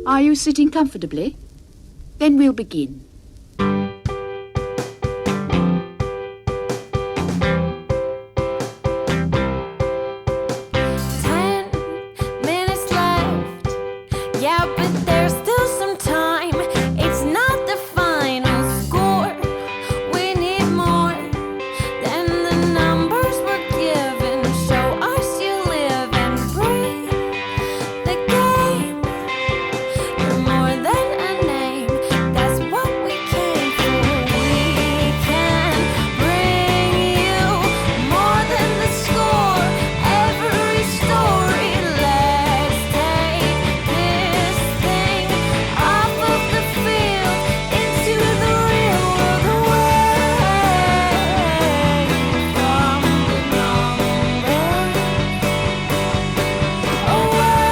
Are you sitting comfortably? Then we'll begin. 10 minutes left. Yeah, but there's still some time. It's not the final score. We need more than the numbers we're given. Show us you live and breathe the game. You're more than a name. That's what we came for. We can bring you more than the score. Every story. Let's take this thing off of the field into the real world, away from the numbers, away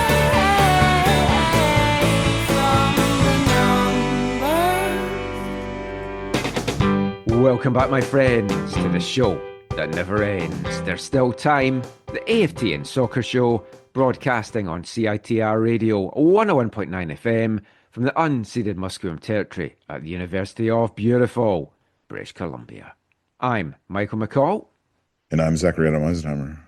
from the numbers. Welcome back, my friends, to the show that never ends. There's still time. The AFTN Soccer Show, broadcasting on CITR Radio 101.9 FM from the unceded Musqueam Territory at the University of beautiful British Columbia. I'm Michael McCall, And I'm Zachary Adam Eisenhammer.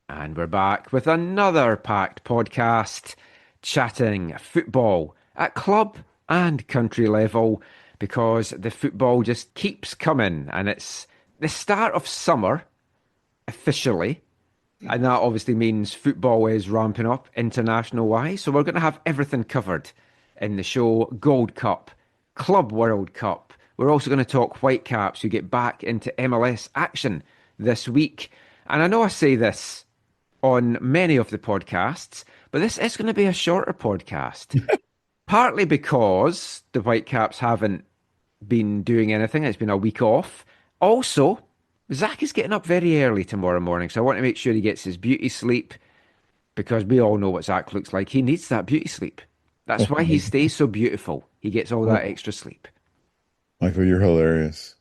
and we're back with another packed podcast, chatting football at club and country level, because the football just keeps coming, and it's the start of summer officially, and that obviously means football is ramping up international wise. So we're going to have everything covered in the show. Gold Cup, Club World Cup. We're also going to talk Whitecaps, who get back into MLS action this week. And I know I say this on many of the podcasts, but this is going to be a shorter podcast. Partly because the Whitecaps haven't been doing anything. It's been a week off. Also, Zach is getting up very early tomorrow morning, so I want to make sure he gets his beauty sleep, because we all know what Zach looks like. He needs that beauty sleep. That's why he stays so beautiful. He gets all that extra sleep. Michael, you're hilarious.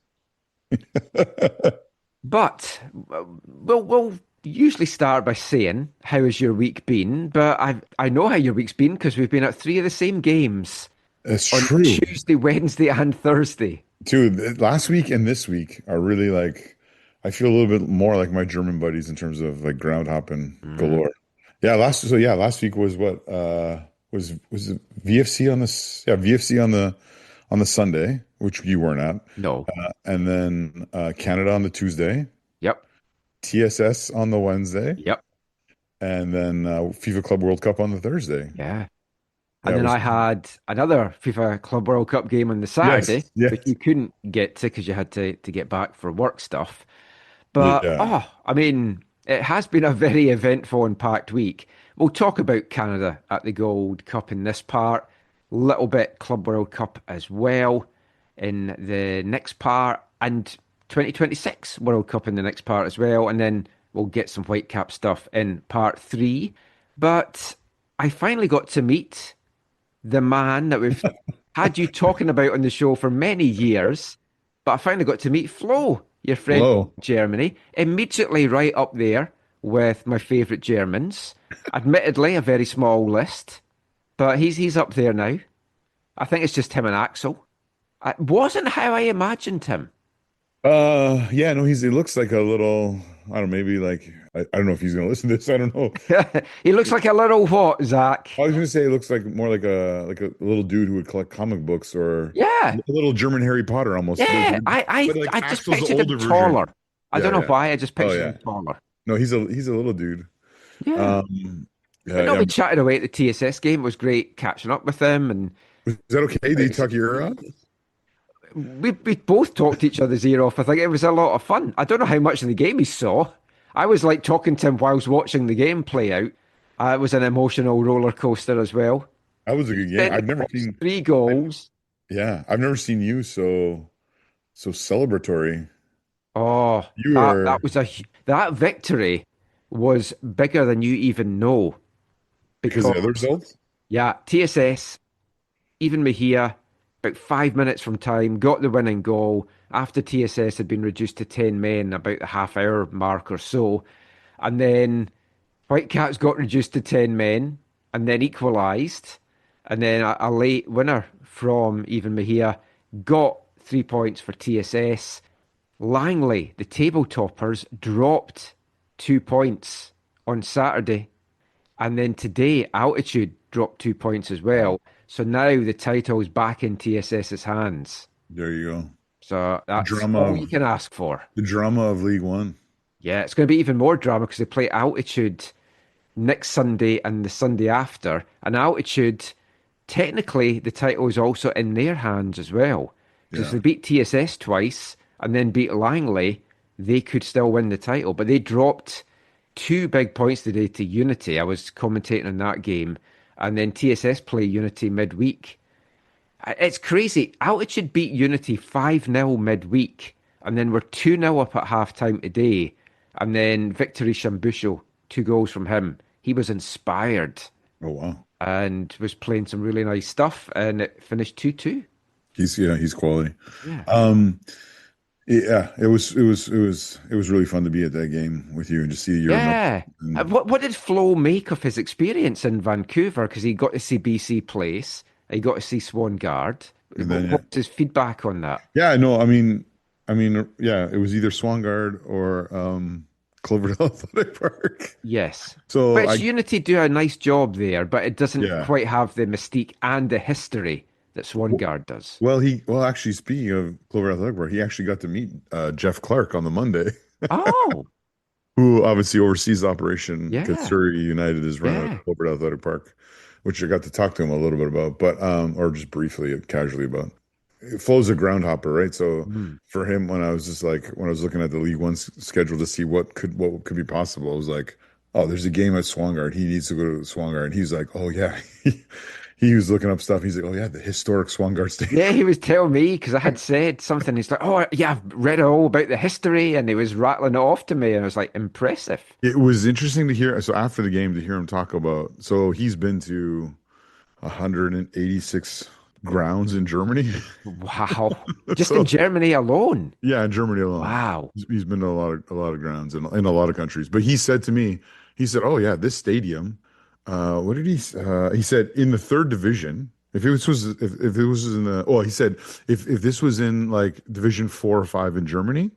But we'll usually start by saying, how has your week been? But I know how your week's been, because we've been at 3 of the same games It's on true. Tuesday, Wednesday, and Thursday. Dude, last week and this week are really like, I feel a little bit more like my German buddies in terms of like ground hopping galore. Yeah, last week was what was it VFC on this? Yeah, VFC on the Sunday, which you weren't at. No. And then Canada on the Tuesday, Yep. TSS on the Wednesday, Yep. and then FIFA Club World Cup on the Thursday. Yeah. Yeah, And it then was- I had another FIFA Club World Cup game on the Saturday, yes. which you couldn't get to because you had to get back for work stuff. But, Yeah. I mean, it has been a very eventful and packed week. We'll talk about Canada at the Gold Cup in this part, little bit Club World Cup as well in the next part, and 2026 World Cup in the next part as well. And then we'll get some Whitecap stuff in part 3. But I finally got to meet the man that we've had you talking about on the show for many years, but I finally got to meet Flo, your friend Hello. from Germany, immediately right up there with my favourite Germans. Admittedly, a very small list, but he's up there now. I think it's just him and Axel. It wasn't how I imagined him. Yeah, no, he looks like a little, I don't know, maybe like, I don't know if he's going to listen to this. I don't know. He looks like a little what, Zach? I was going to say it looks like more like a little dude who would collect comic books, or Yeah, a little German Harry Potter almost. yeah. But like I just Axel's pictured older him version. taller. I Yeah, don't know yeah. why. I just pictured yeah. him taller. No, he's a little dude. Yeah. Yeah, But no, yeah. we chatted away at the TSS game. It was great catching up with him, and Is that okay? Did he talk your ear off? we both talked each other's ear off. I think it was a lot of fun. I don't know how much of the game he saw. I was like talking to him whilst watching the game play out. It was an emotional roller coaster as well. That was a good game. I've never seen. 3 goals. Yeah, I've never seen you so celebratory. Oh, You that, were. that was that victory was bigger than you even know. Because of the other results? Yeah, TSS, even Mejia, about 5 minutes from time, got the winning goal after TSS had been reduced to 10 men about the half-hour mark or so. And then Whitecaps got reduced to 10 men and then equalised. And then a late winner from Even Mejia got 3 points for TSS. Langley, the table toppers, dropped 2 points on Saturday. And then today, Altitude dropped 2 points as well. So now the title's back in TSS's hands. There you go. So that's Drama all of- you can ask for. The drama of League One. Yeah, it's going to be even more drama because they play Altitude next Sunday and the Sunday after. And Altitude, technically, the title is also in their hands as well. Because if Yeah. they beat TSS twice and then beat Langley, they could still win the title. But they dropped 2 big points today to Unity. I was commentating on that game. And then TSS play Unity midweek. It's crazy. Altitude beat Unity 5-0 midweek. And then we're 2-0 up at half-time today. And then Victory Shambusho, 2 goals from him. He was inspired Oh wow. and was playing some really nice stuff. And it finished 2-2. He's quality. Yeah. Yeah, it was really fun to be at that game with you and just see your Yeah. What did Flo make of his experience in Vancouver? Because he got to see BC Place, he got to see Swan Guard. And then, What's his feedback on that? Yeah, no, yeah, it was either Swangard or Cloverdale Athletic Park. Yes. So But Unity do a nice job there, but it doesn't Yeah. quite have the mystique and the history that Swan Guard does. Well, actually, speaking of Cloverdale Athletic Park, he actually got to meet Jeff Clark on the Monday, Oh, who obviously oversees Operation Yeah. Surrey United is run Yeah. at Cloverdale Athletic Park, which I got to talk to him a little bit about, but or just briefly, casually about. Flo's a ground hopper, right? So for him, when I was looking at the League One schedule to see what could be possible, I was like, oh, there's a game at Swangard. He needs to go to Swangard. And he's like, oh yeah. He was looking up stuff. He's like, oh yeah, the historic Swangard Stadium. yeah, he was telling me because I had said something. He's like, oh yeah, I've read all about the history, and he was rattling it off to me, and I was like, impressive. It was interesting to hear. So after the game, to hear him talk about. So he's been to 186 grounds in Germany. Wow, just in Germany alone. Yeah, in Germany alone. Wow. He's been to a lot of grounds in a lot of countries. But he said to me, oh yeah, this stadium. What did he? He said in the third division. If it was in the he said if this was in like Division 4 or 5 in Germany,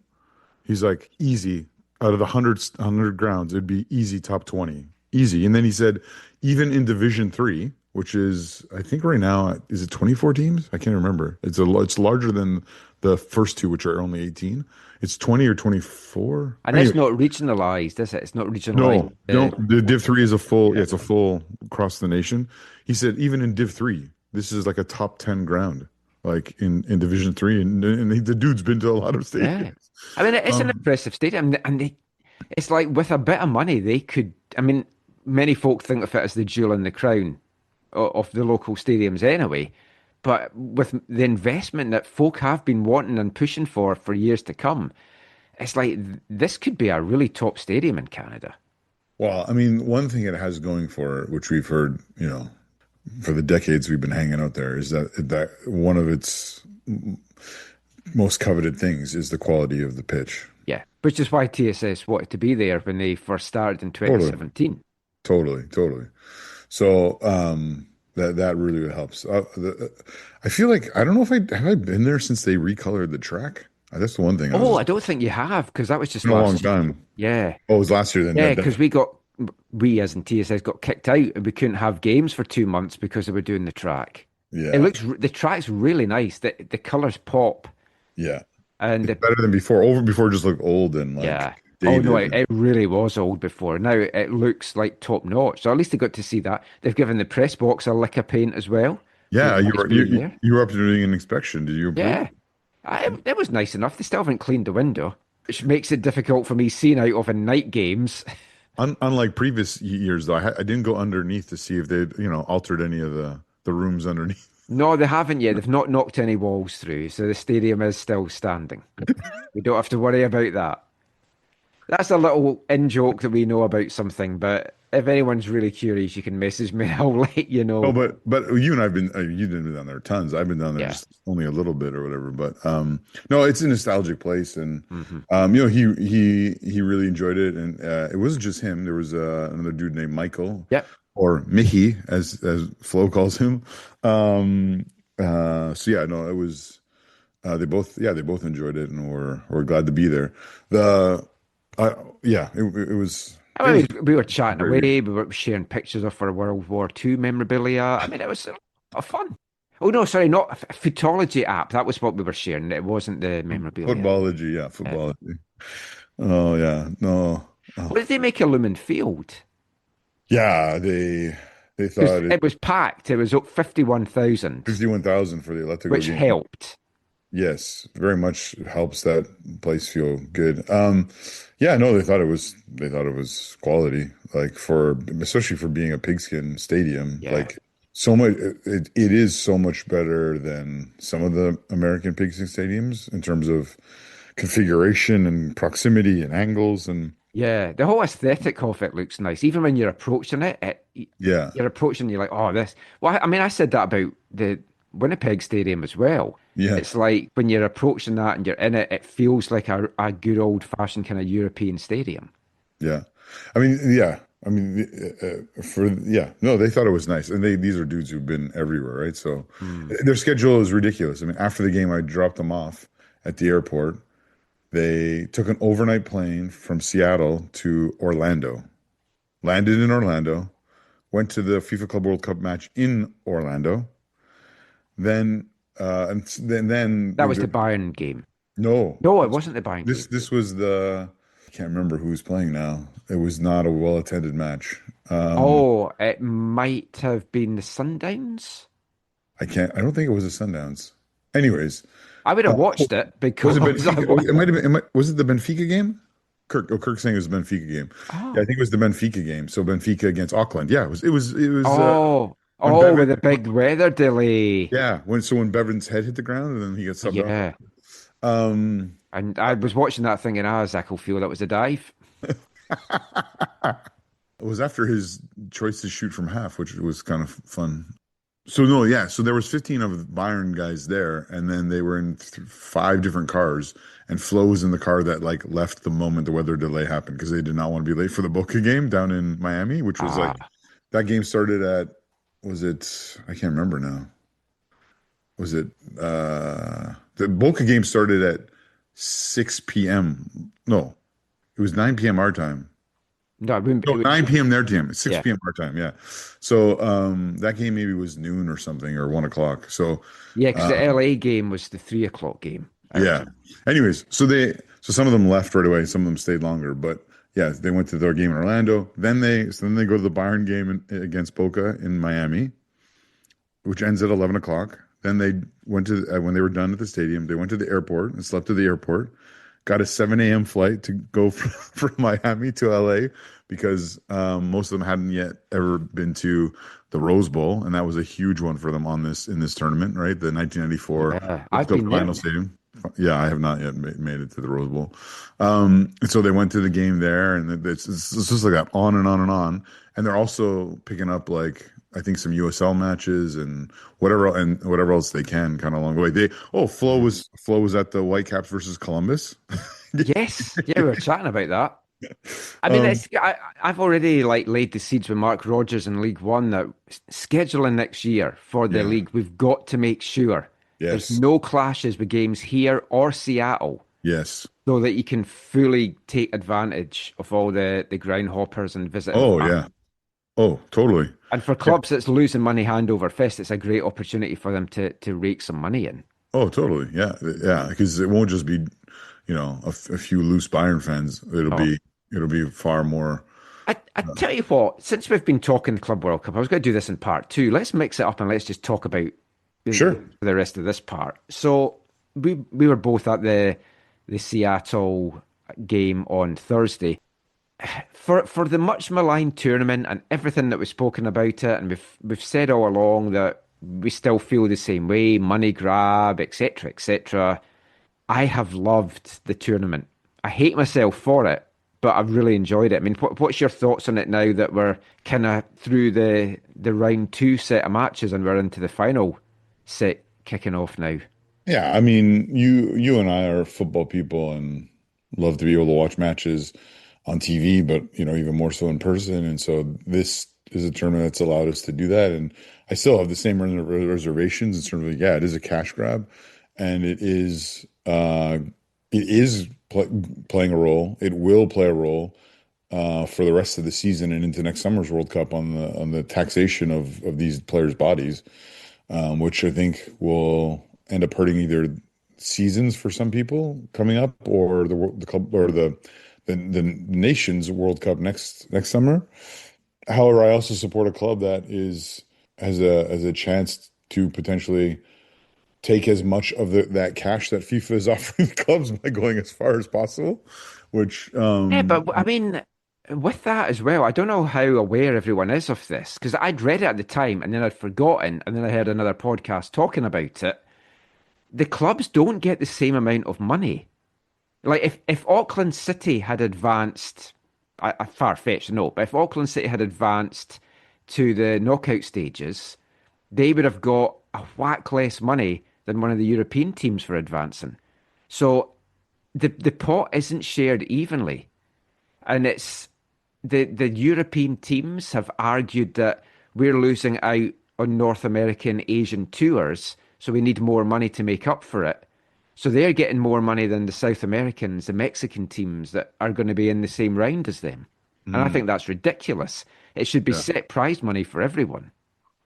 he's like easy out of the 100 grounds, it'd be easy top 20, easy. And then he said even in Division 3, which is I think right now is it 24 teams? I can't remember. It's larger than the first two, which are only 18. It's 20 or 24. And it's not regionalized, is it? It's not regionalized. No. The Div 3 is a full, it's a full across the nation. He said even in Div 3, this is like a top 10 ground, like in Division 3. And the dude's been to a lot of stadiums. Yeah. I mean, it's an impressive stadium. And it's like with a bit of money, they could, I mean, many folk think of it as the jewel in the crown of the local stadiums anyway. But with the investment that folk have been wanting and pushing for years to come, it's like this could be a really top stadium in Canada. Well, I mean, one thing it has going for it, which we've heard, for the decades we've been hanging out there, is that one of its most coveted things is the quality of the pitch. Yeah, which is why TSS wanted to be there when they first started in 2017. Totally. So, that really helps. I feel like I don't know if have I been there since they recolored the track. That's the one thing. I don't think you have because that was just a long last time. Yeah. Oh, it was last year then. Yeah, because we as in TSS got kicked out and we couldn't have games for 2 months because they were doing the track. Yeah, the track's really nice. The colors pop. Yeah, and it's better than before. Before just looked old and like. Yeah. Dated. Oh no, it really was old before. Now it looks like top notch. So at least they got to see that. They've given the press box a lick of paint as well. Yeah, you were up to doing an inspection. Did you? Yeah, it was nice enough. They still haven't cleaned the window, which makes it difficult for me seeing out of in night games. Unlike previous years, though, I didn't go underneath to see if they'd altered any of the rooms underneath. No, they haven't yet. They've not knocked any walls through, so the stadium is still standing. We don't have to worry about that. That's a little in-joke that we know about something, but if anyone's really curious, you can message me. I'll let you know. Oh, but you and I've been you've been down there tons. I've been down there just only a little bit or whatever. But no, it's a nostalgic place, and he really enjoyed it. And it wasn't just him. There was another dude named Michael. Yep. or Mickey, as Flo calls him. So yeah, no, it was they both enjoyed it and were glad to be there. The yeah, it was I mean, we were chatting away, great. we were sharing pictures of our World War II memorabilia. I mean, it was a lot of fun. Oh no, sorry, not a Footology app. That was what we were sharing. It wasn't the memorabilia. Footballogy, yeah, Uh, footballogy. Oh yeah, no. what Oh. did they make a Lumen Field? Yeah, they Because thought it it was packed. It was up 51,000, 51,000 for the Atletico which game. helped. Yes, very much helps that place feel good. Yeah, no, they thought it was quality, like for especially for being a pigskin stadium, Yeah. like so much it is so much better than some of the American pigskin stadiums in terms of configuration and proximity and angles and Yeah, the whole aesthetic of it looks nice. Even when you're approaching it, yeah, you're approaching, you're like, oh, this. Well, I mean, I said that about the Winnipeg Stadium as well. yeah, It's like when you're approaching that and you're in it, it feels like a good old-fashioned kind of European stadium. yeah. I mean, for yeah, no, they thought it was nice, and these are dudes who've been everywhere, right? So Hmm. their schedule is ridiculous. I mean, after the game, I dropped them off at the airport. They took an overnight plane from Seattle to Orlando, landed in Orlando, went to the FIFA Club World Cup match in Orlando, then and then That was the Bayern game. no, No, it wasn't the Bayern game. this was the I can't remember who was playing now. It was not a well attended match. Oh, it might have been the Sundowns. I don't think it was the Sundowns. Anyways, I would uh, have watched it was it because I Benfica? Oh, want. it might have been. Was it the Benfica game? Kirk saying it was the Benfica game. Yeah, I Oh, think it was the Benfica game. So Benfica against Auckland. Yeah, it was when oh, Bevan. with a big weather delay. Yeah, when Bevan's head hit the ground and then he got subbed off. Yeah. Um, And I was watching that thinking, Zach will feel that was a dive. it was after his choice to shoot from half, which was kind of fun. So no, yeah. So there was 15 of the Bayern guys there, and then they were in five different cars, and Flo was in the car that like left the moment the weather delay happened because they did not want to be late for the Boca game down in Miami, which was like Ah, that game started at was it I can't remember now. Was it the Boca game started at 6 p.m. No, it was 9 p.m. our time. no, it wouldn't, No, it would, 9 p.m. their time. It's yeah. 6 p.m. our time. Yeah. So that game maybe was noon or something or 1 o'clock. So Yeah, because uh, the LA game was the 3 o'clock game our yeah. time. Anyways, so some of them left right away, some of them stayed longer, but yeah, they went to their game in Orlando. Then they go to the Bayern game against Boca in Miami, which ends at 11 o'clock. Then they went to when they were done at the stadium, they went to the airport and slept at the airport. Got a 7 a.m. flight to go from Miami to LA because most of them hadn't yet ever been to the Rose Bowl, and that was a huge one for them in this tournament, right? The 1994 Yeah, World I've Cup been there. final stadium. Yeah, I have not yet made it to the Rose Bowl. And so they went to the game there, and it's just like that on and on and on. And they're also picking up like I think some USL matches and whatever else they can kind of along the way. Flo was at the Whitecaps versus Columbus. Yes, yeah, we were chatting about that. I mean, Um, I've already like laid the seeds with Mark Rogers in League One that scheduling next year for the yeah, league, we've got to make sure there's yes, no clashes with games here or Seattle yes. so that you can fully take advantage of all the ground hoppers and visiting Oh fans. yeah. Oh, totally. And for Yeah. clubs that's losing money hand over fist, it's a great opportunity for them to rake some money in. Oh, totally. Yeah, yeah. Because it won't just be, a few loose Bayern fans. Oh. It'll be far more. I tell you what, since we've been talking Club World Cup, I was going to do this in part two. Let's mix it up and let's just talk about Sure. the rest of this part. So we were both at the Seattle game on Thursday. For the much maligned tournament and everything that was spoken about it, and we've said all along that we still feel the same way, money grab, etc., etc. I have loved the tournament. I hate myself for it, but I've really enjoyed it. I mean, what's your thoughts on it now that we're kind of through the round two set of matches and we're into the final set kicking off now? Yeah, I mean, you and I are football people and love to be able to watch matches on TV, but even more so in person. And so this is a tournament that's allowed us to do that, and I still have the same reservations in terms of, yeah, it is a cash grab, and playing a role. It will play a role for the rest of the season and into next summer's World Cup on the taxation of these players' bodies, which I think will end up hurting either seasons for some people coming up or the club or the nation's World Cup next summer. However, I also support a club that has a chance to potentially take as much of that cash that FIFA is offering the clubs by going as far as possible, which Yeah, but I mean, with that as well, I don't know how aware everyone is of this because I'd read it at the time and then I'd forgotten, and then I heard another podcast talking about it. The clubs don't get the same amount of money. Like if Auckland City had advanced, far-fetched, no, but if Auckland City had advanced to the knockout stages, they would have got a whack less money than one of the European teams for advancing. So the pot isn't shared evenly. And it's the European teams have argued that we're losing out on North American, Asian tours, so we need more money to make up for it. So they're getting more money than the South Americans, the Mexican teams that are going to be in the same round as them. And I think that's ridiculous. It should be yeah. set prize money for everyone.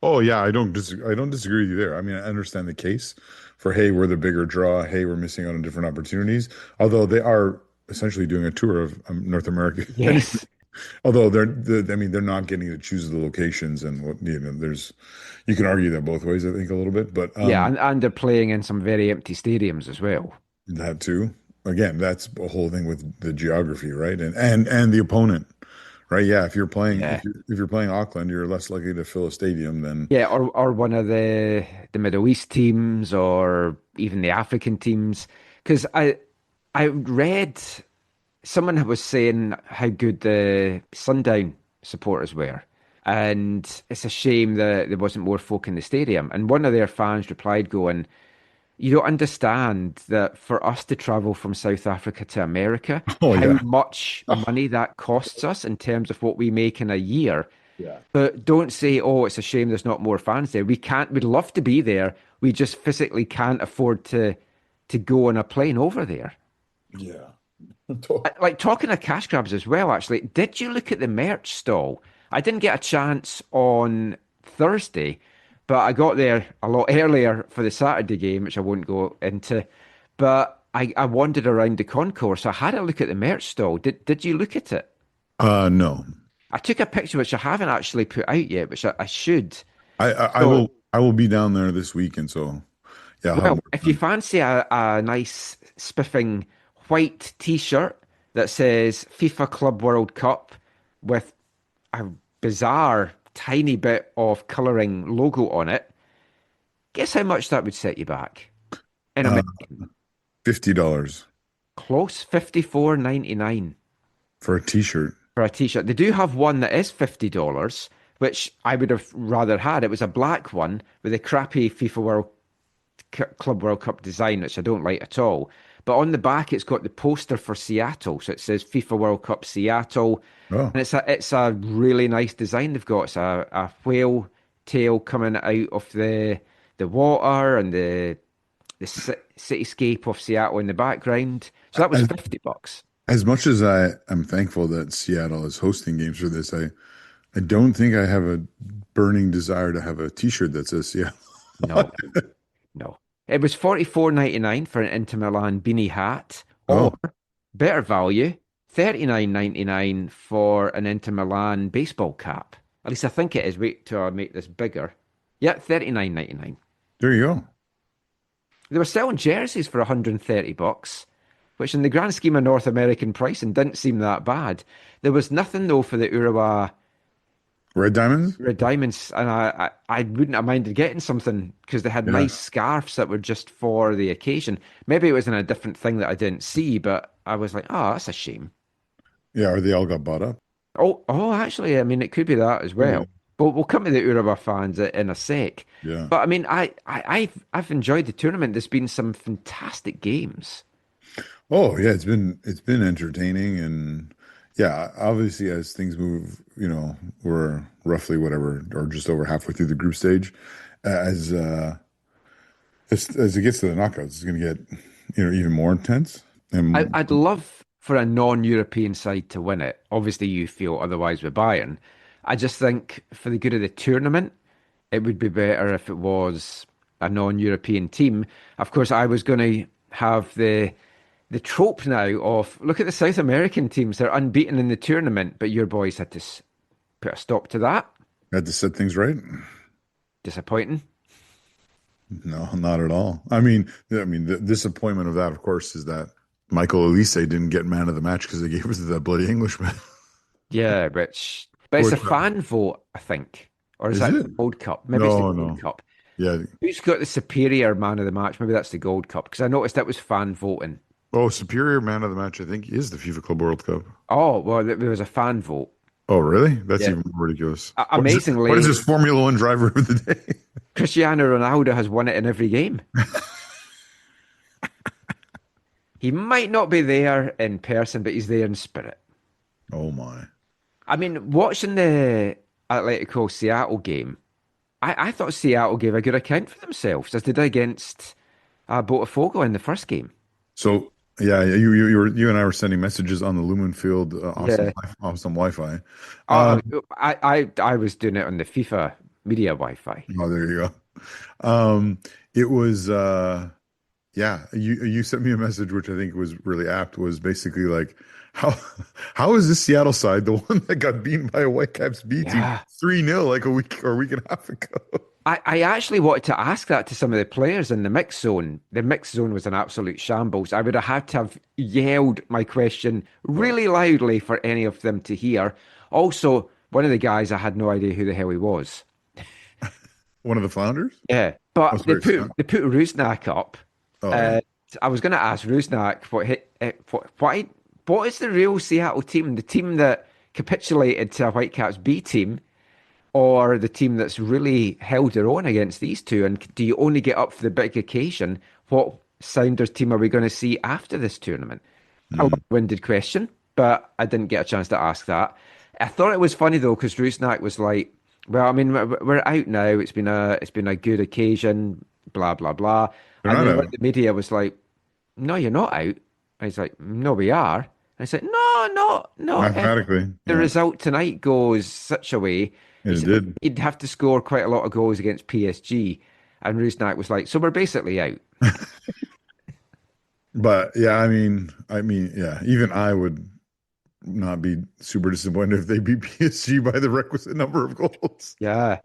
Oh yeah, I don't disagree with you there. I mean, I understand the case for, hey, we're the bigger draw. Hey, we're missing out on different opportunities. Although they are essentially doing a tour of North America. Yes. Although I mean, they're not getting to choose the locations and what, you can argue that both ways, I think, a little bit, but Yeah, and they're playing in some very empty stadiums as well. that too. Again, that's a whole thing with the geography, right? And the opponent, right? Yeah, Yeah. if you're playing Auckland, you're less likely to fill a stadium than Yeah, or one of the Middle East teams or even the African teams. Because I read someone was saying how good the Sundown supporters were. And it's a shame that there wasn't more folk in the stadium. And one of their fans replied, going, "You don't understand that for us to travel from South Africa to America, oh how yeah. much money that costs us in terms of what we make in a year. Yeah. But don't say, oh, it's a shame there's not more fans there. We'd love to be there. We just physically can't afford to go on a plane over there." Yeah. Like talking of cash grabs as well, actually, did you look at the merch stall? I didn't get a chance on Thursday, but I got there a lot earlier for the Saturday game, which I won't go into. But I wandered around the concourse. I had a look at the merch stall. Did you look at it? No. I took a picture, which I haven't actually put out yet, which I should. I I will be down there this week, and so yeah, I'll have Well, more if you time. fancy a nice spiffing white t-shirt that says FIFA Club World Cup with a bizarre tiny bit of colouring logo on it, guess how much that would set you back? In Uh, American, $50 close, 54.99 for a t-shirt. for a t-shirt. They do have one that is $50, which I would have rather had. It was a black one with a crappy FIFA Club World Cup design, which I don't like at all. But on the back, it's got the poster for Seattle, so it says FIFA World Cup Seattle, Oh, and it's a really nice design they've got. It's a whale tail coming out of the water and the cityscape of Seattle in the background. So that was as, $50. as much as I am thankful that Seattle is hosting games for this, I don't think I have a burning desire to have a t-shirt that says Seattle. No, no. It was 44.99 for an Inter Milan beanie hat, or Oh, better value, 39.99 for an Inter Milan baseball cap. At least I think it is. Wait till I make this bigger. Yeah, 39.99. there you go. They were selling jerseys for $130, which in the grand scheme of North American pricing didn't seem that bad. There was nothing though for the Urawa Red Diamonds? Red Diamonds, and I wouldn't have minded getting something because they had Yeah. nice scarves that were just for the occasion. Maybe it was in a different thing that I didn't see, but I was like, oh, that's a shame. Yeah, or they all got bought up. Oh, actually, I mean, it could be that as Yeah. well. But we'll come to the Urawa fans in a sec. Yeah. But I mean, I've enjoyed the tournament. There's been some fantastic games. Oh, yeah, it's been entertaining, and Yeah, obviously, as things move, we're roughly whatever, or just over halfway through the group stage. As as it gets to the knockouts, it's going to get, even more intense. And I'd love for a non-European side to win it. Obviously, you feel otherwise with Bayern. I just think for the good of the tournament, it would be better if it was a non-European team. Of course, I was going to have the trope now of look at the South American teams; they're unbeaten in the tournament, but your boys had to put a stop to that. had to set things right. Disappointing. No, not at all. I mean, the disappointment of that, of course, is that Michael Elise didn't get man of the match because they gave it to that bloody Englishman. Yeah, but it's a Which, fan vote, I think, or is is that the it? Gold Cup? Maybe it's the No, Gold no. Cup. Yeah. Who's got the superior man of the match? Maybe that's the Gold Cup because I noticed that was fan voting. Oh, superior man of the match, I think, is the FIFA Club World Cup. Oh, well, there was a fan vote. Oh, really? That's Yeah. even more ridiculous. What is Amazingly, this Formula One driver of the day? Cristiano Ronaldo has won it in every game. He might not be there in person, but he's there in spirit. Oh my. I mean, watching the Atletico Seattle game, I thought Seattle gave a good account for themselves as they did against Botafogo in the first game. So yeah, you and I were sending messages on the Lumen Field Yeah. awesome Wi-Fi. Uh, I was doing it on the FIFA media Wi-Fi. Oh, there you go. It was yeah, you sent me a message which I think was really apt, was basically like how how is this Seattle side the one that got beaten by a Whitecaps B team Yeah. 3-0 like a week or a week and a half ago? I actually wanted to ask that to some of the players in the mix zone. The mix zone was an absolute shambles. I would have had to have yelled my question really loudly for any of them to hear. Also, one of the guys, I had no idea who the hell he was. One of the founders? Yeah, Oh, but they sorry, put Scott. they put Rusnak up. Oh, yeah. Uh, I was going to ask Rusnak what is the real Seattle team? The team that capitulated to a Whitecaps B team, or the team that's really held their own against these two? And do you only get up for the big occasion? What Sounders team are we going to see after this tournament? A long-winded question, but I didn't get a chance to ask that. I thought it was funny though because Rusnak was like, "Well, I mean, we're out now. It's been a good occasion, blah blah blah." They're And not then out. when the media was like, "No, you're not out." And he's like, "No, we are." And I said, "No, no, no. If Mathematically, the yeah, result tonight goes such a way, he it said, did. you'd have to score quite a lot of goals against PSG." And Rusnak was like, "So we're basically out." But yeah, I mean, yeah, even I would not be super disappointed if they beat PSG by the requisite number of goals. Yeah.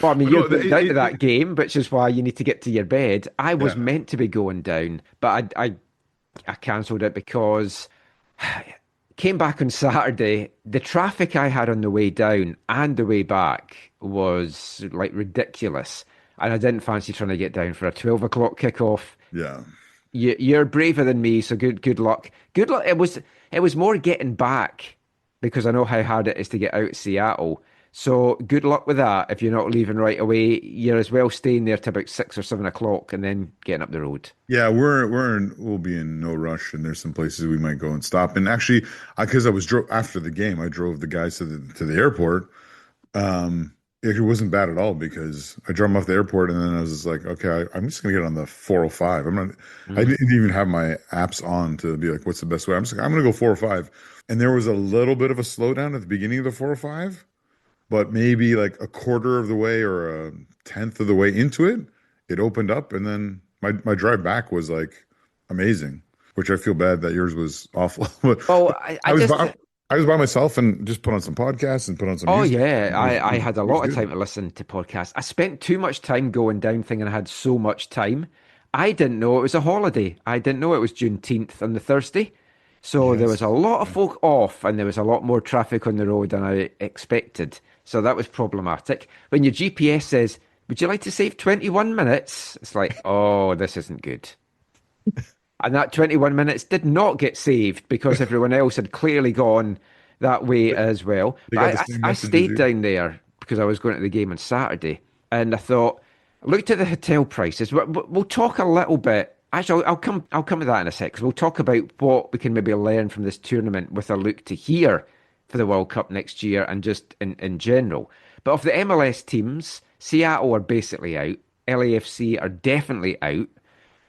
Well, I mean, But you're no, going down to that game, which is why you need to get to your bed. I was yeah, meant to be going down, but I cancelled it because came back on Saturday. The traffic I had on the way down and the way back was like ridiculous. And I didn't fancy trying to get down for a 12 o'clock kickoff. yeah. You're braver than me, so good luck. Good luck. It was more getting back because I know how hard it is to get out of Seattle. So good luck with that. If you're not leaving right away, you're as well staying there till about 6 or 7 o'clock and then getting up the road. Yeah, we'll be in no rush, and there's some places we might go and stop. And actually, because I was after the game, I drove the guys to the airport. It wasn't bad at all because I drove them off the airport, and then I was just like, okay, I'm just gonna get on the 405. I Mm. didn't even have my apps on to be like, what's the best way? I'm just like, I'm gonna go 405. And there was a little bit of a slowdown at the beginning of the 405, but maybe like a quarter of the way or a tenth of the way into it, it opened up, and then my drive back was like amazing, which I feel bad that yours was awful. But Oh, I I was just I was by myself and just put on some podcasts and put on some Oh music. yeah, It I had a was lot of good. time to listen to podcasts. I spent too much time going down thinking I had so much time. I didn't know it was a holiday. I didn't know it was Juneteenth on the Thursday. So there was Yes. a lot of folk off and there was a lot more traffic on the road than I expected. So that was problematic. When your GPS says, "Would you like to save 21 minutes?" It's like, "Oh, this isn't good." And that 21 minutes did not get saved because everyone else had clearly gone that way as well. They But got the same I message as stayed you. down there because I was going to the game on Saturday. And I thought, I looked at the hotel prices. We'll talk a little bit Actually, I'll come to that in a sec, 'cause we'll talk about what we can maybe learn from this tournament with a look to here for the World Cup next year and just in general. But of the MLS teams, Seattle are basically out. LAFC are definitely out.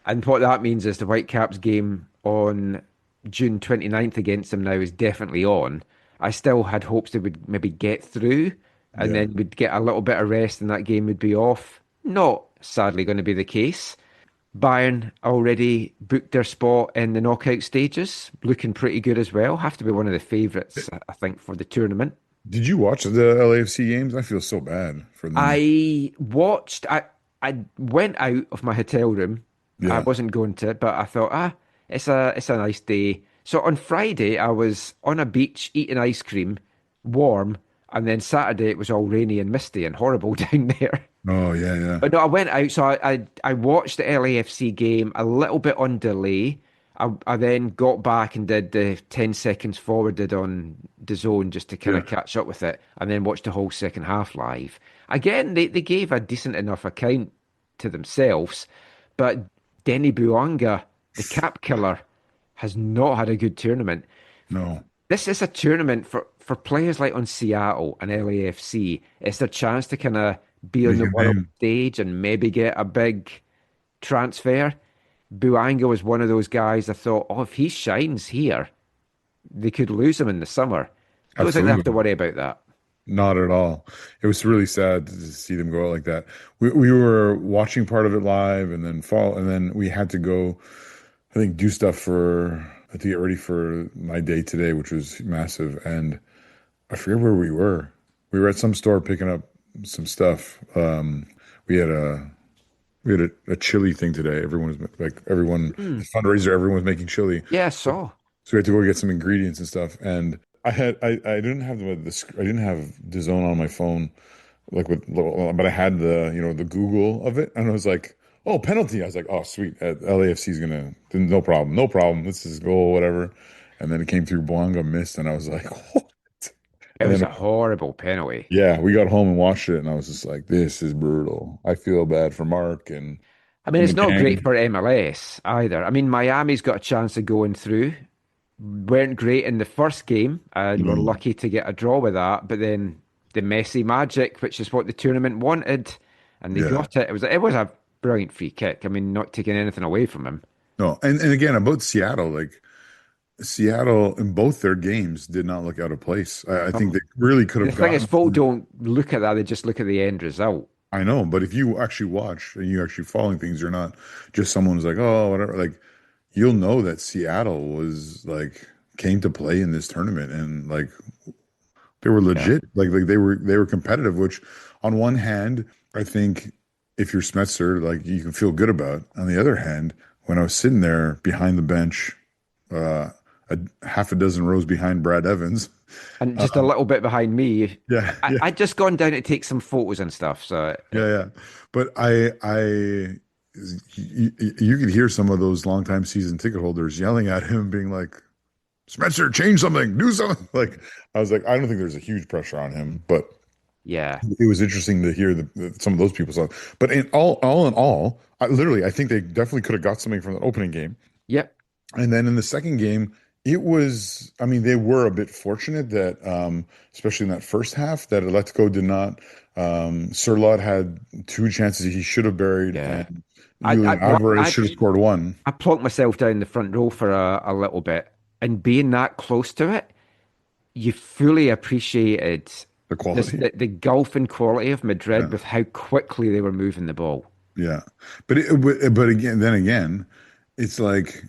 And what that means is the Whitecaps game on June 29th against them now is definitely on. I still had hopes they would maybe get through and Yeah. then we'd get a little bit of rest and that game would be off. Not sadly going to be the case. Bayern already booked their spot in the knockout stages, looking pretty good as well. Have to be one of the favourites, I think, for the tournament. Did you watch the LAFC games? I feel so bad for them. I went out of my hotel room. I Yeah. wasn't going to, but I thought, it's a nice day. So on Friday, I was on a beach eating ice cream, warm, and then Saturday it was all rainy and misty and horrible down there. Oh, yeah, yeah. But no, I went out, so I watched the LAFC game a little bit on delay. I then got back and did the 10 seconds forwarded on the zone just to kind Yeah. of catch up with it, and then watched the whole second half live. Again, they gave a decent enough account to themselves, but Denny Buanga, the cap killer, has not had a good tournament. No. This is a tournament for players like on Seattle and LAFC. It's their chance to kind of be on Make the a world name. stage and maybe get a big transfer. Buanga was one of those guys I thought, oh, if he shines here, they could lose him in the summer. Don't think they have to Absolutely. worry about that. Not at all. It was really sad to see them go out like that. We were watching part of it live and then we had to go, I think, do stuff to get ready for my day today, which was massive. And I forget where we were. We were at some store picking up some stuff. We had a a chili thing today. The fundraiser, everyone was making chili. Yeah, I saw. So we had to go get some ingredients and stuff. And I didn't have I didn't have the zone on my phone but I had the Google of it, and I was like, oh, penalty. I was like, oh, sweet. LAFC is gonna, no problem, no problem. This is goal, whatever. And then it came through, Bouanga missed, and I was like, what? It And was then a horrible penalty. yeah, we got home and watched it, and I was just like, this is brutal. I feel bad for Mark I mean, and it's the not great gang. for MLS either. I mean, Miami's got a chance of going through. Weren't great in the first game and were No. lucky to get a draw with that. But then the Messi magic, which is what the tournament wanted, and they Yeah. got it. It was a brilliant free kick. I mean, not taking anything away from him. No. And again, about Seattle, like Seattle in both their games did not look out of place. I think they really could The have thing is, gotten. folk don't look at that; they just look at the end result. I know, but if you actually watch and you actually following things, you're not just someone who's like, oh, whatever. Like, you'll know that Seattle was like came to play in this tournament, and like they were Yeah, legit. Like they were competitive. Which, on one hand, I think if you're Smetzer, like you can feel good about. On the other hand, when I was sitting there behind the bench, uh, half a dozen rows behind Brad Evans, and just a little bit behind me. yeah, yeah, I'd just gone down to take some photos and stuff. So yeah, yeah. But you could hear some of those longtime season ticket holders yelling at him, being like, "Spencer, change something, do something." Like, I was like, I don't think there's a huge pressure on him, but yeah, it was interesting to hear some of those people's thoughts. But all in all, I think they definitely could have got something from the opening game. yep, And then in the second game, it was, I mean, they were a bit fortunate that, especially in that first half, that Atletico did not. Sirlot had two chances he should have buried, yeah. and I Julian I well, Alvarez should have scored one. I plonked myself down the front row for a little bit, and being that close to it, you fully appreciated The quality. the gulf in quality of Madrid Yeah. with how quickly they were moving the ball. Yeah. But again, it's like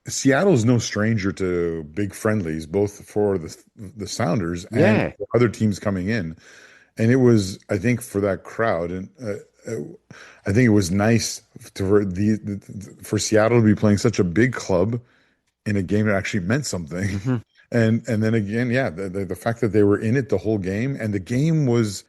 Seattle's no stranger to big friendlies, both for the Sounders and Yeah, for other teams coming in. And it was, I think, for that crowd, and I think it was nice for Seattle to be playing such a big club in a game that actually meant something. hmm And then again, yeah, the fact that they were in it the whole game, and the game was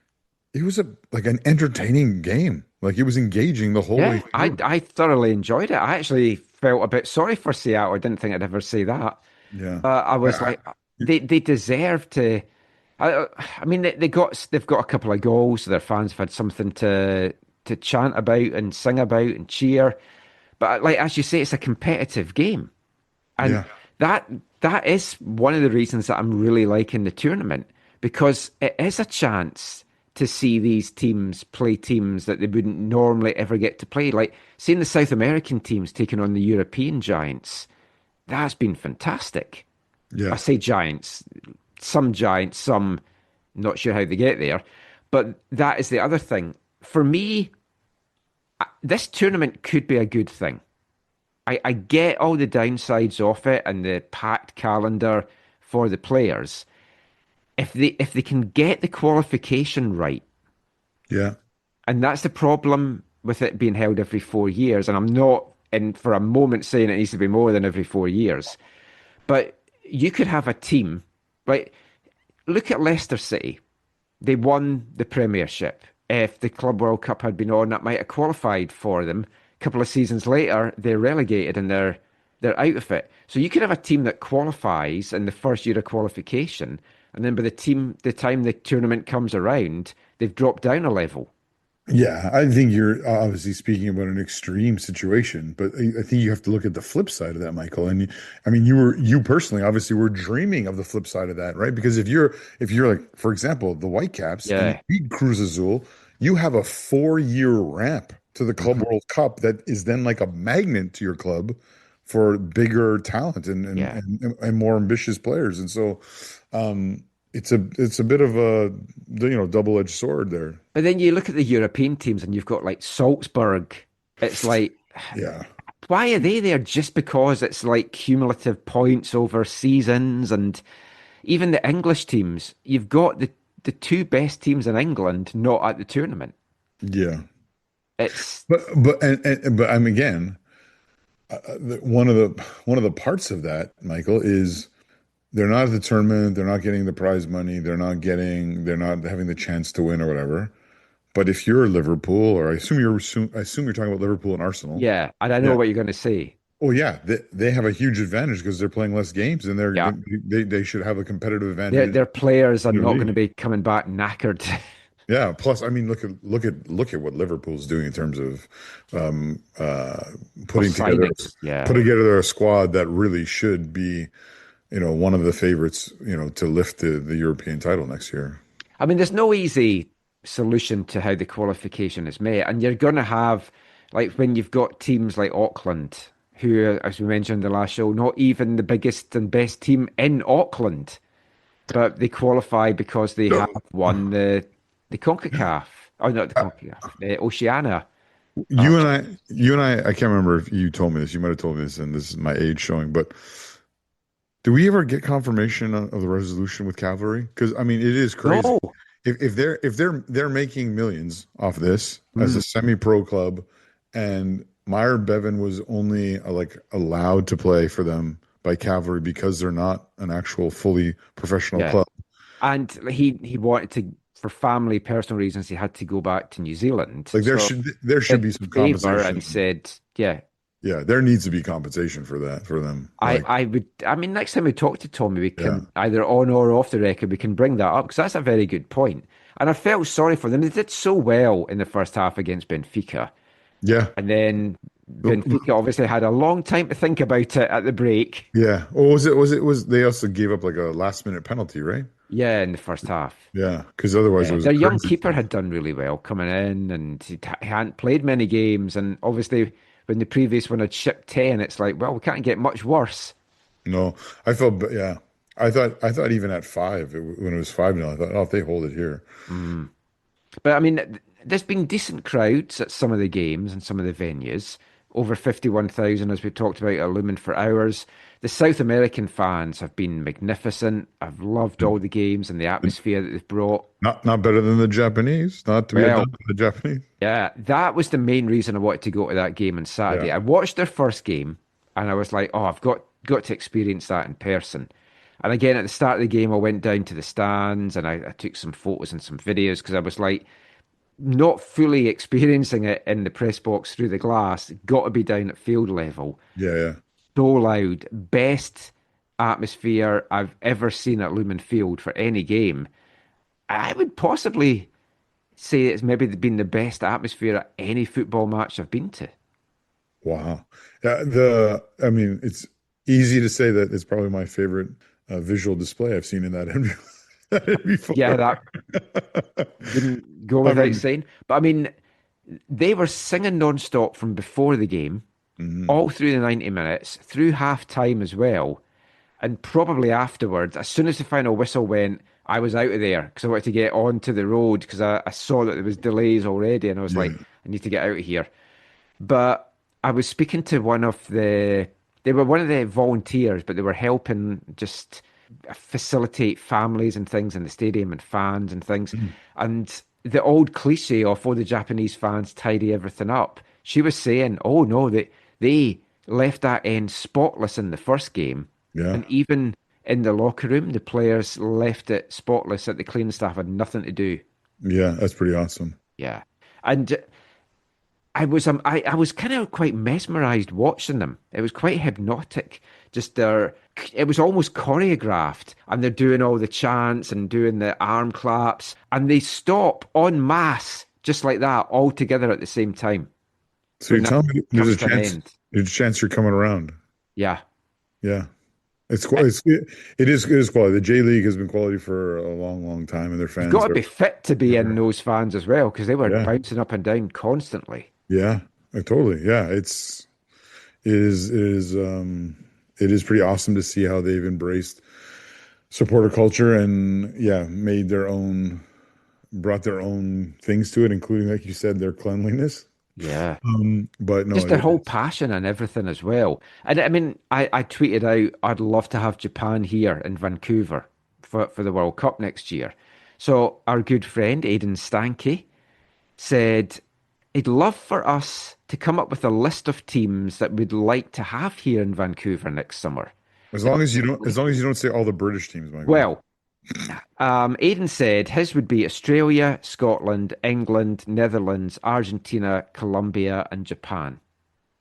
like an entertaining game. Like, it was engaging the whole way yeah. I through. I thoroughly enjoyed it. I actually felt a bit sorry for Seattle. I didn't think I'd ever say that. Yeah. I was I, like, they deserve to. I, I mean, they've got a couple of goals. So their fans have had something to chant about and sing about and cheer. But like as you say, it's a competitive game. And Yeah. that that is one of the reasons that I'm really liking the tournament, because it is a chance to see these teams play teams that they wouldn't normally ever get to play. Like seeing the South American teams taking on the European giants, that's been fantastic. I Yeah. say giants, some not sure how they get there. But that is the other thing. For me, this tournament could be a good thing. I get all the downsides of it and the packed calendar for the players. If they can get the qualification right, Yeah. and that's the problem with it being held every 4 years, and I'm not in for a moment saying it needs to be more than every 4 years, but you could have a team, like look at Leicester City. They won the Premiership. If the Club World Cup had been on, that might have qualified for them. A couple of seasons later, they're relegated and they're out of it. So you could have a team that qualifies in the first year of qualification, and then by the time the tournament comes around, they've dropped down a level. Yeah, I think you're obviously speaking about an extreme situation, but I think you have to look at the flip side of that, Michael. And I mean, you personally obviously were dreaming of the flip side of that, right? Because if you're like, for example, the Whitecaps and you Yeah. beat Cruz Azul, you have a 4-year ramp to the Club Mhm. World Cup that is then like a magnet to your club for bigger talent and and Yeah. and, and more ambitious players. And so, it's a bit of a double-edged sword there. But then you look at the European teams and you've got like Salzburg. It's like, Yeah. why are they there? Just because it's like cumulative points over seasons, and even the English teams, you've got the two best teams in England not at the tournament. Yeah. It's But I'm again one of the parts of that, Michael, is they're not at the tournament, they're not getting the prize money, they're not having the chance to win or whatever. But if you're Liverpool, or I assume you're talking about Liverpool and Arsenal. yeah, and I know Yeah. what you're going to say. Oh yeah, they have a huge advantage because they're playing less games and Yeah, they should have a competitive their advantage their players are in the not going to league. be coming back knackered. Yeah. Plus, I mean, look at what Liverpool's doing in terms of um, uh, Of putting together signings. Yeah. putting together a squad that really should be, one of the favorites, to lift the European title next year. I mean, there's no easy solution to how the qualification is made. And you're going to have, like, when you've got teams like Auckland, who, as we mentioned in the last show, not even the biggest and best team in Auckland, but they qualify because they have won the CONCACAF. Oh, not the CONCACAF, the Oceania. I can't remember if you told me this. You might have told me this, and this is my age showing, but do we ever get confirmation of the resolution with Cavalry? Because I mean, it is crazy. No. If they're making millions off this as a Mm, semi-pro club, and Meyer Bevan was only like allowed to play for them by Cavalry because they're not an actual fully professional yeah. club. And he wanted to, for family, personal reasons, he had to go back to New Zealand. Like there So should there should did be the some favor compensation. and said, yeah, Yeah, there needs to be compensation for that for them. Like, I would. I mean, next time we talk to Tommy, we yeah, can either on or off the record, we can bring that up because that's a very good point. And I felt sorry for them. They did so well in the first half against Benfica, yeah. and then Benfica obviously had a long time to think about it at the break. Yeah. Well, was they also gave up like a last minute penalty, right? Yeah, in the first half. Yeah, because otherwise it Yeah, was their a young crazy. keeper had done really well coming in, and he hadn't played many games. And obviously, when the previous one had shipped 10, it's like, well, we can't get much worse. No, yeah. I thought even at five, when it was 5-0, I thought, oh, if they hold it here. Mm. But I mean, there's been decent crowds at some of the games and some of the venues. Over 51,000, as we talked about, at Lumen for hours. The South American fans have been magnificent. I've loved all the games and the atmosphere that they've brought. Not better than the Japanese, not to be Well, outdone by the Japanese. yeah, that was the main reason I wanted to go to that game on Saturday. Yeah. I watched their first game and I was like, oh, I've got to experience that in person. And again, at the start of the game, I went down to the stands and I took some photos and some videos because I was like, not fully experiencing it in the press box through the glass. Got to be down at field level. Yeah, yeah. So loud. Best atmosphere I've ever seen at Lumen Field for any game. I would possibly say it's maybe been the best atmosphere at any football match I've been to. Wow. Yeah, I mean, it's easy to say that it's probably my favorite visual display I've seen in that end Yeah, before. that wouldn't go I without mean, saying. But I mean, they were singing non-stop from before the game, mhm. all through the 90 minutes, through half time as well. And probably afterwards, as soon as the final whistle went, I was out of there because I wanted to get onto the road because I saw that there was delays already, and I was like, Yeah, I need to get out of here. But I was speaking to they were one of the volunteers, but they were helping just facilitate families and things in the stadium and fans and things. mm, And the old cliche of, oh, the Japanese fans tidy everything up. She was saying, oh no, they left that end spotless in the first game. yeah, And even in the locker room, the players left it spotless that the cleaning staff had nothing to do. yeah. That's pretty awesome. Yeah. And I was kind of quite mesmerized watching them. It was quite hypnotic. Just it was almost choreographed, and they're doing all the chants and doing the arm claps, and they stop en masse just like that, all together at the same time So you're when that telling me comes to an end. there's a chance you're coming around. Yeah, Yeah. Uh, It is quality. The J League has been quality for a long, long time, and their you've fans got to be fit to be in are, those fans as well because they were yeah, bouncing up and down constantly. yeah, totally. Yeah, it is pretty awesome to see how they've embraced supporter culture and yeah, brought their own things to it, including, like you said, their cleanliness. Yeah. But no, Just their whole passion and everything as well. And I mean, I tweeted out I'd love to have Japan here in Vancouver for the World Cup next year. So our good friend Aidan Stanky said he'd love for us to come up with a list of teams that we'd like to have here in Vancouver next summer. as long as you don't say all the British teams, Michael. Well, Aidan said his would be Australia, Scotland, England, Netherlands, Argentina, Colombia, and Japan.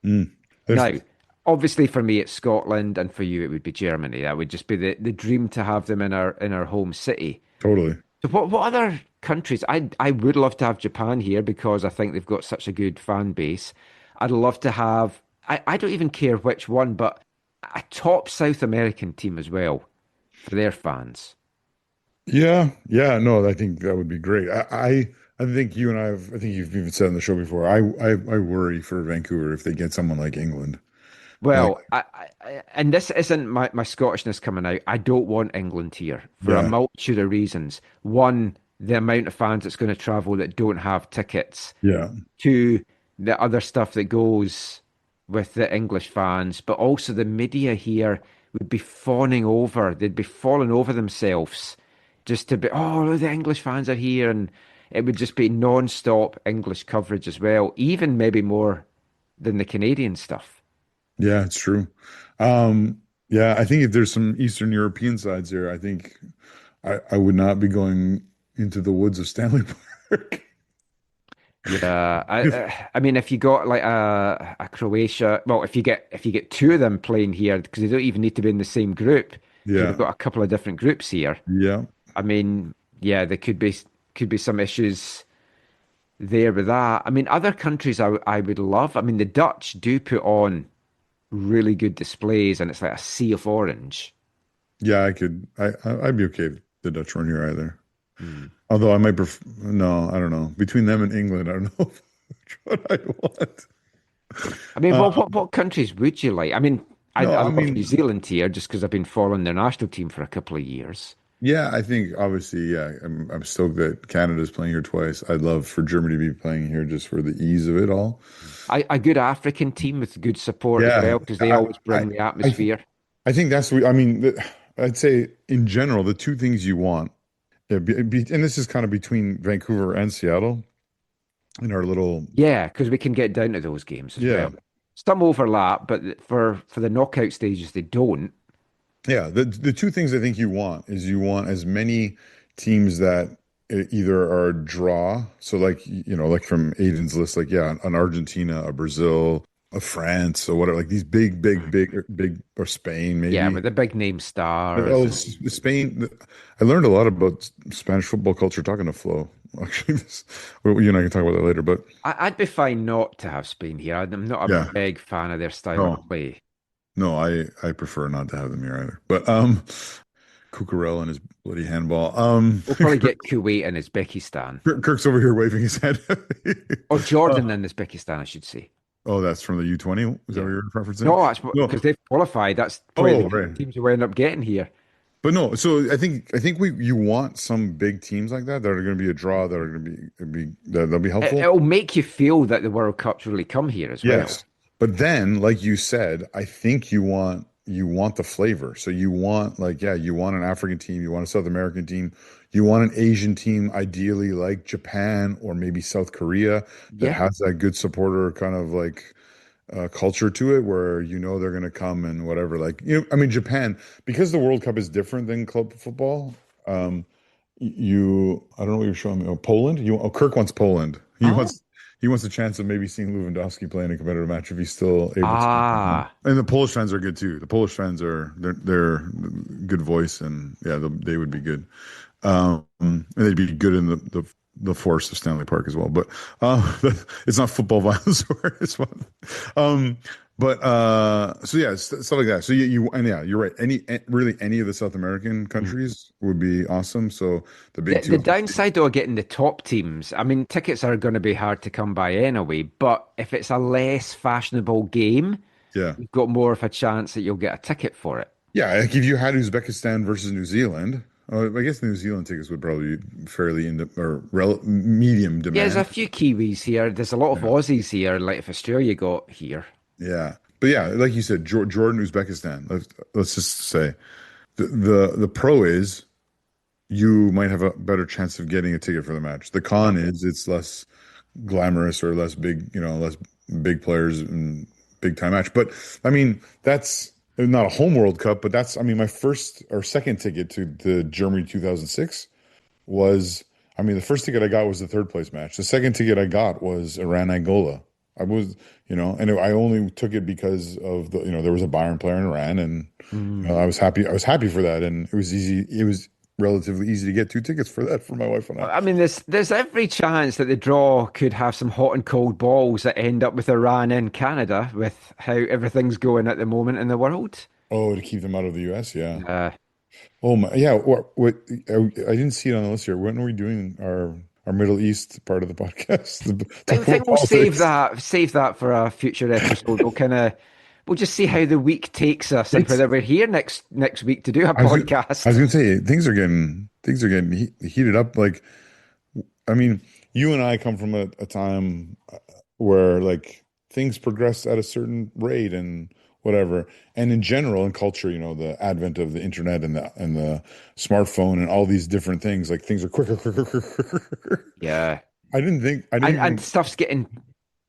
Mm. There's, Now, obviously for me it's Scotland, and for you it would be Germany. That would just be the dream to have them in our home city. totally. So what other countries? I would love to have Japan here because I think they've got such a good fan base. I'd love to have I don't even care which one, but a top South American team as well for their fans. Yeah, yeah, no, I think that would be great. I think you and I think you've even said on the show before. I worry for Vancouver if they get someone like England. Like, Well, and this isn't my Scottishness coming out. I don't want England here for a yeah, multitude of reasons. One, the amount of fans that's going to travel that don't have tickets. yeah, Two, the other stuff that goes with the English fans, but also the media here would be fawning over. They'd be falling over themselves just to be, oh, the English fans are here. And it would just be non-stop English coverage as well, even maybe more than the Canadian stuff. yeah, it's true. Yeah, I think if there's some Eastern European sides here, I think I would not be going into the woods of Stanley Park. Yeah, I mean, if you got like a Croatia, well, if you get two of them playing here, because they don't even need to be in the same group, because Yeah, we've got a couple of different groups here. yeah, I mean, yeah, there could be some issues there with that. I mean, other countries I would love. I mean, the Dutch do put on really good displays, and it's like a sea of orange. yeah. I'd be okay if the Dutch weren't here either. Hmm. Although I might no, I don't know. Between them and England, I don't know which one I want. I mean, Uh, what countries would you like? I mean, no, I I love New mean, Zealand here just because I've been following their national team for a couple of years. yeah, I think obviously, yeah, I'm stoked that Canada's playing here twice. I'd love for Germany to be playing here just for the ease of it all. A good African team with good support as Yeah, well, because they I always I bring the I, th atmosphere. I think that's what I mean. I'd say in general, the two things you want, yeah, and this is kind of between Vancouver and Seattle in our little, Yeah, because we can get down to those games as yeah, well. Some overlap, but for the knockout stages, they don't. yeah. The two things I think you want is you want as many teams that either are a draw, so like like from Aiden's list, like yeah, an Argentina, a Brazil, a France, or whatever, like these big, or Spain Yeah, maybe. with the big name But stars and Spain, I learned a lot about Spanish football culture talking to Flo. Actually, you and I can talk about that later. But I'd be fine not to have Spain here. I'm not a yeah, big fan of their style of no, play. no, I prefer not to have them here either. But Cucurella and his bloody handball. We'll probably get Kuwait and Uzbekistan. Kirk's over here waving his head. Or Uh, Jordan and Uzbekistan, I should say. oh, that's from the U20. Is that Yeah. what you're referencing? No, that's No. because they've qualified. That's probably Oh, the right. teams who end up getting here. But no, so I think we you want some big teams like that are going to be a draw that are going to that'll be helpful. It'll make you feel that the World Cup's really come here as well. Yes. But then, like you said, I think you want the flavor. So you want you want an African team, you want a South American team, you want an Asian team, ideally like Japan or maybe South Korea that Yeah. has that good supporter kind of like culture to it where they're going to come and whatever. Like, I mean, Japan, because the World Cup is different than club football. I don't know what you're showing me. Oh, Poland? Kirk wants Poland. Oh. He wants a chance of maybe seeing Lewandowski play in a competitive match if he's still able to. Ah. And the Polish fans are good too. The Polish fans they're good voice, and yeah, they would be good. And they'd be good in the forest of Stanley Park as well. But it's not football violence or it's one. But so yeah, stuff like that. So and yeah, you're right. Really any of the South American countries would be awesome. So the big The two. downside though of getting the top teams, I mean, tickets are going to be hard to come by anyway, but if it's a less fashionable game, Yeah. you've got more of a chance that you'll get a ticket for it. Yeah, like if you had Uzbekistan versus New Zealand, I guess New Zealand tickets would probably be fairly medium Yeah, there's a demand. few Kiwis here. There's a lot of Aussies here, like if Australia got here. Yeah, but yeah, like you said, Jordan, Uzbekistan. Let's just say the pro is you might have a better chance of getting a ticket for the match. The con is it's less glamorous or less big, less big players and big time match. But I mean, that's not a home World Cup, but that's, I mean, my first or second ticket to the Germany 2006 was, I mean, the first ticket I got was the third place match. The second ticket I got was Iran Angola. I was, I only took it because of there was a Bayern player in Iran, and I was happy. I was happy for that, and it was easy. It was relatively easy to get two tickets for that for my wife and I. I mean, there's every chance that the draw could have some hot and cold balls that end up with Iran in Canada with how everything's going at the moment in the world. Oh, to keep them out of the US, yeah. Uh, Oh my, yeah. What? I didn't see it on the list here. When are we doing our Middle East part of the podcast? I Talk think about we'll politics. save that for a future episode. We'll just see how the week takes us and It's, whether we're here next week to do a I was, I was podcast. gonna say things are getting heated up. Like, I mean, you and I come from a time where like things progress at a certain rate and whatever. And in general, in culture, the advent of the internet and the smartphone and all these different things, like things are quicker, quicker, quicker, quicker, quicker. Yeah, I didn't and even, stuff's getting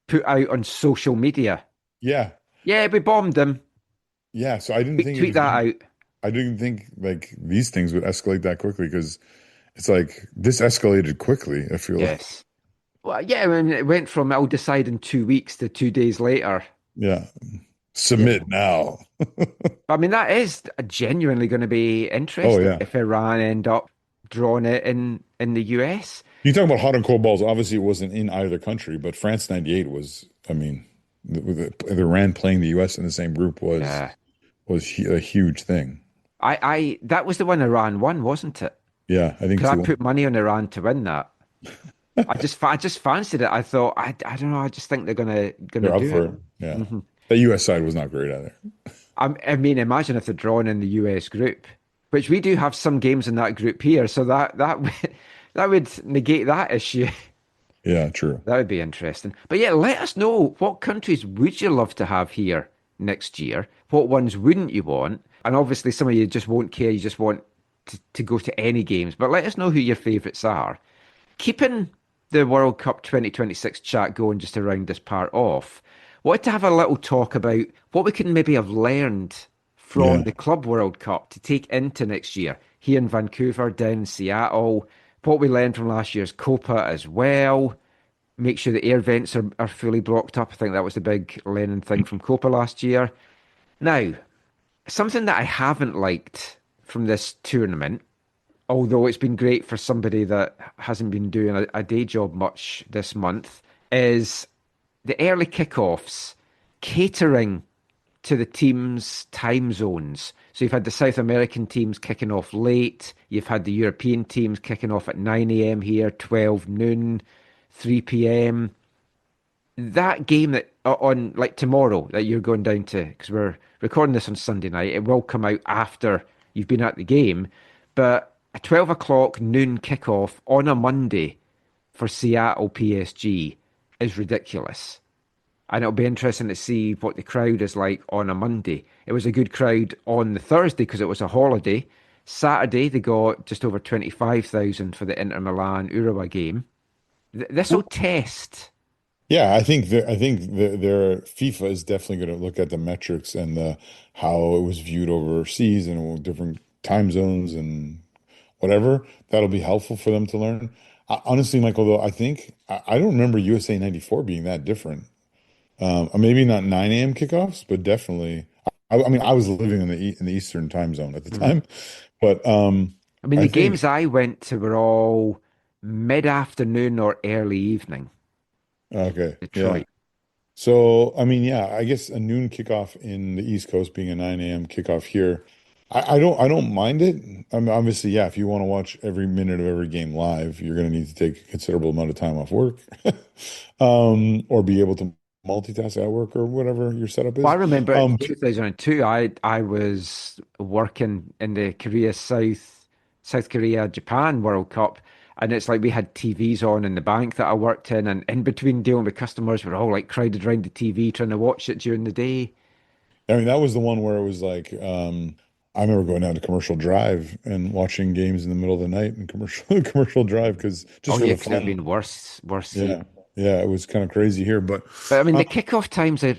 put out on social media. yeah, Yeah, we bombed them. yeah. So I didn't think Tweet that out. I didn't think like these things would escalate that quickly because it's like this escalated quickly. I feel like, Yes. Well, yeah, I mean, it went from I'll decide in 2 weeks to 2 days later. yeah. Yeah. Submit now. I mean, that is genuinely going to be Oh interesting yeah. if Iran end up drawing it in the US. You talk about hot and cold balls. Obviously, it wasn't in either country, but France '98 was. I mean, the Iran playing the U.S. in the same group Yeah. was a huge thing. I that was the one Iran won, wasn't it? Yeah, I think Because I so. put money on Iran to win that. I just fancied it. I thought I don't know. I just think they're They're gonna up do for it. it. Yeah, hmm the U.S. side was not great either. I mean, imagine if they're drawn in the US group, which we do have some games in that group here. So that would negate that issue. Yeah, true. That would be interesting. But yeah, let us know what countries would you love to have here next year? What ones wouldn't you want? And obviously, some of you just won't care. You just want to go to any games. But let us know who your favourites are. Keeping the World Cup 2026 chat going just to round this part off, wanted to have a little talk about what we can maybe have learned from Yeah, the Club World Cup to take into next year here in Vancouver, down in Seattle, what we learned from last year's Copa as well. Make sure the air vents are fully blocked up. I think that was the big learning thing from Copa last year. Now, something that I haven't liked from this tournament, although it's been great for somebody that hasn't been doing a day job much this month, is the early kickoffs catering to the team's time zones. So you've had the South American teams kicking off late, you've had the European teams kicking off at 9 a.m. here, 12 noon, 3 p.m. That game that on like tomorrow that you're going down to, because we're recording this on Sunday night, it will come out after you've been at the game, but a 12 o'clock noon kickoff on a Monday for Seattle PSG is ridiculous. And it'll be interesting to see what the crowd is like on a Monday. It was a good crowd on the Thursday because it was a holiday. Saturday, they got just over 25,000 for the Inter Milan Urawa game. This will test. Yeah, their FIFA is definitely going to look at the metrics and the how it was viewed overseas and different time zones and whatever. That'll be helpful for them to learn. Honestly, Michael, though, I don't remember USA 94 being that different. Maybe not 9 a.m. kickoffs, but definitely. I mean, I was living in the Eastern time zone at the time, but I mean, I the think games I went to were all mid-afternoon or early evening. okay, yeah. Detroit. So, I mean, yeah, I guess a noon kickoff in the East Coast being a 9 a.m. kickoff here, I don't mind it. I mean, obviously, yeah, if you want to watch every minute of every game live, you're going to need to take a considerable amount of time off work, or be able to multitask at work or whatever your setup Well, I is. remember in But 2002, I was working in the South Korea Japan World Cup, and it's like we had TVs on in the bank that I worked in, and in between dealing with customers, we're all like crowded around the TV trying to watch it during the day. I mean, that was the one where it was like, I remember going down to Commercial Drive and watching games in the middle of the night in Commercial Drive because Oh just for yeah, the because it would have fun. been worse Yeah, seat. yeah, it was kind of crazy here, but But I mean, um, the kickoff times are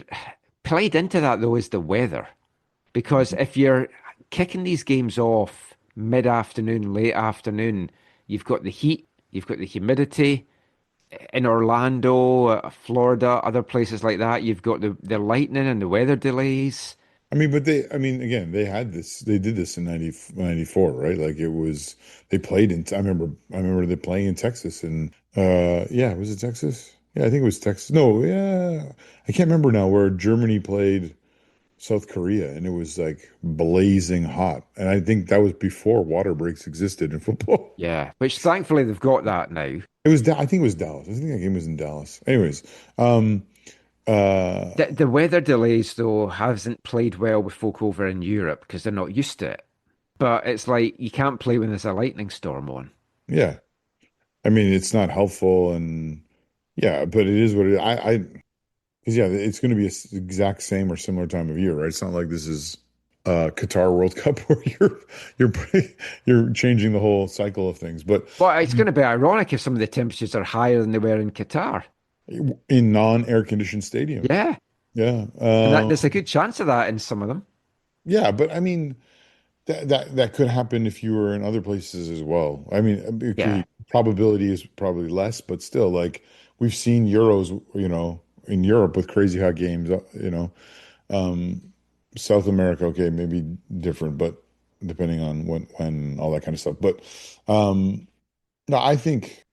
played into that though is the weather. Because if you're kicking these games off mid-afternoon, late afternoon, you've got the heat, you've got the humidity. In Orlando, Florida, other places like that, you've got the lightning and the weather delays. I mean, I mean, again, they did this in 94, right? Like it was, they played I remember they playing in Texas and, yeah, was it Texas? Yeah, I think it was Texas. No, yeah, I can't remember now where Germany played South Korea and it was like blazing hot. And I think that was before water breaks existed in football. Yeah, which thankfully they've got that now. I think it was Dallas. I think that game was in Dallas. Anyways, um, uh, The weather delays, though, hasn't played well with folk over in Europe because they're not used to it. But it's like you can't play when there's a lightning storm on. yeah, I mean, it's not helpful and yeah, but it is what it, because yeah, it's going to be exact same or similar time of year, right? It's not like this is Qatar World Cup where you're you're changing the whole cycle of things. But But it's going to be ironic if some of the temperatures are higher than they were in Qatar. in non-air conditioned stadiums, Yeah, yeah, and there's a good chance of that in some of them. yeah. But I mean, that could happen if you were in other places as well. I mean, Yeah, okay, probability is probably less, but still, like we've seen Euros, in Europe with crazy hot games, um, South America, okay, maybe different, but depending on when all that kind of stuff. But no, I think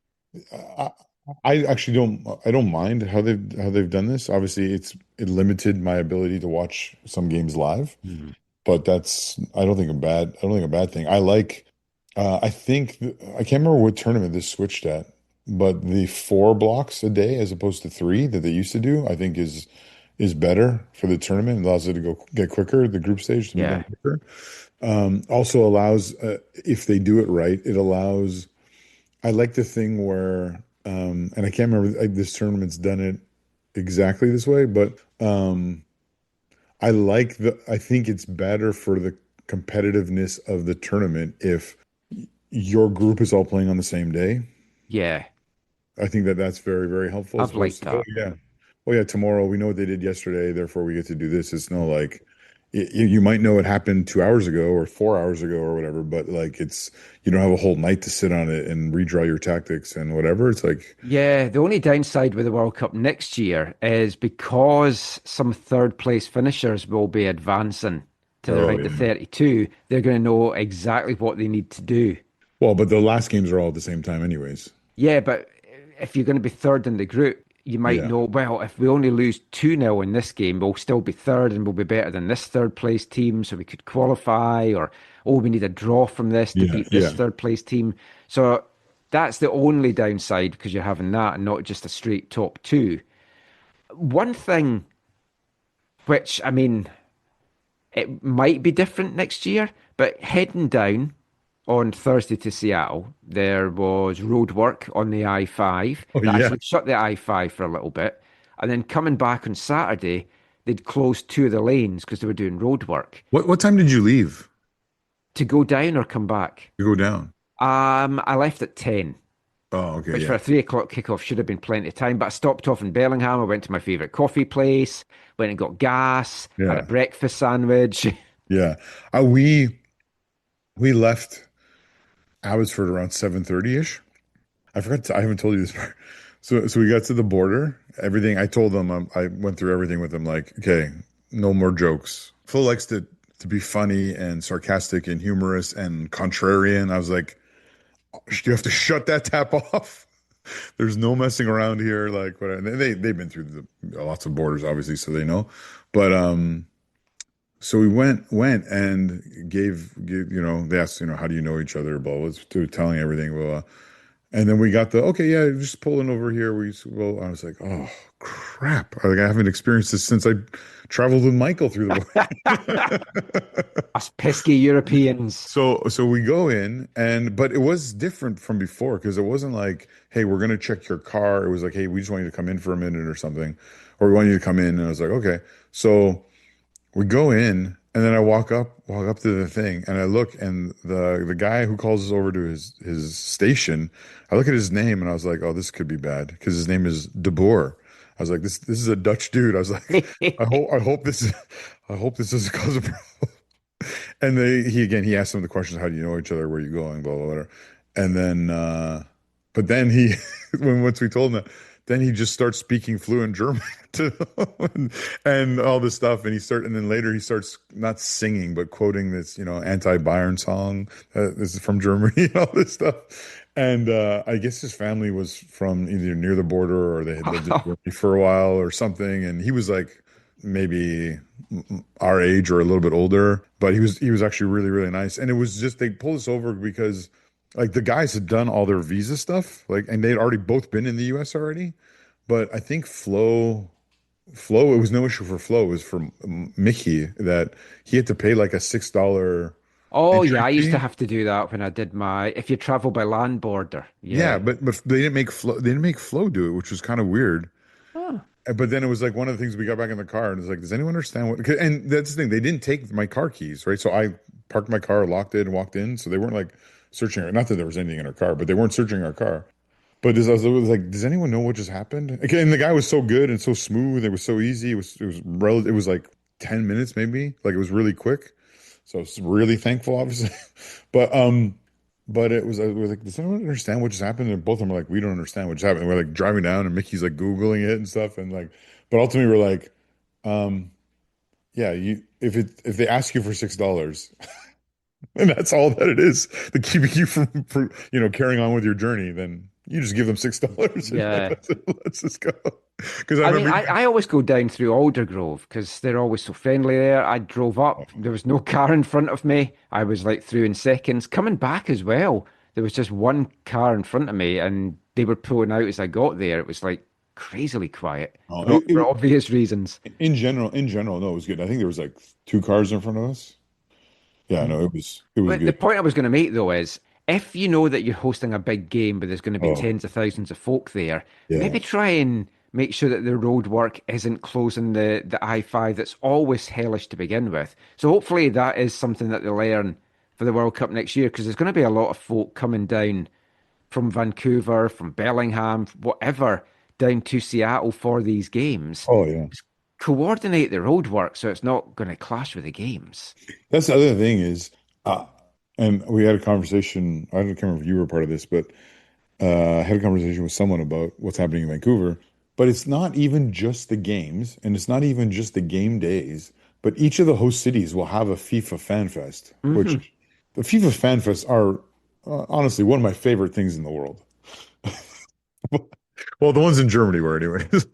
I, I actually I don't mind how they've done this. Obviously, it limited my ability to watch some games live, Mhm. but I don't think a bad thing. I can't remember what tournament this switched at, but the 4 blocks a day as opposed to 3 that they used to do, I think is better for the tournament. It allows it to go get quicker, the group stage to be done Yeah, quicker. Also allows, if they do it right, it allows. I like the thing where, and I can't remember this tournament's done it exactly this way, but I think it's better for the competitiveness of the tournament if your group is all playing on the same day. yeah, I think that's very, very helpful as I've opposed liked to, oh that. yeah, oh yeah, tomorrow we know what they did yesterday, therefore we get to do this. It's no like you might know it happened 2 hours ago or 4 hours ago or whatever, but like you don't have a whole night to sit on it and redraw your tactics and whatever. It's like, Yeah, the only downside with the World Cup next year is because some third place finishers will be advancing to the oh round of yeah, 32, they're going to know exactly what they need to do. Well, but the last games are all at the same time anyways. Yeah, but if you're going to be third in the group, you might Yeah. know, well, if we only lose 2-0 in this game, we'll still be third and we'll be better than this third place team, so we could qualify, or, oh, we need a draw from this to Yeah. beat this Yeah. third place team. So that's the only downside because you're having that and not just a straight top two. One thing which, I mean, it might be different next year, but heading down on Thursday to Seattle, there was road work on the I-5 Oh that yeah. actually shut the I-5 for a little bit. And then coming back on Saturday, they'd closed two of the lanes because they were doing road work What time did you leave to go down or come back. to go down? I left at 10, Oh, okay. which for Yeah. a 3 o'clock kickoff should have been plenty of time. But I stopped off in Bellingham. I went to my favorite coffee place, went and got gas, had a Yeah. breakfast sandwich. Yeah. We left Abbotsford around 7:30-ish. I haven't told you this part. So we got to the border. Everything I told them, I went through everything with them. Like, okay, no more jokes. Phil likes to be funny and sarcastic and humorous and contrarian. I was like, you have to shut that tap off. There's no messing around here. Like, what? They've been through lots of borders, obviously, so they know. But so we went and gave they asked, how do you know each other? Blah, blah, to telling everything. Blah, blah. And then we got okay, yeah, just pulling over here. I was like, oh crap! Like I haven't experienced this since I traveled with Michael through the. Us pesky Europeans. So we go in but it was different from before because it wasn't like, hey, we're gonna check your car. It was like, hey, we just want you to come in for a minute or something, or we want you to come in. And I was like, okay. So we go in, and then I walk up to the thing, and I look, and the guy who calls us over to his station, I look at his name, and I was like, oh, this could be bad because his name is De Boer. I was like, this is a Dutch dude. I was like, I hope this doesn't cause a problem. And he asked them the questions, how do you know each other, where are you going, blah blah blah. And then but then once we told him that, then he just starts speaking fluent German to them and all this stuff. And then later he starts not singing, but quoting this, anti-Bayern song. This is from Germany and all this stuff. And I guess his family was from either near the border or they had lived in Germany for a while or something. And he was like maybe our age or a little bit older, but he was actually really, really nice. And it was just, they pulled us over because like the guys had done all their visa stuff, like, and they'd already both been in the US already. But I think it was no issue for Flo. It was for Mickey that he had to pay like a $6 Oh entry yeah, I used to fee. have to do that when I did if you travel by land border. Yeah, Yeah. but they didn't make Flo do it, which was kind of weird. Oh. But then it was like one of the things we got back in the car and it's like, does anyone understand what? And that's the thing, they didn't take my car keys, right? So I parked my car, locked it, and walked in. So they weren't like searching. Not that there was anything in our car, but they weren't searching our car. But I was like, does anyone know what just happened? Again, and the guy was so good and so smooth. It was so easy. It was like 10 minutes maybe. Like it was really quick. So I was really thankful, obviously. But it was, I was like, does anyone understand what just happened? And both of them were like, we don't understand what just happened. And we're like driving down and Mickey's like Googling it and stuff. And like, but ultimately we're like, yeah, if they ask you for $6 and that's all that it is, to keeping you from carrying on with your journey, then you just give them $6 and Yeah. let's just go. Because I I mean, remember, I always go down through Aldergrove because they're always so friendly there. I drove up, there was no car in front of me. I was like through in seconds. Coming back as well, there was just one car in front of me and they were pulling out as I got there. It was like crazily quiet oh, for obvious reasons. in general, no, it was good. I think there was like two cars in front of us. Yeah, no, it was But the good. point I was going to make though is if you know that you're hosting a big game, but there's going to be Oh, tens of thousands of folk there, yeah. maybe try and make sure that the road work isn't closing the I-5 that's always hellish to begin with. So hopefully that is something that they learn for the World Cup next year because there's going to be a lot of folk coming down from Vancouver, from Bellingham, whatever, down to Seattle for these games. Oh, yeah. Coordinate the road work so it's not going to clash with the games. That's the other thing is, uh, and we had a conversation. I don't remember if you were part of this, but I had a conversation with someone about what's happening in Vancouver. But it's not even just the games, and it's not even just the game days. But each of the host cities will have a FIFA Fan Fest, which the FIFA Fan Fests are honestly one of my favorite things in the world. Well, the ones in Germany were anyways.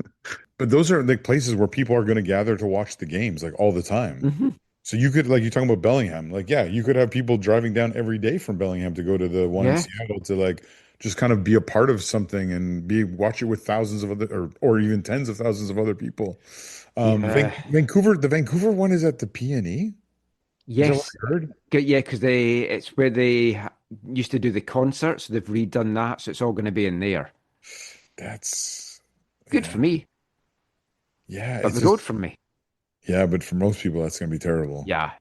But those are like places where people are going to gather to watch the games like all the time. Hmm. So you could, like you're talking about Bellingham, like yeah, you could have people driving down every day from Bellingham to go to the one in Yeah, Seattle to like just kind of be a part of something and be watch it with thousands of other or even tens of thousands of other people. yeah, Vancouver, the Vancouver one is at the PNE. Is that what yes, I heard? yeah, because it's where they used to do the concerts. So they've redone that, so it's all going to be in there. That's Good for yeah, me, yeah. up It's the just road from me. yeah, but for most people that's gonna be terrible. Yeah,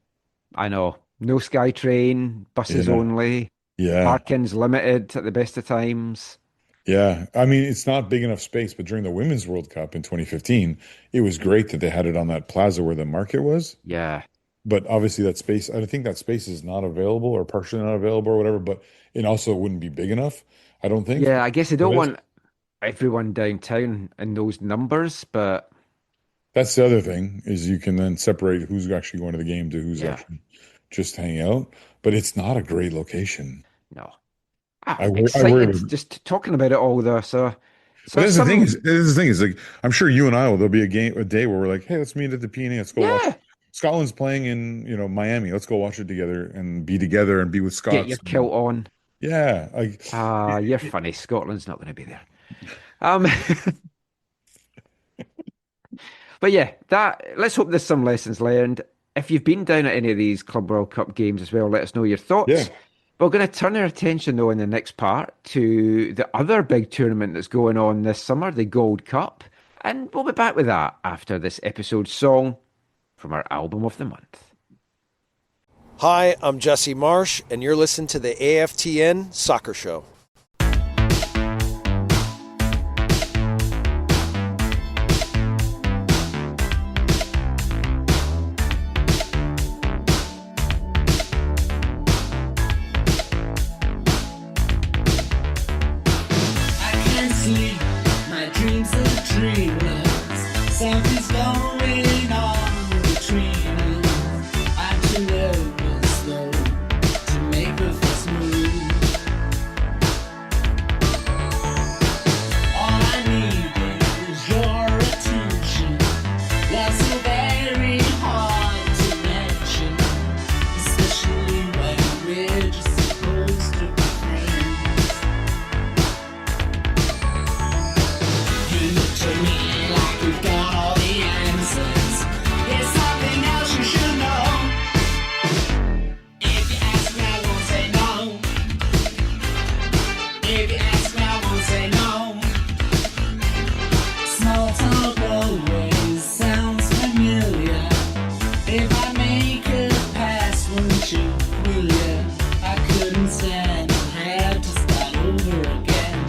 I know. No SkyTrain, buses Yeah, only, yeah. parking's limited at the best of times. Yeah, I mean, it's not big enough space, but during the Women's World Cup in 2015, it was great that they had it on that plaza where the market was. Yeah, But obviously, that space, I think that space is not available or partially not available or whatever, but it also wouldn't be big enough, I don't think. yeah. I guess I For don't this. want everyone downtown in those numbers, but That's the other thing is you can then separate who's actually going to the game to who's yeah, actually just hanging out. But it's not a great location. no. I worry Excited about. just talking about it all though. So, But so that's the thing some, is, this is the thing is like I'm sure you and I will. There'll be a day where we're like, hey, let's meet at the PNA. Let's go watch. yeah, Scotland's playing in Miami. Let's go watch it together and be together and be with get your Scots. kilt on. Yeah, like Ah, you're funny. Scotland's not going to be there. Um, but yeah, that. Let's hope there's some lessons learned. If you've been down at any of these Club World Cup games as well, let us know your yeah, thoughts. We're going to turn our attention though in the next part to the other big tournament that's going on this summer, the Gold Cup, and we'll be back with that after this episode's song from our album of the month. Hi, I'm Jesse Marsch, and you're listening to the AFTN Soccer Show. I can't sleep, my dreams are dreamless. Something's going on between us. I'm too nervous though to make the first move. All I need is your attention. That's so very hard to mention, especially when we're just supposed to be friends. You look to me like you've got all the answers. There's something else you should know. If you ask me, I won't say no. If you ask me, I won't say no. Small talk always sounds familiar. If I make a pass, won't you, will ya? I couldn't stand to have to start over again.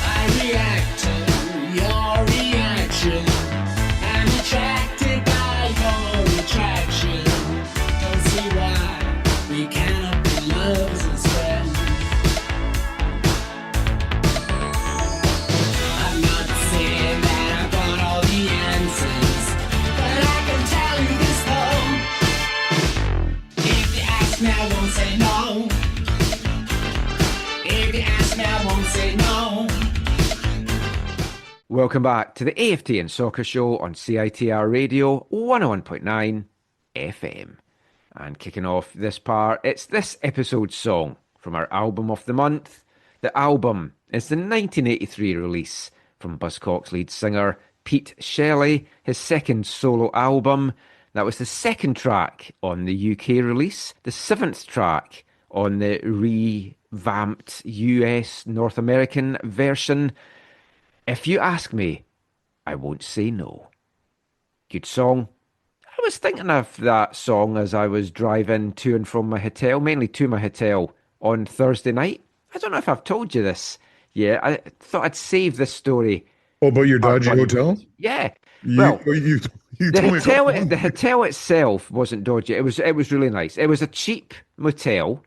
I react to your reaction. I'm attracted by your attraction. Don't see why we cannot be lovers instead. I'm not saying that I've got all the answers, but I can tell you this though. If you ask me, I won't say no. If you ask me, I won't say no. Welcome back to the AFTN Soccer Show on CITR Radio 101.9 FM. And kicking off this part, it's this episode's song from our album of the month. The album is the 1983 release from Buzzcocks lead singer Pete Shelley, his second solo album. That was the second track on the UK release, the seventh track on the revamped US North American version. If you ask me, I won't say no. Good song. I was thinking of that song as I was driving to and from my hotel, mainly to my hotel, on Thursday night. I don't know if I've told you this. Yeah, I thought I'd save this story. Oh, about your Part dodgy one. hotel? Yeah. You Well, you the told me a couple hotel, months the ago. hotel itself wasn't dodgy. It was really nice. It was a cheap motel.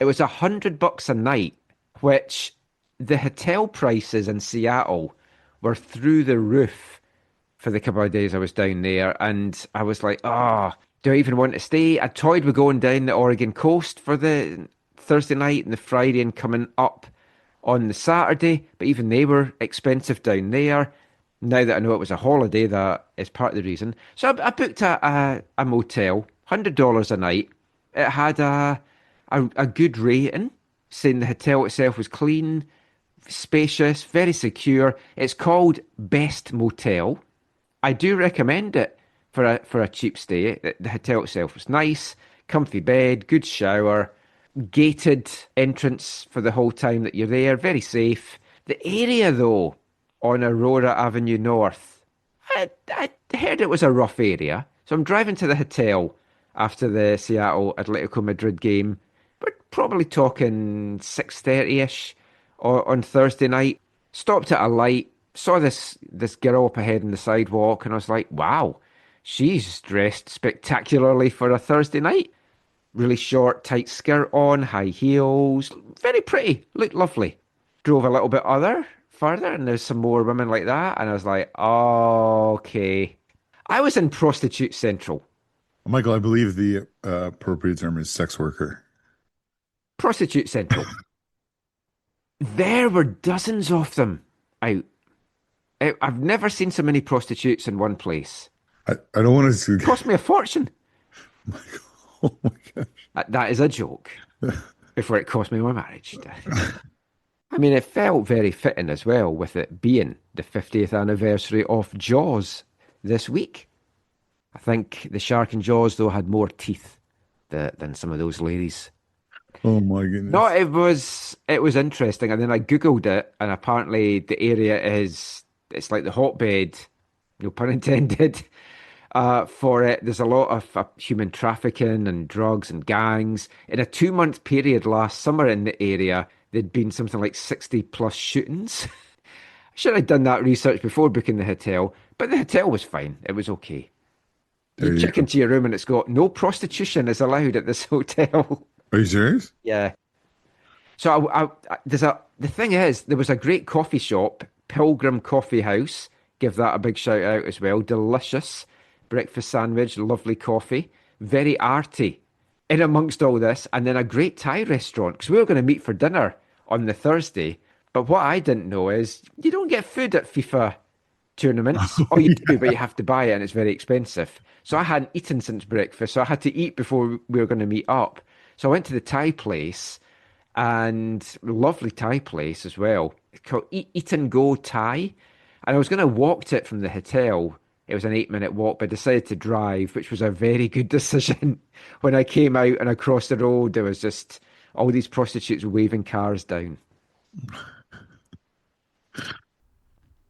It was $100 a night, which the hotel prices in Seattle were through the roof for the couple of days I was down there, and I was like, do I even want to stay? I toyed with going down the Oregon coast for the Thursday night and the Friday and coming up on the Saturday, but even they were expensive down there. Now that I know it was a holiday, that is part of the reason. So I booked a motel, $100 a night. It had a good rating, saying the hotel itself was clean, spacious, very secure. It's called Best Motel. I do recommend it for a cheap stay. The hotel itself was nice, comfy bed, good shower, gated entrance for the whole time that you're there, very safe. The area though, on Aurora Avenue North, I heard it was a rough area. So I'm driving to the hotel after the Seattle Atletico Madrid game. We're probably talking 6:30ish on Thursday night. Stopped at a light, saw this girl up ahead on the sidewalk, and I was like, wow, she's dressed spectacularly for a Thursday night. Really short, tight skirt on, high heels, very pretty, looked lovely. Drove a little bit further, and there's some more women like that, and I was like, okay. I was in Prostitute Central. Michael, I believe the appropriate term is sex worker. Prostitute Central. There were dozens of them out. I've never seen so many prostitutes in one place. I don't want to... Cost me a fortune. Michael, oh my gosh. That is a joke. Before it cost me my marriage. I mean, it felt very fitting as well, with it being the 50th anniversary of Jaws this week. I think the shark in Jaws, though, had more teeth than some of those ladies. Oh my goodness. No, it was interesting. And then I Googled it, and apparently the area it's like the hotbed, no pun intended, for it. There's a lot of human trafficking and drugs and gangs. In a 2-month period last summer in the area, there'd been something like 60 plus shootings. I should have done that research before booking the hotel, but the hotel was fine. It was okay. You check into your room and it's got no prostitution is allowed at this hotel. Are you serious? Yeah. So the thing is, there was a great coffee shop, Pilgrim Coffee House. Give that a big shout out as well. Delicious breakfast sandwich, lovely coffee, very arty. In amongst all this, and then a great Thai restaurant, because we were going to meet for dinner on the Thursday. But what I didn't know is you don't get food at FIFA tournaments. Oh, you do, but you have to buy it, and it's very expensive. So I hadn't eaten since breakfast, so I had to eat before we were going to meet up. So I went to the Thai place, and lovely Thai place as well. It's called Eat and Go Thai. And I was going to walk to it from the hotel. It was an 8-minute walk, but I decided to drive, which was a very good decision. When I came out and across the road, there was just all these prostitutes waving cars down.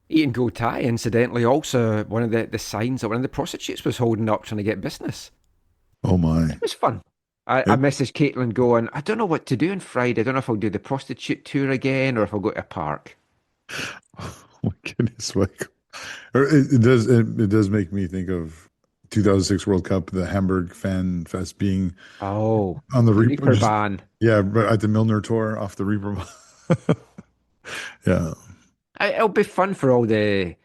Eat and Go Thai, incidentally, also one of the signs that one of the prostitutes was holding up trying to get business. Oh my. It was fun. I messaged Caitlin going, I don't know what to do on Friday. I don't know if I'll do the prostitute tour again or if I'll go to a park. Oh my goodness, Michael. It does make me think of 2006 World Cup, the Hamburg Fan Fest being on the Reaper ban. Yeah, but at the Milner Tour off the Reaper ban. Yeah. It'll be fun for all the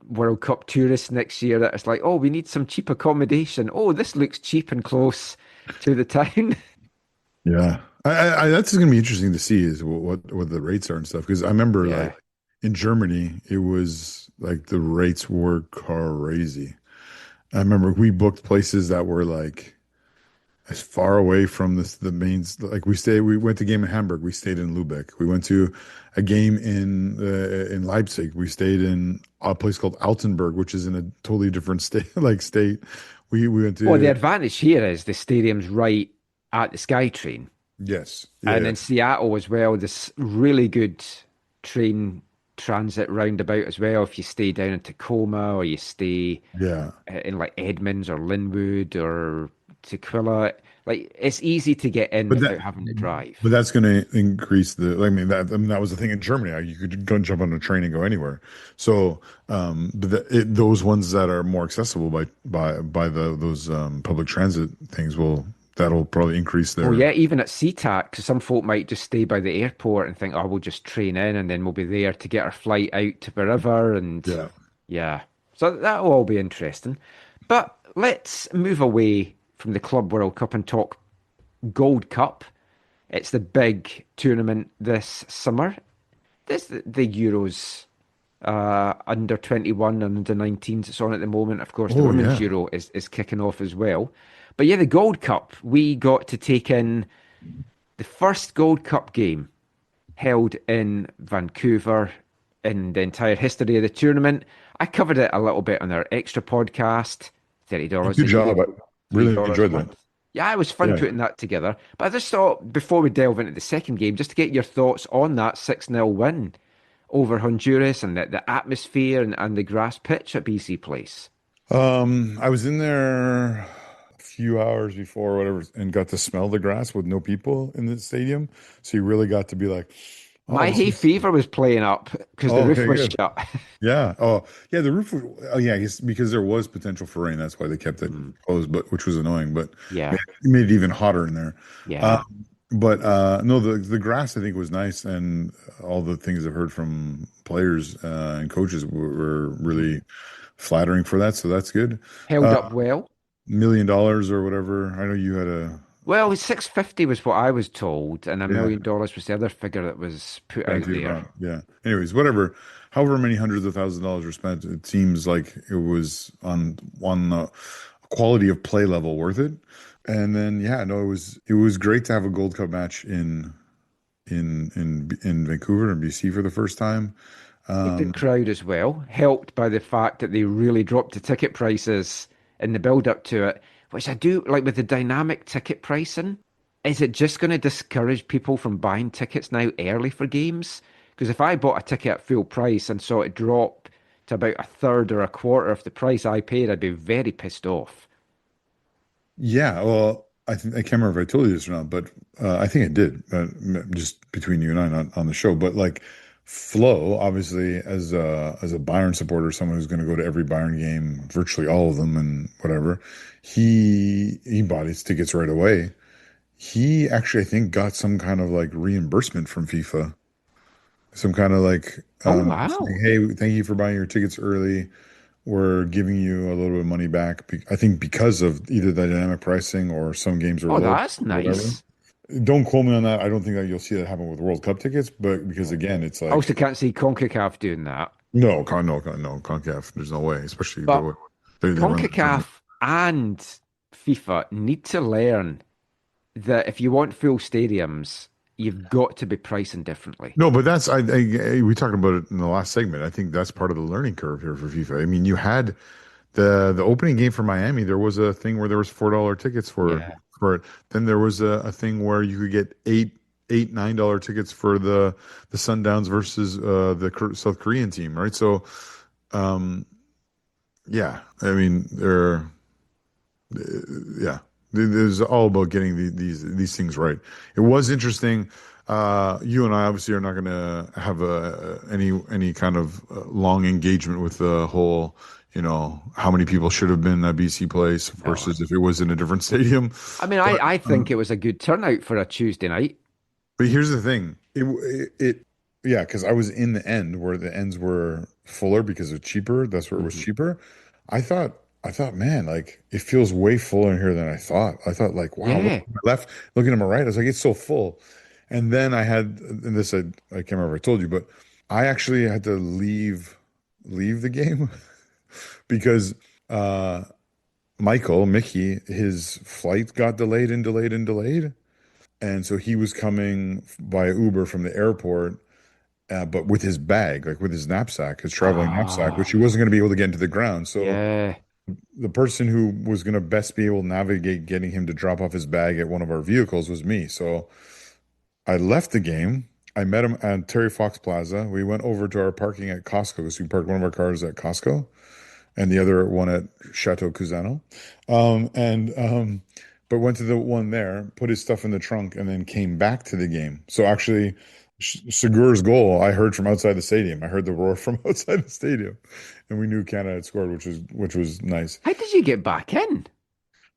World Cup tourists next year that it's like, oh, we need some cheap accommodation. Oh, this looks cheap and close to the town. Yeah. That's going to be interesting to see is what the rates are and stuff. Because I remember like in Germany, it was like the rates were crazy. I remember we booked places that were like as far away from the mains. Like we went to a game in Hamburg. We stayed in Lübeck. We went to a game in Leipzig. We stayed in a place called Altenburg, which is in a totally different state. We went to. Well, the advantage here is the stadium's right at the SkyTrain. Yes, and in Seattle as well, this really good train transit roundabout as well. If you stay down in Tacoma or you stay in like Edmonds or Linwood or Tequila, like it's easy to get in without having to drive. But that's going to increase the. That was the thing in Germany. You could go and jump on a train and go anywhere. So, those ones that are more accessible by those public transit things that'll probably increase their. Oh yeah, even at SeaTac, because some folk might just stay by the airport and think, oh, we'll just train in and then we'll be there to get our flight out to wherever. And yeah. So that'll all be interesting. But let's move away from the Club World Cup and talk Gold Cup. It's the big tournament this summer. This the Euros under 21 and under 19s. It's on at the moment. Of course, the Oh Women's yeah. Euro is kicking off as well. But yeah, the Gold Cup, we got to take in the first Gold Cup game held in Vancouver in the entire history of the tournament. I covered it a little bit on our extra podcast, $30 Good that you job. get, I really $3 a enjoyed that. month. Yeah, it was fun Yeah. putting that together. But I just thought before we delve into the second game, just to get your thoughts on that 6-0 win over Honduras and the atmosphere and the grass pitch at BC Place. I was in there a few hours before, whatever, and got to smell the grass with no people in the stadium. So you really got to be like, oh, My this hay is, fever was playing up because the oh, roof okay, was good. shut. Yeah. Oh, yeah. The roof was, oh, yeah, I guess because there was potential for rain. That's why they kept it Mm, closed, but which was annoying, but yeah, it made it even hotter in there. yeah. But no, the grass I think was nice, and all the things I've heard from players and coaches were really flattering for that. So that's good. Held Uh, up well. $1 million or whatever. I know you had a Well, 650 was what I was told, and $1 yeah, million was the other figure that was put back out to you there. about yeah. Anyways, whatever. However many hundreds of thousands of dollars were spent, it seems like it was on the quality of play level worth it. And then yeah, no, it was great to have a Gold Cup match in Vancouver and BC for the first time. A good crowd as well, helped by the fact that they really dropped the ticket prices in the build up to it, which I do like with the dynamic ticket pricing. Is it just going to discourage people from buying tickets now early for games? Because if I bought a ticket at full price and saw it drop to about a third or a quarter of the price I paid, I'd be very pissed off. Yeah, well, I can't remember if I told you this or not, but I think I did, just between you and I, not on the show. But like Flo, obviously, as a Bayern supporter, someone who's going to go to every Bayern game, virtually all of them, and whatever, he bought his tickets right away. He actually, I think, got some kind of like reimbursement from FIFA, some kind of like Oh, saying, wow. hey, thank you for buying your tickets early. We're giving you a little bit of money back. I think because of either the dynamic pricing or some games are Oh, low, that's whatever. nice. Don't quote me on that. I don't think that you'll see that happen with World Cup tickets, but because again, it's I also like can't see CONCACAF doing that. no, CONCACAF. There's no way, especially the But way they run the tournament. CONCACAF and FIFA need to learn that if you want full stadiums, you've got to be pricing differently. No, but that's we talked about it in the last segment. I think that's part of the learning curve here for FIFA. I mean, you had the opening game for Miami. There was a thing where there was $4 tickets Yeah. for it. Then there was a thing where you could get $9 tickets for the Sundowns versus South Korean team, right? So, um, yeah, I mean, yeah, there's all about getting these things right. It was interesting. You and I obviously are not going to have any kind of long engagement with the whole, how many people should have been at BC Place No. versus if it was in a different stadium. I mean, But I think it was a good turnout for a Tuesday night. but here's the thing. Yeah, because I was in the end where the ends were fuller because it's cheaper. That's where it was Mhm. cheaper. I thought, man, like it feels way fuller in here than I thought. I thought like, wow, look Yeah. at my left, looking at my right. I was like, it's so full. And then and this I can't remember if I told you, but I actually had to leave the game because uh Mickey, his flight got delayed and delayed and delayed. And so he was coming by Uber from the airport, but with his bag, like with his knapsack, his traveling knapsack, which Ah, he wasn't going to be able to get into the ground. So yeah. the person who was going to best be able to navigate getting him to drop off his bag at one of our vehicles was me. So I left the game. I met him at Terry Fox Plaza. We went over to our parking at Costco. So we parked one of our cars at Costco and the other one at Chateau Cusano. But went to the one there, put his stuff in the trunk, and then came back to the game. So actually, Segur's goal I heard from outside the stadium. I heard the roar from outside the stadium, and we knew Canada had scored, which was nice. How did you get back in?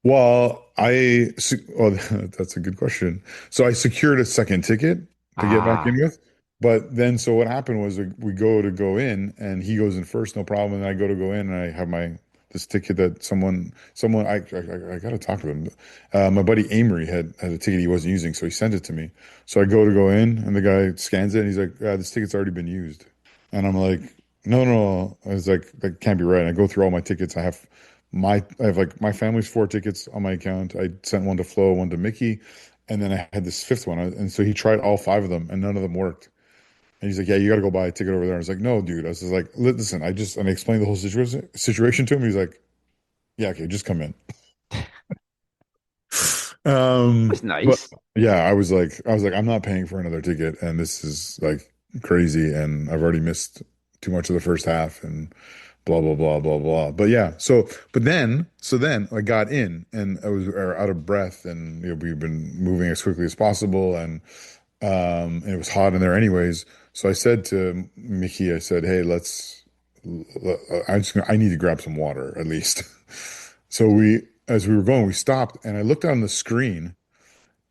Well, oh, that's a good question. So I secured a second ticket to get back Ah, in with. But then, so what happened was we go in and he goes in first, no problem. And I go in and I have my this ticket that someone I got to talk to him. My buddy Amory had a ticket he wasn't using, so he sent it to me. So I go in, and the guy scans it, and he's like, "This ticket's already been used." And I'm like, "No." I was like, "That can't be right." And I go through all my tickets. I have like my family's 4 tickets on my account. I sent one to Flo, one to Mickey, and then I had this 5th one. And so he tried all 5 of them, and none of them worked. And he's like, "Yeah, you got to go buy a ticket over there." I was like, "No, dude." I was just like, "Listen, and I explained the whole situation to him. He's like, "Yeah, okay, just come in." That's But nice. yeah, I was like, I'm not paying for another ticket, and this is like crazy, and I've already missed too much of the first half, and blah blah blah blah blah. But yeah, so then I got in, and I was out of breath, and we've been moving as quickly as possible, and it was hot in there anyways. So I said to Mickey, I said, "Hey, I need to grab some water at least." So as we were going, we stopped, and I looked on the screen,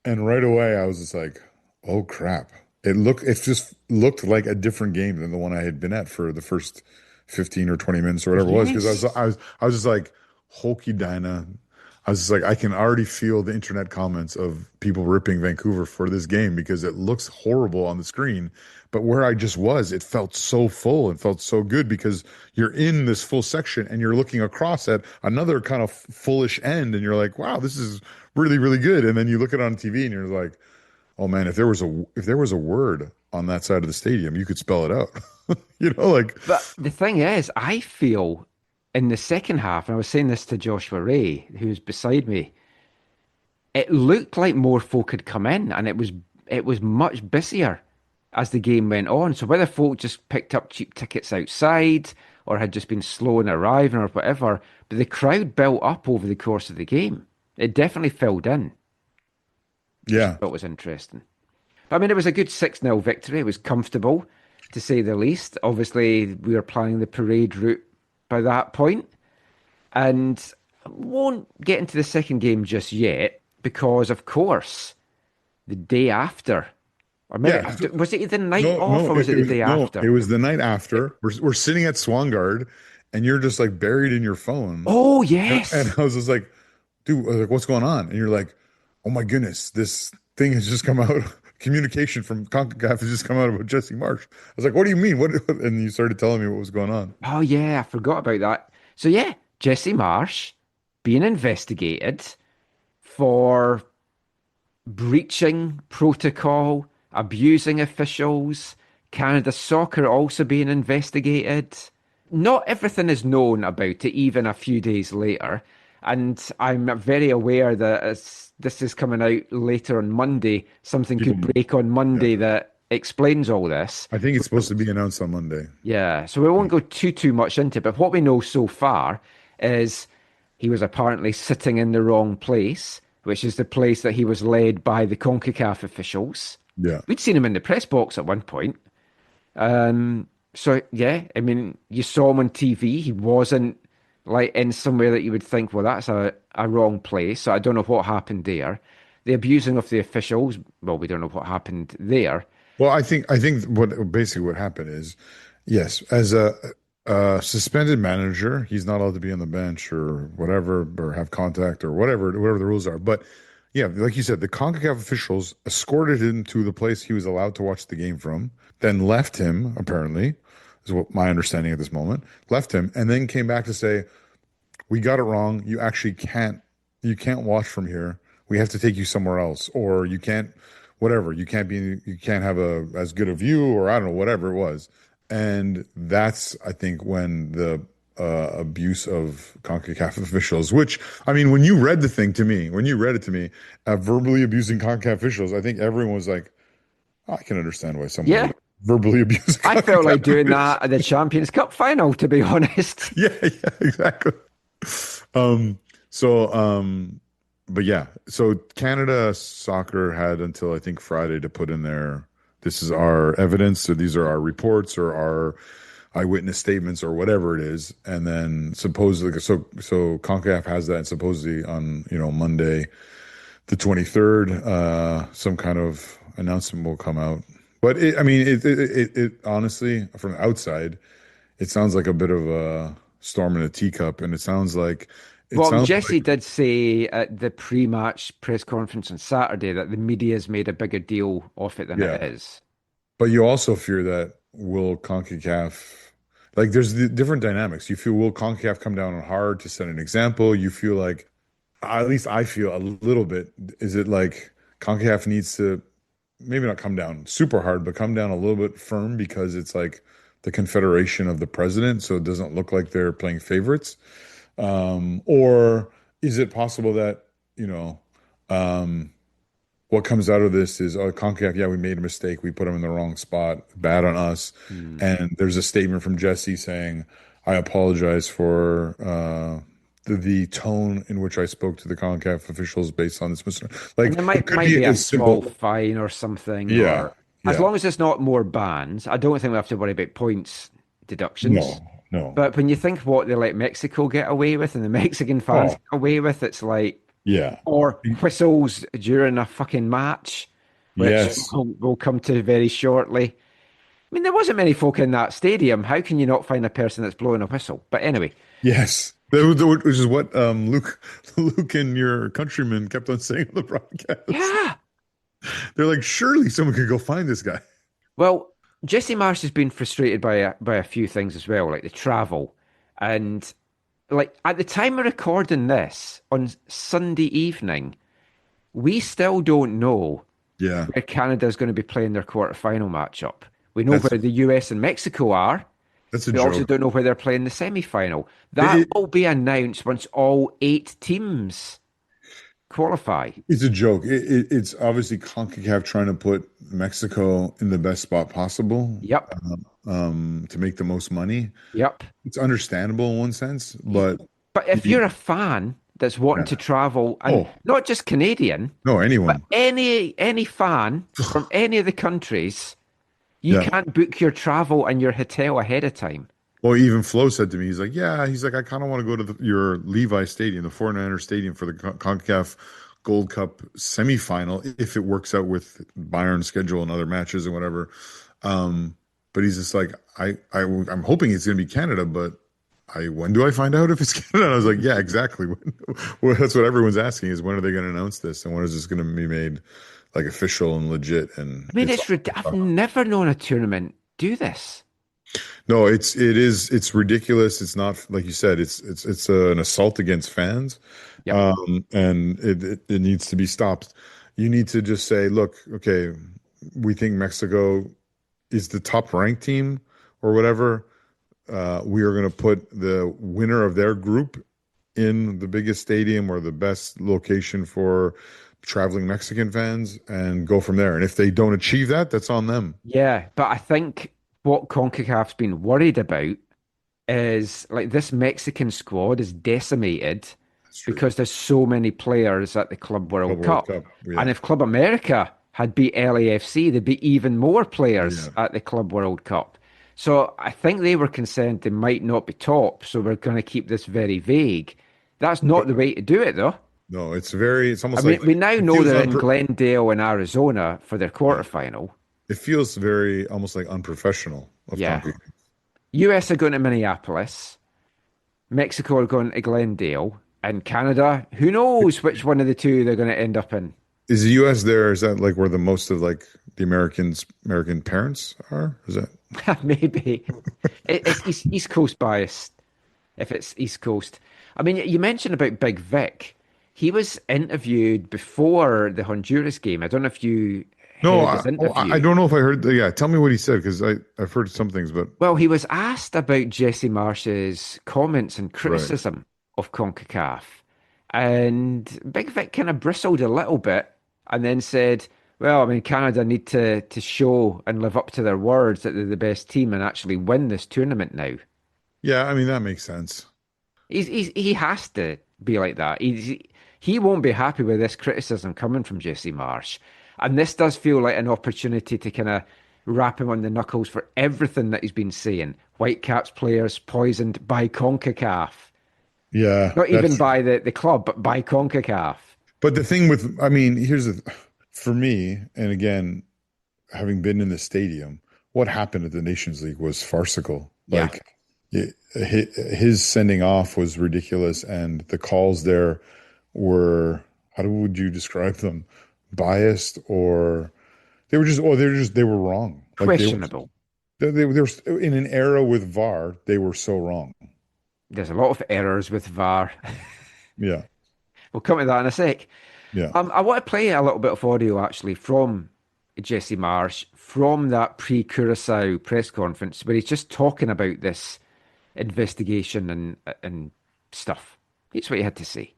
and right away I was just like, "Oh crap!" It just looked like a different game than the one I had been at for the first 15 or 20 minutes or whatever it was. Because Yes. I was just like, "Hokey Dinah." I was just like, I can already feel the internet comments of people ripping Vancouver for this game because it looks horrible on the screen. But where I just was, it felt so full. It felt so good because you're in this full section and you're looking across at another kind of fullish end, and you're like, "Wow, this is really, really good." And then you look at it on TV and you're like, "Oh man, if there was a word on that side of the stadium, you could spell it out." Like But the thing is, I feel in the second half, and I was saying this to Joshua Ray, who's beside me, it looked like more folk had come in, and it was much busier as the game went on. So whether folk just picked up cheap tickets outside or had just been slow in arriving or whatever, but the crowd built up over the course of the game. It definitely filled in, which I yeah, thought was interesting. But I mean, it was a good 6-0 victory. It was comfortable, to say the least. Obviously, we were planning the parade route by that point, and won't get into the second game just yet because, of course, the day after, or maybe yeah. after, was it the night No, off no, or was it, it it the was day no, it after? was the night after. We're sitting at Swangard, and you're just like buried in your phone. Oh, And yes. I was just like, "Dude, I was like, what's going on?" And you're like, "Oh my goodness, this thing has just come out. Communication from CONCACAF has just come out about Jesse Marsch." I was like, "What do you mean? What?" And you started telling me what was going on. Oh, yeah, I forgot about that. So, yeah, Jesse Marsch being investigated for breaching protocol, abusing officials, Canada Soccer also being investigated. Not everything is known about it, even a few days later. And I'm very aware that as this is coming out later on Monday, something could People, break on yeah. Monday that explains all this. I think it's supposed to be announced on Monday. Yeah, so we won't go too much into it, but what we know so far is he was apparently sitting in the wrong place, which is the place that he was led by the CONCACAF officials. Yeah. We'd seen him in the press box at one point. So yeah, I mean, you saw him on TV. He wasn't like in somewhere that you would think, well, that's a wrong place. So I don't know what happened there. The abusing of the officials, well, we don't know what happened there. Well, I think what happened is, yes, as a suspended manager, he's not allowed to be on the bench or whatever, or have contact or whatever the rules are. But yeah, like you said, the CONCACAF officials escorted him to the place he was allowed to watch the game from, then left him, apparently, is what my understanding at this moment, left him, and then came back to say, "We got it wrong. You can't watch from here. We have to take you somewhere else, or you can't, whatever. You can't have as good a view, or I don't know, whatever it was." And that's, I think, when the abuse of CONCACAF officials, which, I mean, when you read it to me, verbally abusing CONCACAF officials, I think everyone was like, "I can understand why someone Yeah, would verbally abuse a I felt like CONCACAF doing official." that at the Champions Cup final, to be honest. Yeah, exactly. Um, so, but yeah, so Canada Soccer had until I think Friday to put in this is our evidence, so these are our reports or our eyewitness statements or whatever it is, and then supposedly, so CONCACAF has that, and supposedly on Monday, the 23rd, some kind of announcement will come out. But I mean, it honestly, from the outside, it sounds like a bit of a storm in a teacup, and it sounds like Jesse did say at the pre-match press conference on Saturday that the media's made a bigger deal of it than it is. But you also fear that will CONCACAF, like there's the different dynamics. You feel, will CONCACAF come down on hard to set an example? You feel like, at least I feel a little bit, is it like CONCACAF needs to maybe not come down super hard, but come down a little bit firm because it's like the confederation of the president, so it doesn't look like they're playing favorites? Or is it possible that, what comes out of this is, CONCACAF, yeah, we made a mistake. We put them in the wrong spot. Bad on us. And there's a statement from Jesse saying, I apologize for the tone in which I spoke to the CONCACAF officials based on this mistake. Like, And it might be a small fine or something. Yeah. As long as it's not more bans, I don't think we have to worry about points deductions. No. But when you think what they let Mexico get away with and the Mexican fans get away with, it's like, or whistles during a fucking match, which we'll come to very shortly. I mean, there wasn't many folk in that stadium. How can you not find a person that's blowing a whistle? But anyway. Yes. Which is what Luke and your countrymen kept on saying on the broadcast. Yeah. They're like, surely someone could go find this guy. Well, Jesse Marsch has been frustrated by a few things as well, like the travel. And like at the time of recording this on Sunday evening, we still don't know where Canada is going to be playing their quarterfinal matchup. We know where the US and Mexico are. We also don't know where they're playing the semi-final. That will be announced once all 8 teams qualify. It's a joke. It's obviously CONCACAF trying to put Mexico in the best spot possible. Yep. To make the most money. Yep. It's understandable in one sense, but if you're a fan that's wanting to travel, and not just Canadian, anyone, but any fan from any of the countries, you can't book your travel and your hotel ahead of time. Well, even Flo said to me, he's like, I kind of want to go to your Levi Stadium, the 49er Stadium, for the CONCACAF Gold Cup semifinal, if it works out with Bayern's schedule and other matches and whatever. But he's just like, I'm hoping it's going to be Canada, but when do I find out if it's Canada? And I was like, yeah, exactly. Well, that's what everyone's asking, is when are they going to announce this, and when is this going to be made like official and legit? And I mean, I've never known a tournament do this. No, it's ridiculous. It's not, like you said, it's an assault against fans. Yep. And it needs to be stopped. You need to just say, look, okay, we think Mexico is the top ranked team or whatever. We are going to put the winner of their group in the biggest stadium or the best location for traveling Mexican fans and go from there. And if they don't achieve that, that's on them. Yeah, but I think what CONCACAF's been worried about is like this Mexican squad is decimated because there's so many players at the Club World Cup. Yeah. And if Club America had beat LAFC, there'd be even more players at the Club World Cup. So I think they were concerned they might not be top, so we're going to keep this very vague. That's not the way to do it, though. No, it's almost like... we now know they're in Glendale in Arizona for their quarterfinal. It feels very almost like unprofessional. US are going to Minneapolis, Mexico are going to Glendale, and Canada, who knows which one of the two they're going to end up in. Is the US there? Is that like where the most of like the American parents are? Is that maybe? It's East Coast biased. If it's East Coast, I mean, you mentioned about Big Vic. He was interviewed before the Honduras game. I don't know if you. No, I don't know if I heard. Tell me what he said, because I've heard some things, but he was asked about Jesse Marsch's comments and criticism of CONCACAF, and Big Vic kind of bristled a little bit, and then said, "Well, I mean, Canada need to show and live up to their words that they're the best team and actually win this tournament now." Yeah, I mean that makes sense. He has to be like that. He won't be happy with this criticism coming from Jesse Marsch. And this does feel like an opportunity to kind of rap him on the knuckles for everything that he's been saying. Whitecaps players poisoned by CONCACAF. Yeah. Not even by the club, but by CONCACAF. But the thing for me, and again, having been in the stadium, what happened at the Nations League was farcical. his sending off was ridiculous, and the calls there were, would you describe them? Biased, or they were wrong. Like Questionable. they were in an era with VAR, they were so wrong. There's a lot of errors with VAR. Yeah. We'll come to that in a sec. Yeah. I want to play a little bit of audio actually from Jesse Marsch from that pre-Curacao press conference where he's just talking about this investigation and stuff. Here's what he had to say.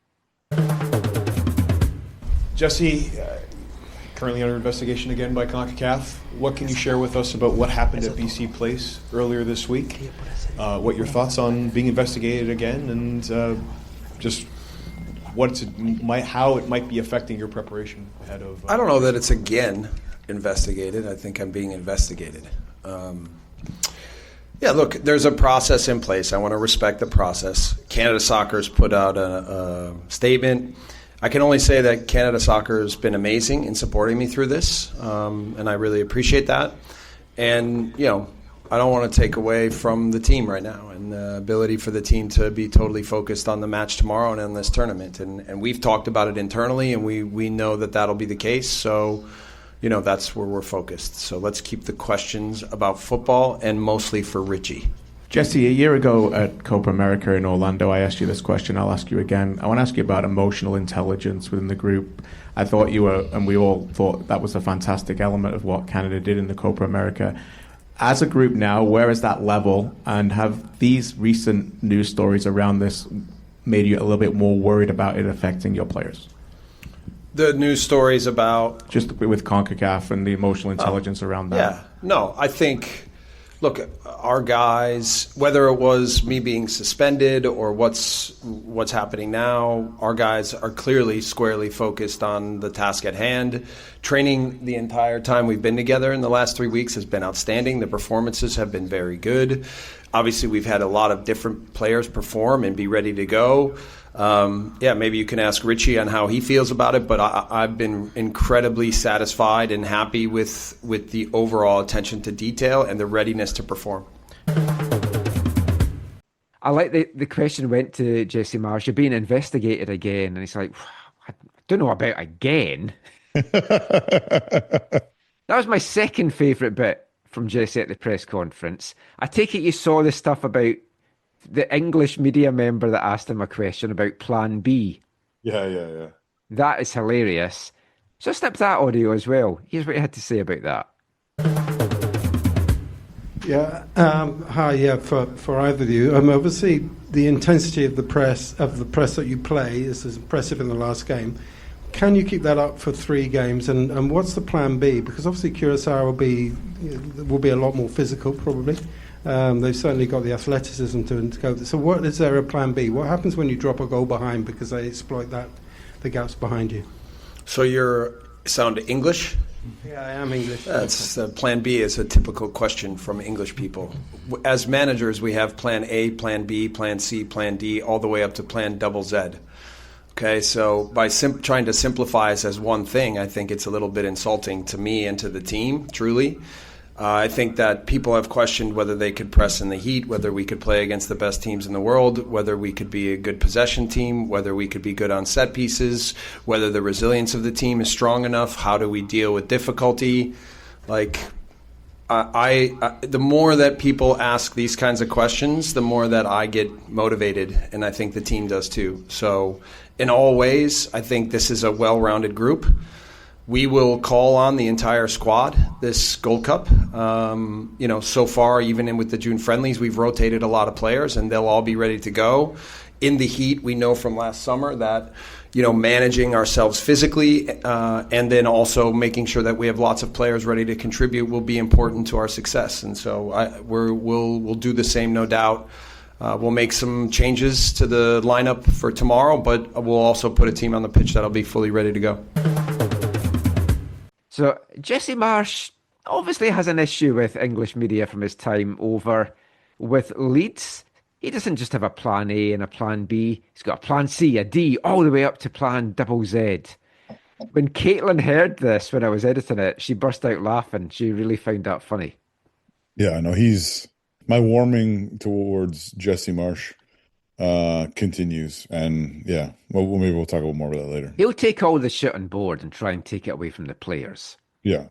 Jesse, currently under investigation again by CONCACAF. What can you share with us about what happened at BC Place earlier this week? What your thoughts on being investigated again, and just how it might be affecting your preparation ahead of... I don't know that it's again investigated. I think I'm being investigated. Yeah, look, there's a process in place. I want to respect the process. Canada Soccer has put out a statement. I can only say that Canada Soccer has been amazing in supporting me through this, and I really appreciate that. And, I don't want to take away from the team right now and the ability for the team to be totally focused on the match tomorrow and on this tournament. And we've talked about it internally, and we know that that'll be the case. So, that's where we're focused. So let's keep the questions about football and mostly for Richie. Jesse, a year ago at Copa America in Orlando, I asked you this question. I'll ask you again. I want to ask you about emotional intelligence within the group. I thought you were, and we all thought that was a fantastic element of what Canada did in the Copa America. As a group now, where is that level? And have these recent news stories around this made you a little bit more worried about it affecting your players? The news stories about... Just with CONCACAF and the emotional intelligence around that. Yeah. No, I think... Look, our guys, whether it was me being suspended or what's happening now, our guys are clearly squarely focused on the task at hand. Training the entire time we've been together in the last 3 weeks has been outstanding. The performances have been very good. Obviously, we've had a lot of different players perform and be ready to go. Maybe you can ask Richie on how he feels about it, but I've been incredibly satisfied and happy with the overall attention to detail and the readiness to perform. I like the question went to Jesse Marsch. You're being investigated again. And he's like, I don't know about again. That was my second favourite bit from Jesse at the press conference. I take it you saw the stuff about the English media member that asked him a question about Plan B. Yeah. That is hilarious. So snip that audio as well. Here's what he had to say about that. Yeah. Hi. Yeah. For either of you, obviously the intensity of the press that you play is as impressive in the last game. Can you keep that up for 3 games? And what's the plan B? Because obviously Curacao will be a lot more physical probably. They've certainly got the athleticism to go. So what is there a plan B? What happens when you drop a goal behind because they exploit the gaps behind you? So you sound English? Yeah, I am English. That's plan B is a typical question from English people. As managers, we have plan A, plan B, plan C, plan D, all the way up to plan double Z. Okay, so by trying to simplify us as one thing, I think it's a little bit insulting to me and to the team, truly. I think that people have questioned whether they could press in the heat, whether we could play against the best teams in the world, whether we could be a good possession team, whether we could be good on set pieces, whether the resilience of the team is strong enough, how do we deal with difficulty. The more that people ask these kinds of questions, the more that I get motivated, and I think the team does too. So in all ways, I think this is a well-rounded group. We will call on the entire squad this Gold Cup. So far, even with the June friendlies, we've rotated a lot of players, and they'll all be ready to go. In the heat, we know from last summer that, managing ourselves physically and then also making sure that we have lots of players ready to contribute will be important to our success. And so we'll do the same, no doubt. We'll make some changes to the lineup for tomorrow, but we'll also put a team on the pitch that'll be fully ready to go. So Jesse Marsch obviously has an issue with English media from his time over with Leeds. He doesn't just have a plan A and a plan B. He's got a plan C, a D, all the way up to plan double Z. When Caitlin heard this, when I was editing it, she burst out laughing. She really found that funny. Yeah, I know. He's my warming towards Jesse Marsch continues, and yeah, well, maybe we'll talk a little more about that later. He'll take all the shit on board and try and take it away from the players, Yeah,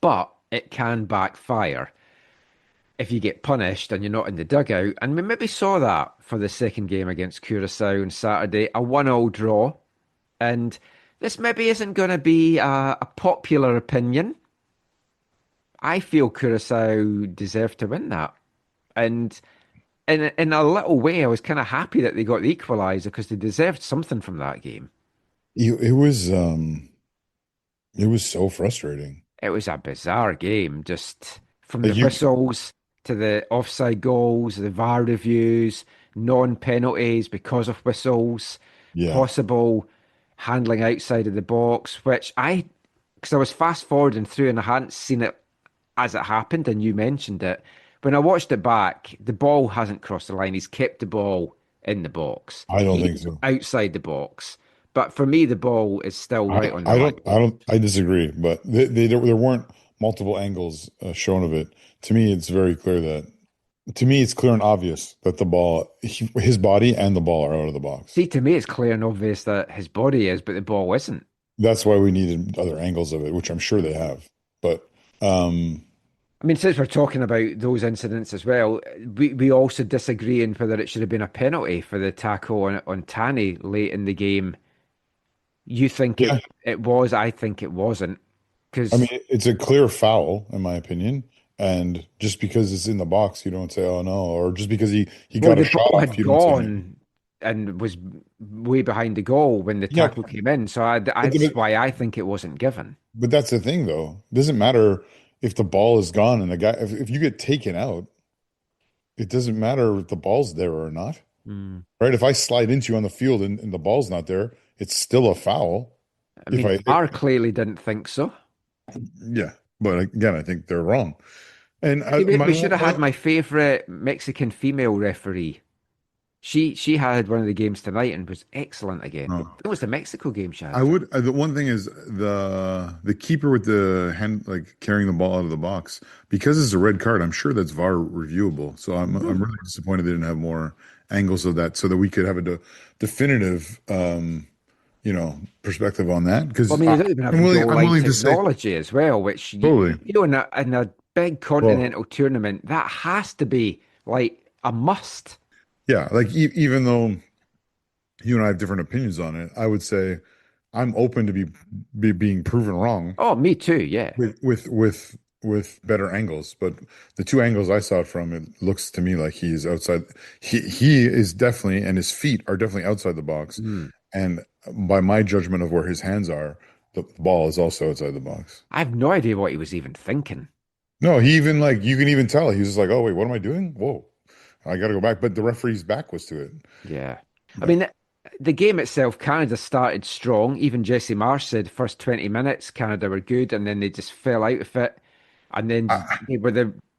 but it can backfire if you get punished and you're not in the dugout. And we maybe saw that for the second game against Curacao on Saturday, a 1-1 draw. And this maybe isn't going to be a popular opinion. I feel Curacao deserved to win that. And in a little way, I was kind of happy that they got the equaliser because they deserved something from that game. it was so frustrating. It was a bizarre game, just from Like the whistles to the offside goals, the VAR reviews, non-penalties because of whistles, Yeah, possible handling outside of the box, because I was fast forwarding through and I hadn't seen it as it happened, and you mentioned it. When I watched it back, the ball hasn't crossed the line. He's kept the ball in the box. I don't think so. Outside the box. But for me, the ball is still right on the line. I disagree, but there weren't multiple angles shown of it. To me, it's very clear it's clear and obvious that the ball, his body and the ball are out of the box. See, to me, it's clear and obvious that his body is, but the ball isn't. That's why we needed other angles of it, which I'm sure they have. But I mean, since we're talking about those incidents as well, we also disagree on whether it should have been a penalty for the tackle on Tani late in the game. You think it was, I think it wasn't. I mean, it's a clear foul, in my opinion. And just because it's in the box, you don't say, "Oh no," or just because he got a shot off, you don't say gone and was way behind the goal when the tackle came in. So that's why I think it wasn't given. But that's the thing, though. It doesn't matter if the ball is gone and the guy, if you get taken out, it doesn't matter if the ball's there or not. Right? If I slide into you on the field and the ball's not there, it's still a foul. I mean, VAR clearly didn't think so. Yeah. But again, I think they're wrong. And we should have had my favorite Mexican female referee. She had one of the games tonight and was excellent again. It was the Mexico game she had. The one thing is the keeper with the hand, like carrying the ball out of the box, because it's a red card. I'm sure that's VAR reviewable. So I'm really disappointed they didn't have more angles of that so that we could have a definitive, perspective on that. Because I'm willing to technology as well, which totally. In a big continental tournament, that has to be like a must. Yeah, like even though you and I have different opinions on it, I would say I'm open to be being proven wrong. Oh, me too. Yeah, with better angles, but the two angles I saw it from, it looks to me like he's outside. He is definitely, and his feet are definitely outside the box. And by my judgment of where his hands are, the ball is also outside the box. I have no idea what he was even thinking. No, he even you can even tell he was just like, "Oh wait, what am I doing? Whoa, I got to go back." But the referee's back was to it. Yeah, I mean, the game itself, Canada started strong. Even Jesse Marsch said first 20 minutes Canada were good, and then they just fell out of it. And then they were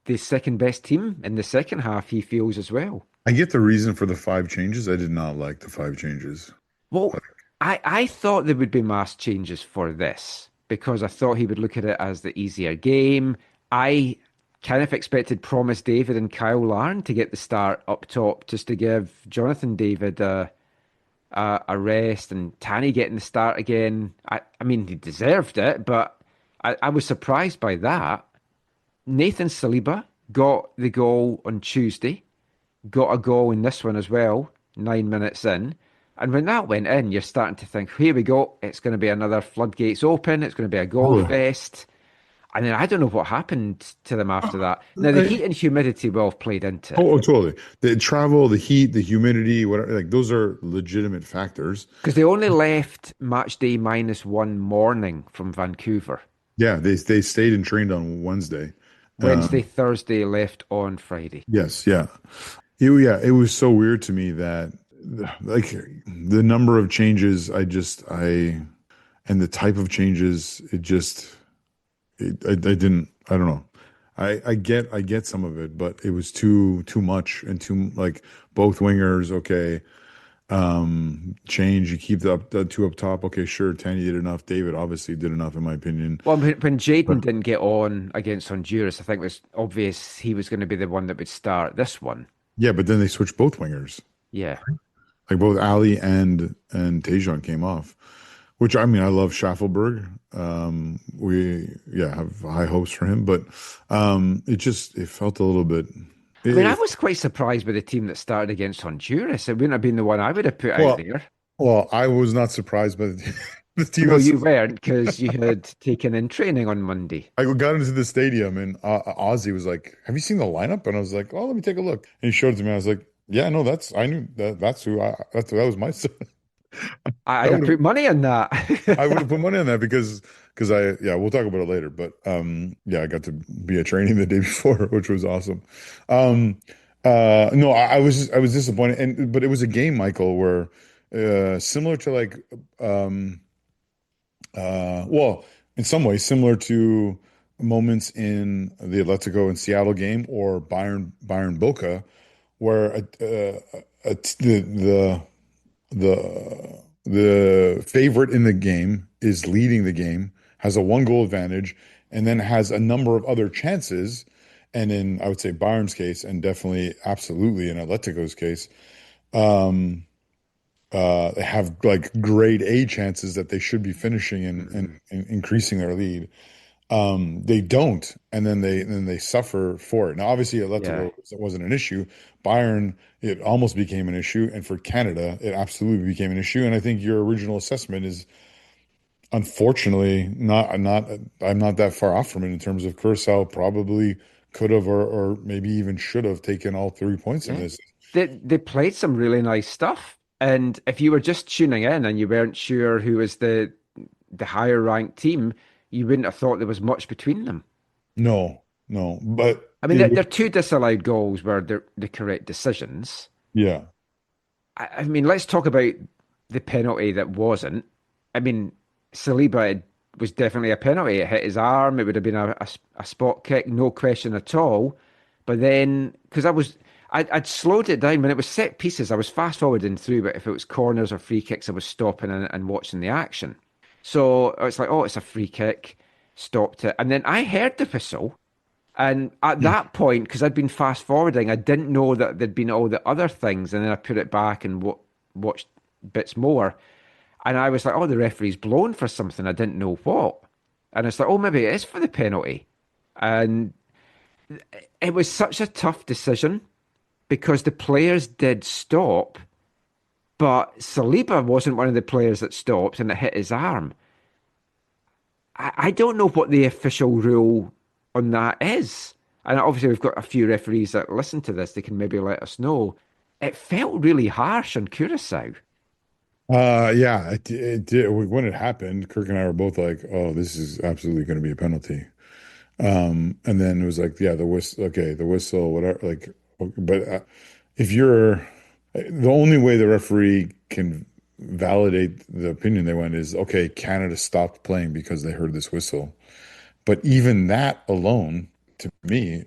the second best team in the second half, he feels as well. I get the reason for the 5 changes. I did not like the 5 changes. Well, I thought there would be mass changes for this because I thought he would look at it as the easier game. I kind of expected Promise David and Kyle Larn to get the start up top just to give Jonathan David a rest and Tani getting the start again. I mean, he deserved it, but I was surprised by that. Nathan Saliba got the goal on Tuesday, got a goal in this one as well, 9 minutes in. And when that went in, you're starting to think, here we go, it's going to be another floodgates open, it's going to be a goal fest. And then I don't know what happened to them after that. Now, the heat and humidity will have played into it. Oh, totally. The travel, the heat, the humidity, whatever, like those are legitimate factors. Because they only left match day -1 morning from Vancouver. Yeah, they stayed and trained on Wednesday. Thursday, left on Friday. Yes, yeah. It was so weird to me that like the number of changes and the type of changes, I don't know. I get some of it, but it was too much and too like both wingers. Okay. change. You keep the two up top. Okay, sure. Tanny did enough. David obviously did enough, in my opinion. Well, when Jaden But didn't get on against Honduras, I think it was obvious he was going to be the one that would start this one. yeah, but then they switched both wingers. Yeah. Like both Ali and Tejan came off. Which I mean, I love Schaffelberg. We have high hopes for him, but it felt a little bit. I mean, I was quite surprised by the team that started against Honduras. It wouldn't have been the one I would have put out there. Well, I was not surprised by the team. No, you weren't, because you had taken in training on Monday. I got into the stadium and Ozzy was like, "Have you seen the lineup?" And I was like, "Oh, let me take a look." And he showed it to me. I was like, "Yeah, no, I knew that's who that was my son." I'd have put money on that. I would have put money on that because we'll talk about it later. But I got to be at training the day before, which was awesome. No, I was disappointed, but it was a game, Michael, where similar to like well, in some ways similar to moments in the Atletico and Seattle game or Bayern Boca, where the favorite in the game is leading the game, has a 1-goal advantage, and then has a number of other chances. And in, I would say, Bayern's case, and definitely, absolutely in Atletico's case, they have like grade A chances that they should be finishing and increasing their lead. They don't, and then they suffer for it. Now, obviously, Atletico wasn't an issue. Bayern, it almost became an issue, and for Canada, it absolutely became an issue. And I think your original assessment is, unfortunately, not. I'm not that far off from it in terms of Curacao probably could have or maybe even should have taken all 3 points in this. They played some really nice stuff, and if you were just tuning in and you weren't sure who was the higher ranked team, you wouldn't have thought there was much between them. No, but I mean, their 2 disallowed goals were the correct decisions. Yeah. I mean, let's talk about the penalty that wasn't. I mean, Saliba was definitely a penalty. It hit his arm. It would have been a spot kick, no question at all. But then, because I'd slowed it down when it was set pieces, I was fast forwarding through, but if it was corners or free kicks, I was stopping and watching the action. So it's like, oh, it's a free kick, stopped it. And then I heard the whistle. And at that point, because I'd been fast forwarding, I didn't know that there'd been all the other things. And then I put it back and watched bits more. And I was like, oh, the referee's blown for something. I didn't know what. And it's like, oh, maybe it is for the penalty. And it was such a tough decision because the players did stop, but Saliba wasn't one of the players that stopped and it hit his arm. I don't know what the official rule on that is. And obviously we've got a few referees that listen to this. They can maybe let us know. It felt really harsh on Curacao. It did. When it happened, Kirk and I were both like, "Oh, this is absolutely going to be a penalty." And then it was like, "Yeah, the whistle. Okay, the whistle. Whatever." Like, but if you're the only way the referee can validate the opinion they went is, okay, Canada stopped playing because they heard this whistle. But even that alone, to me,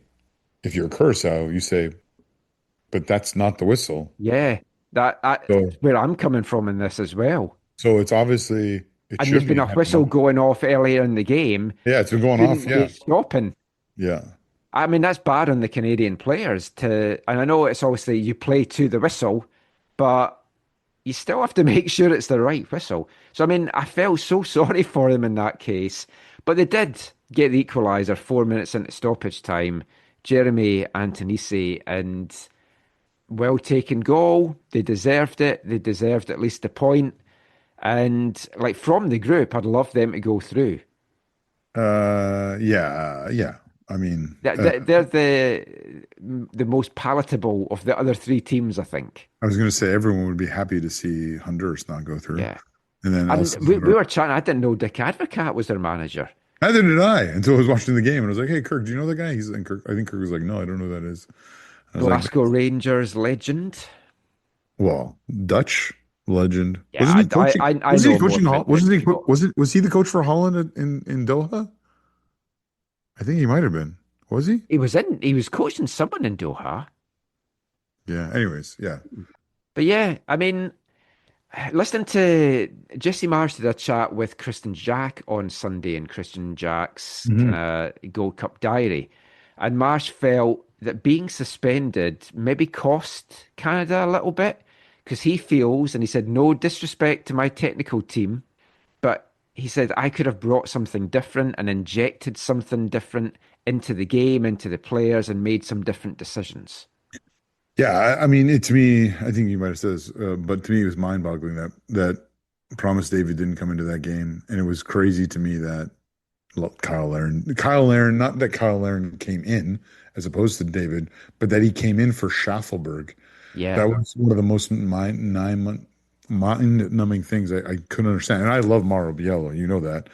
if you're Curacao, you say, "But that's not the whistle." Yeah. That's where I'm coming from in this as well. So it's obviously and there's been a whistle going off earlier in the game. Yeah, it's been going off. Yeah, stopping. Yeah, I mean that's bad on the Canadian players and I know it's obviously you play to the whistle, but you still have to make sure it's the right whistle. So I mean, I felt so sorry for them in that case, but they did get the equaliser 4 minutes into stoppage time. Jeremy Antonisi, and well taken goal. They deserved it. They deserved at least a point. And like from the group, I'd love them to go through. Yeah. I mean, they're the most palatable of the other 3 teams, I think. I was going to say everyone would be happy to see Honduras not go through. Yeah. And then we were chatting. I didn't know Dick Advocat was their manager. Neither did I until I was watching the game and I was like, "Hey, Kirk, do you know the guy?" I think Kirk was like, "No, I don't know who that is." Glasgow Rangers legend. Well, Dutch legend. Yeah, wasn't he coaching? Was he coaching? Was he the coach for Holland in Doha? I think he might have been. Was he? He was coaching someone in Doha. Yeah. Anyways, yeah. But yeah, I mean, listening to Jesse Marsch did a chat with Christian Jack on Sunday in Christian Jack's kind of Gold Cup diary. And Marsch felt that being suspended maybe cost Canada a little bit because he feels, and he said, no disrespect to my technical team, but he said, I could have brought something different and injected something different into the game, into the players, and made some different decisions. Yeah, I mean, to me, I think you might have said this, but to me, it was mind-boggling that Promise David didn't come into that game, and it was crazy to me that Kyle Larin, not that Kyle Larin came in as opposed to David, but that he came in for Schaffelberg. Yeah. That was one of the most mind-numbing things I couldn't understand. And I love Mauro Biello, you know that.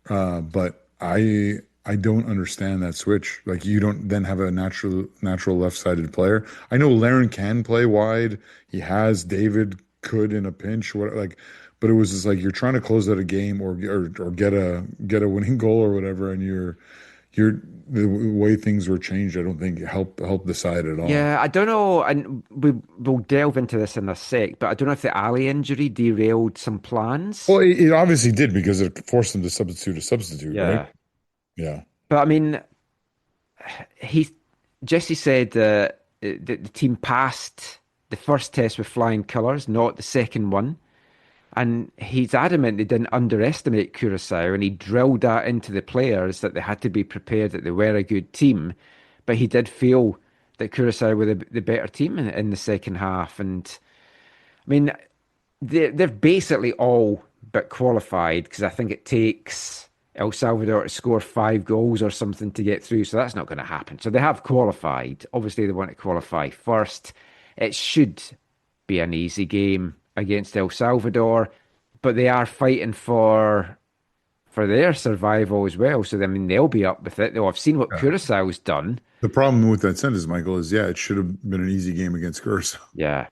But I don't understand that switch. Like, you don't then have a natural left-sided player. I know Larin can play wide. He has. David could in a pinch. But it was just like you're trying to close out a game or get a winning goal or whatever, and you're the way things were changed, I don't think help the side at all. Yeah, I don't know, and we'll delve into this in a sec, but I don't know if the Ali injury derailed some plans. Well, it obviously did because it forced him to substitute, Yeah. right? Yeah. But I mean, Jesse said that the team passed the first test with flying colours, not the second one. And he's adamant they didn't underestimate Curacao, and he drilled that into the players that they had to be prepared that they were a good team. But he did feel that Curacao were the better team in the second half. And I mean, they're basically all but qualified because I think it takes El Salvador to score 5 goals or something to get through. So that's not going to happen. So they have qualified. Obviously, they want to qualify first. It should be an easy game against El Salvador, but they are fighting for their survival as well. So I mean, they'll be up with it. They'll have seen what Curaçao's done. The problem with that sentence, Michael, is it should have been an easy game against Curacao. Yeah.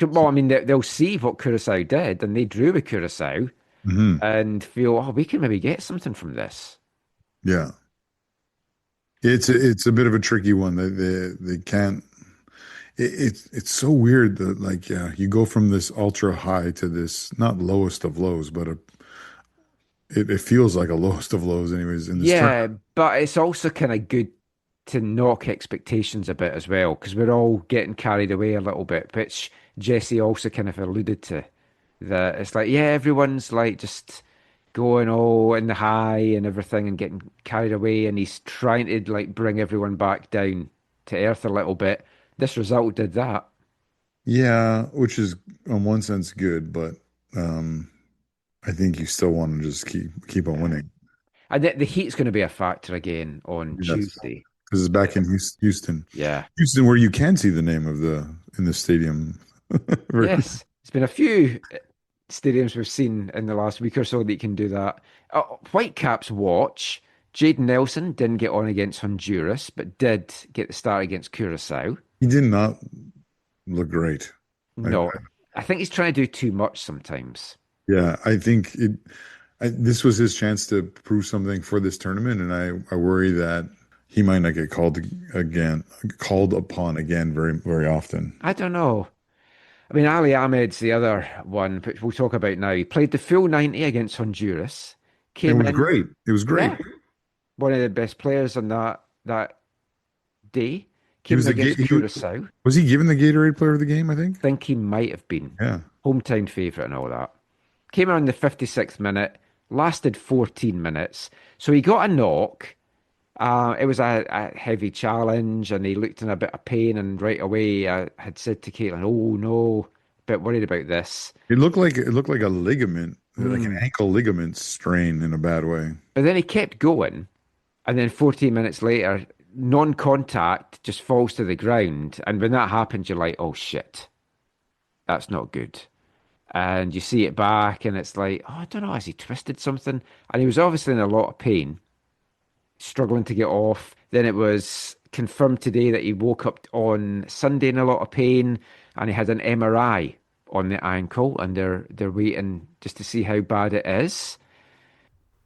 Well, I mean, they'll see what Curaçao did, and they drew with Curaçao and feel, oh, we can maybe get something from this. Yeah, it's a bit of a tricky one. They can't. It's so weird that you go from this ultra high to this not lowest of lows, but it feels like a lowest of lows anyways in this tournament. But it's also kind of good to knock expectations a bit as well, because we're all getting carried away a little bit, which Jesse also kind of alluded to, that it's like, yeah, everyone's like just going all in the high and everything and getting carried away, and he's trying to like bring everyone back down to earth a little bit. This result did that. Yeah, which is in one sense good, but I think you still want to just keep on winning. And the heat's going to be a factor again on Tuesday. Because it's back in Houston. Yeah. Houston, where you can see the name in the stadium. Yes. It's been a few stadiums we've seen in the last week or so that you can do that. Whitecaps watch. Jaden Nelson didn't get on against Honduras, but did get the start against Curacao. He did not look great. No. I think he's trying to do too much sometimes. Yeah, I think this was his chance to prove something for this tournament, and I worry that he might not get called upon again very, very often. I don't know. I mean, Ali Ahmed's the other one, which we'll talk about now. He played the full 90 against Honduras. It was great. It was great. Yeah, one of the best players on that day. Came against Curacao. Was he given the Gatorade Player of the Game, I think? I think he might have been. Yeah. Hometown favourite and all that. Came on the 56th minute, lasted 14 minutes. So he got a knock. It was a heavy challenge, and he looked in a bit of pain, and right away I had said to Caitlin, oh no, a bit worried about this. It looked like a ligament, like an ankle ligament strain in a bad way. But then he kept going, and then 14 minutes later, non-contact, just falls to the ground. And when that happens, you're like, oh shit, that's not good. And you see it back, and it's like, oh, I don't know, has he twisted something? And he was obviously in a lot of pain, struggling to get off. Then it was confirmed today that he woke up on Sunday in a lot of pain, and he had an MRI on the ankle, and they're waiting just to see how bad it is.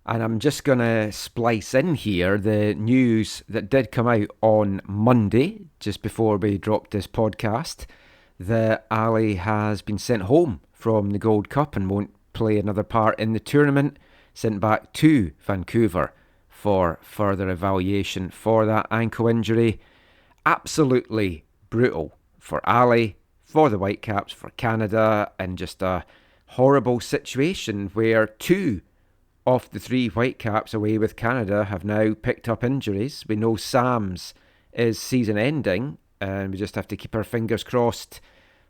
And I'm just going to splice in here the news that did come out on Monday, just before we dropped this podcast, that Ali has been sent home from the Gold Cup and won't play another part in the tournament, sent back to Vancouver for further evaluation for that ankle injury. Absolutely brutal for Ali, for the Whitecaps, for Canada, and just a horrible situation where 2 of the 3 Whitecaps away with Canada have now picked up injuries. We know Sam's is season ending, and we just have to keep our fingers crossed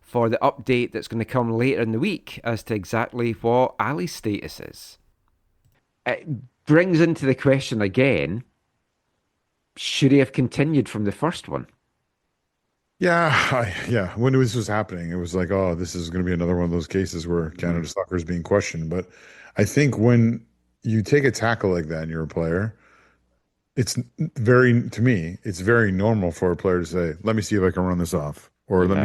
for the update that's going to come later in the week as to exactly what Ali's status is. It brings into the question again, should he have continued from the first one? Yeah. When this was happening, it was like, oh, this is going to be another one of those cases where Canada soccer is being questioned. But I think when you take a tackle like that and you're a player, it's very normal for a player to say, let me see if I can run this off, or let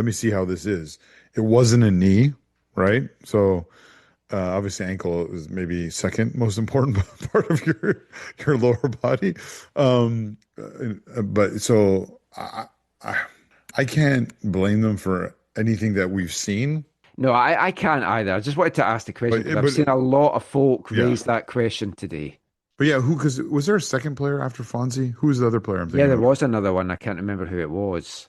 me see how this is. It wasn't a knee, right? So obviously ankle is maybe second most important part of your lower body. But so I can't blame them for anything that we've seen. No, I can't either. I just wanted to ask the question because I've seen a lot of folk raise that question today. But yeah, because was there a second player after Fonzie? Who was the other player I'm thinking there of? was another one. I can't remember who it was.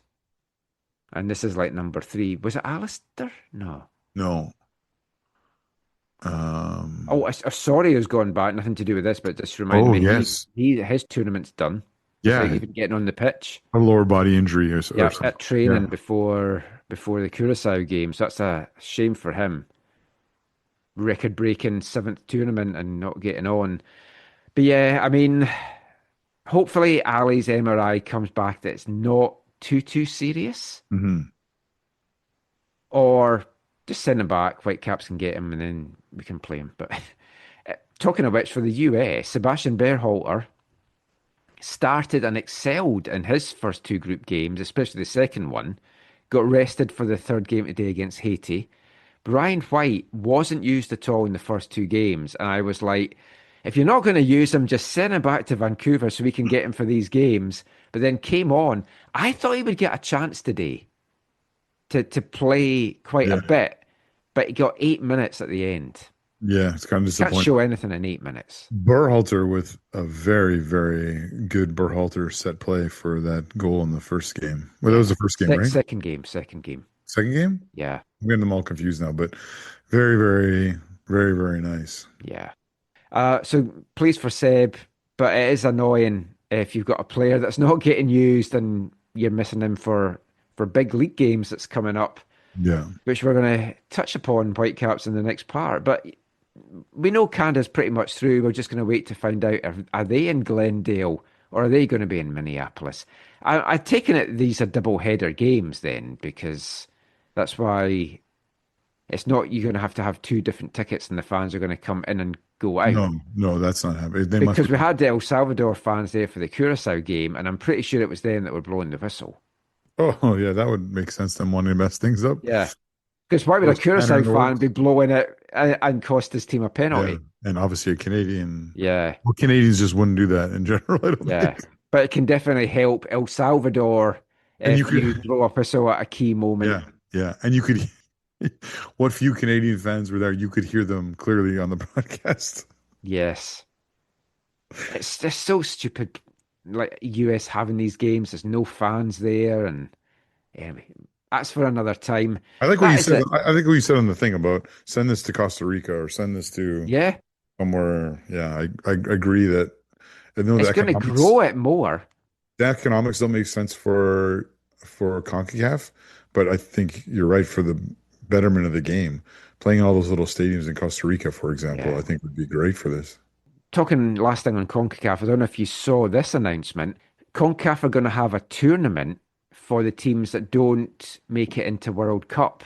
And this is like number 3. Was it Alistair? No. Sorry, has gone back. Nothing to do with this, but just remind me. Yes. His tournament's done. Yeah. Like even getting on the pitch. A lower body injury or something. At training before the Curacao game. So that's a shame for him. Record-breaking 7th tournament and not getting on. But yeah, I mean, hopefully Ali's MRI comes back that it's not too serious. Mm-hmm. Or just send him back, Whitecaps can get him, and then we can play him. But talking of which, for the US, Sebastian Berhalter started and excelled in his first 2 group games, especially the second one. Got rested for the third game today against Haiti. Brian White wasn't used at all in the first 2 games, and I was like, if you're not going to use him, just send him back to Vancouver so we can get him for these games. But then came on. I thought he would get a chance today to play quite a bit, but he got 8 minutes at the end. Yeah, it's kind of disappointing. Can't show anything in 8 minutes. Berhalter with a very, very good Berhalter set play for that goal in the first game. Well, that was the first game, right? Second game. Second game? Yeah. I'm getting them all confused now, but very, very, very, very nice. Yeah. So pleased for Seb, but it is annoying if you've got a player that's not getting used and you're missing him for big league games that's coming up. Yeah. Which we're going to touch upon Whitecaps in the next part. But we know Canada's pretty much through. We're just going to wait to find out, are they in Glendale or are they going to be in Minneapolis? I've taken it these are double header games then, because that's why it's not you're going to have 2 different tickets and the fans are going to come in and go out. No, that's not happening. Because we had the El Salvador fans there for the Curacao game, and I'm pretty sure it was them that were blowing the whistle. Oh, yeah, that would make sense, them wanting to mess things up. Yeah. Because why would a Curacao fan be blowing it and cost his team a penalty? Yeah. And obviously a Canadian. Yeah. Well, Canadians just wouldn't do that in general, I don't think. But it can definitely help El Salvador if you blow a whistle at a key moment. Yeah. And you could, what few Canadian fans were there, you could hear them clearly on the broadcast. Yes. It's just so stupid. Like US having these games, there's no fans there, and that's for another time. I think what you said. I think what you said on the thing about send this to Costa Rica or send this to somewhere. Yeah, I agree that it's going to grow it more. The economics don't make sense for CONCACAF, but I think you're right for the betterment of the game. Playing all those little stadiums in Costa Rica, for example, I think would be great for this. Talking last thing on CONCACAF, I don't know if you saw this announcement. CONCACAF are going to have a tournament for the teams that don't make it into World Cup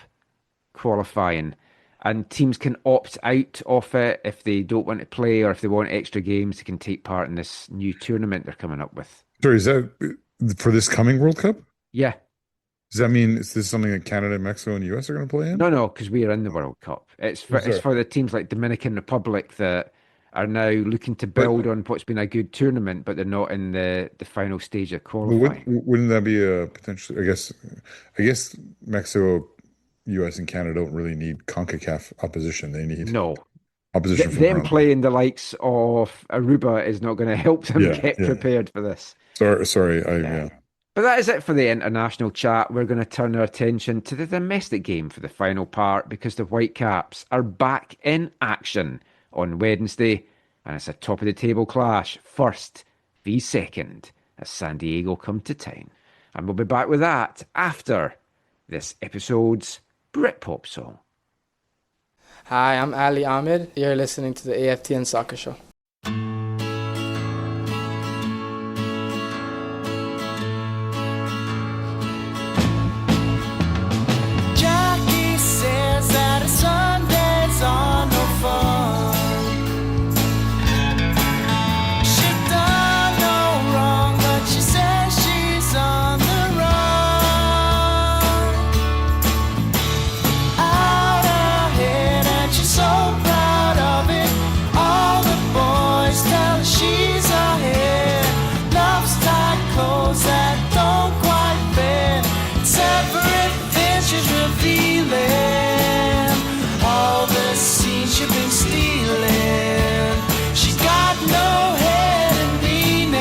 qualifying. And teams can opt out of it if they don't want to play or if they want extra games, they can take part in this new tournament they're coming up with. Sorry, is that for this coming World Cup? Yeah. Does that mean is this something that Canada, Mexico, and US are going to play in? No, because we are in the World Cup. It's for the teams like Dominican Republic that are now looking to build on what's been a good tournament, but they're not in the final stage of qualifying. Wouldn't that be a potential? I guess Mexico, U.S. and Canada don't really need CONCACAF opposition. They need opposition from them around. playing the likes of Aruba is not going to help them get prepared for this. Sorry. But that is it for the international chat. We're going to turn our attention to the domestic game for the final part, because the Whitecaps are back in action on Wednesday, and it's a top-of-the-table clash, first v second, as San Diego come to town. And we'll be back with that after this episode's Britpop song. Hi, I'm Ali Ahmed. You're listening to the AFTN Soccer Show. Jackie says that a Sundays are no fun. She done no wrong, but she says she's on the run. Out her head, and she's so proud of it. All the boys tell her she's ahead. Loves tight clothes that don't quite fit. It's everything she's revealing. All the scenes she's been stealing. She got no head and meaning.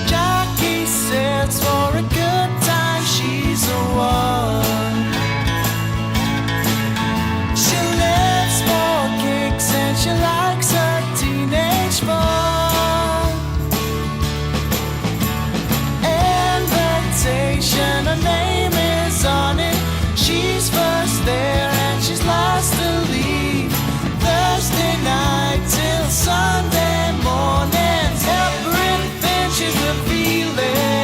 Jackie says for a good time she's the one. She lives for kicks and she likes her teenage fun. Invitation, her name is on it. She's first there and she's last to leave. Thursday night till Sunday morning, everything she's revealing.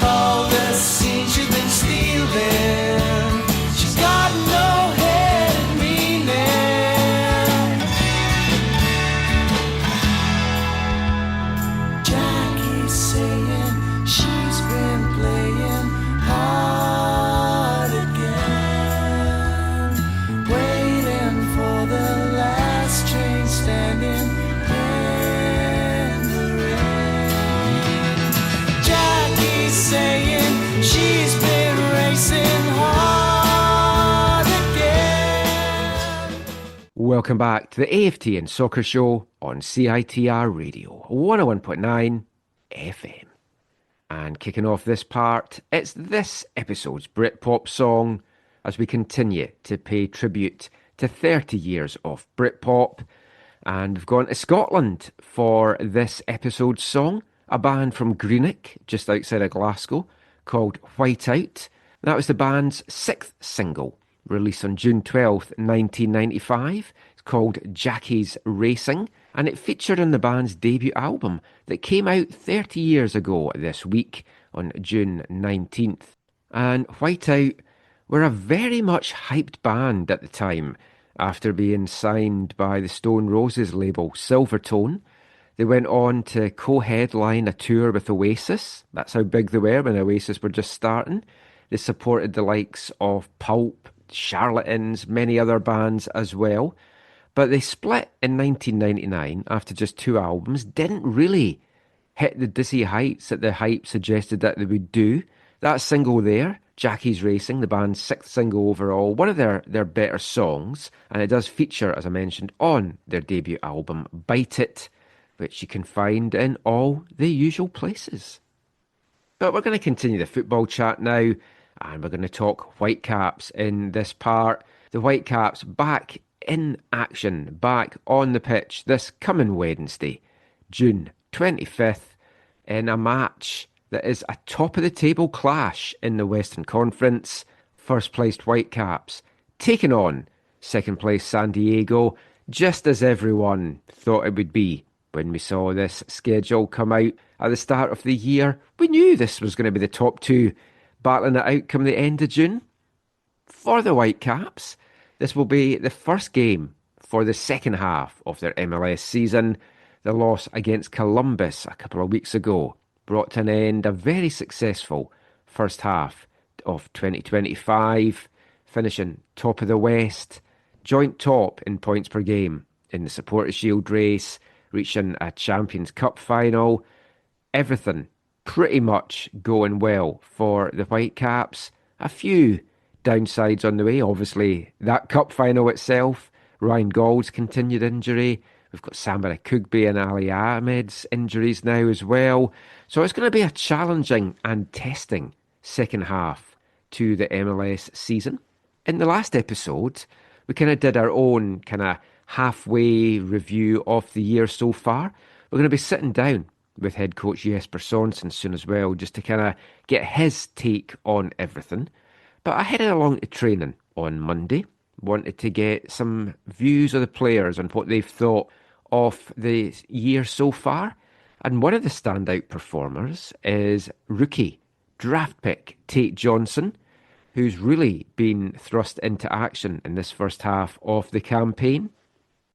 All the scenes she's been stealing. She's got no head and meaning. Jackie's saying she's been playing hard again, waiting for the last train standing in the rain. Jackie's saying she's been racing hard again. Welcome back to the AFTN Soccer Show on CITR Radio 101.9 FM. And kicking off this part, it's this episode's Britpop song, as we continue to pay tribute to 30 years of Britpop. And we've gone to Scotland for this episode's song, a band from Greenock, just outside of Glasgow, called Whiteout. That was the band's sixth single, released on June 12th, 1995. It's called Jackie's Racing, and it featured on the band's debut album that came out 30 years ago this week on June 19th. And Whiteout were a very much hyped band at the time, after being signed by the Stone Roses label Silvertone. They went on to co-headline a tour with Oasis. That's how big they were when Oasis were just starting. They supported the likes of Pulp, Charlatans, many other bands as well. But they split in 1999 after just 2 albums, didn't really hit the dizzy heights that the hype suggested that they would do. That single there, Jackie's Racing, the band's 6th single overall, one of their better songs, and it does feature, as I mentioned, on their debut album, Bite It, which you can find in all the usual places. But we're going to continue the football chat now, and we're going to talk Whitecaps in this part. The Whitecaps back in action, back on the pitch this coming Wednesday, June 25th, in a match that is a top-of-the-table clash in the Western Conference. First-placed Whitecaps taking on second-place San Diego, just as everyone thought it would be when we saw this schedule come out at the start of the year. We knew this was going to be the top two battling it out come the end of June. For the Whitecaps, this will be the first game for the second half of their MLS season. The loss against Columbus a couple of weeks ago brought to an end a very successful first half of 2025. finishing top of the West, joint top in points per game in the Supporters' Shield race, reaching a Champions Cup final. Everything pretty much going well for the Whitecaps. A few downsides on the way. Obviously, that cup final itself, Ryan Gall's continued injury. We've got Samara Kugbe and Ali Ahmed's injuries now as well. So it's going to be a challenging and testing second half to the MLS season. In the last episode, we kind of did our own kind of halfway review of the year so far. We're going to be sitting down with head coach Jesper Sonson soon as well, just to kind of get his take on everything. But I headed along to training on Monday, wanted to get some views of the players and what they've thought of the year so far. And one of the standout performers is rookie draft pick Tate Johnson, who's really been thrust into action in this first half of the campaign.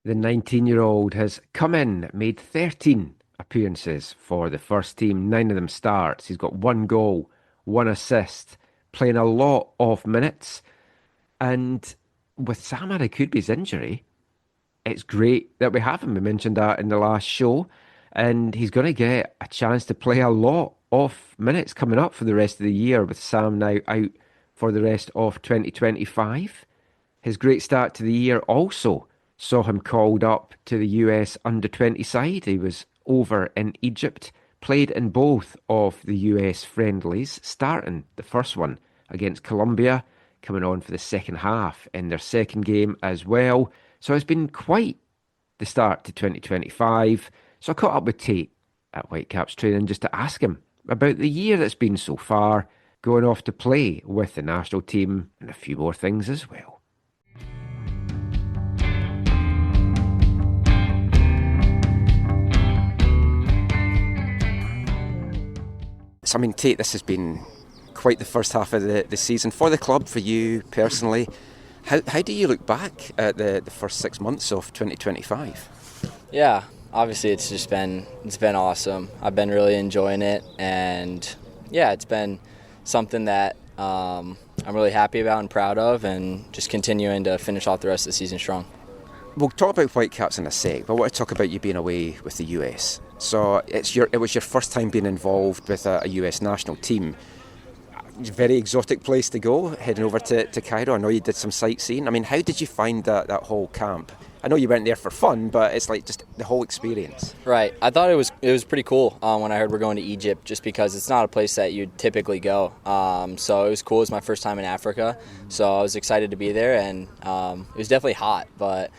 The 19-year-old has come in, made 13 appearances for the first team, 9 of them starts. He's got 1 goal, 1 assist, playing a lot of minutes. And with Samara Kudbe's injury, it's great that we have him. We mentioned that in the last show. And he's going to get a chance to play a lot of minutes coming up for the rest of the year, with Sam now out for the rest of 2025. His great start to the year also saw him called up to the US under-20 side. He was over in Egypt, played in both of the US friendlies, starting the first one against Colombia, coming on for the second half in their second game as well. So it's been quite the start to 2025. So I caught up with Tate at Whitecaps training just to ask him about the year that's been so far, going off to play with the national team and a few more things as well. So, I mean, Tate, this has been quite the first half of the season for the club, for you personally. How do you look back at the first 6 months of 2025? Yeah, obviously it's been awesome. I've been really enjoying it, and yeah, it's been something that I'm really happy about and proud of, and just continuing to finish off the rest of the season strong. We'll talk about Whitecaps in a sec, but I want to talk about you being away with the US. So it was your first time being involved with a US national team. Very exotic place to go, heading over to Cairo. I know you did some sightseeing. I mean, how did you find that whole camp? I know you went there for fun, but it's like just the whole experience. Right. I thought it was pretty cool when I heard we're going to Egypt, just because it's not a place that you'd typically go. So it was cool. It was my first time in Africa, so I was excited to be there, and it was definitely hot, but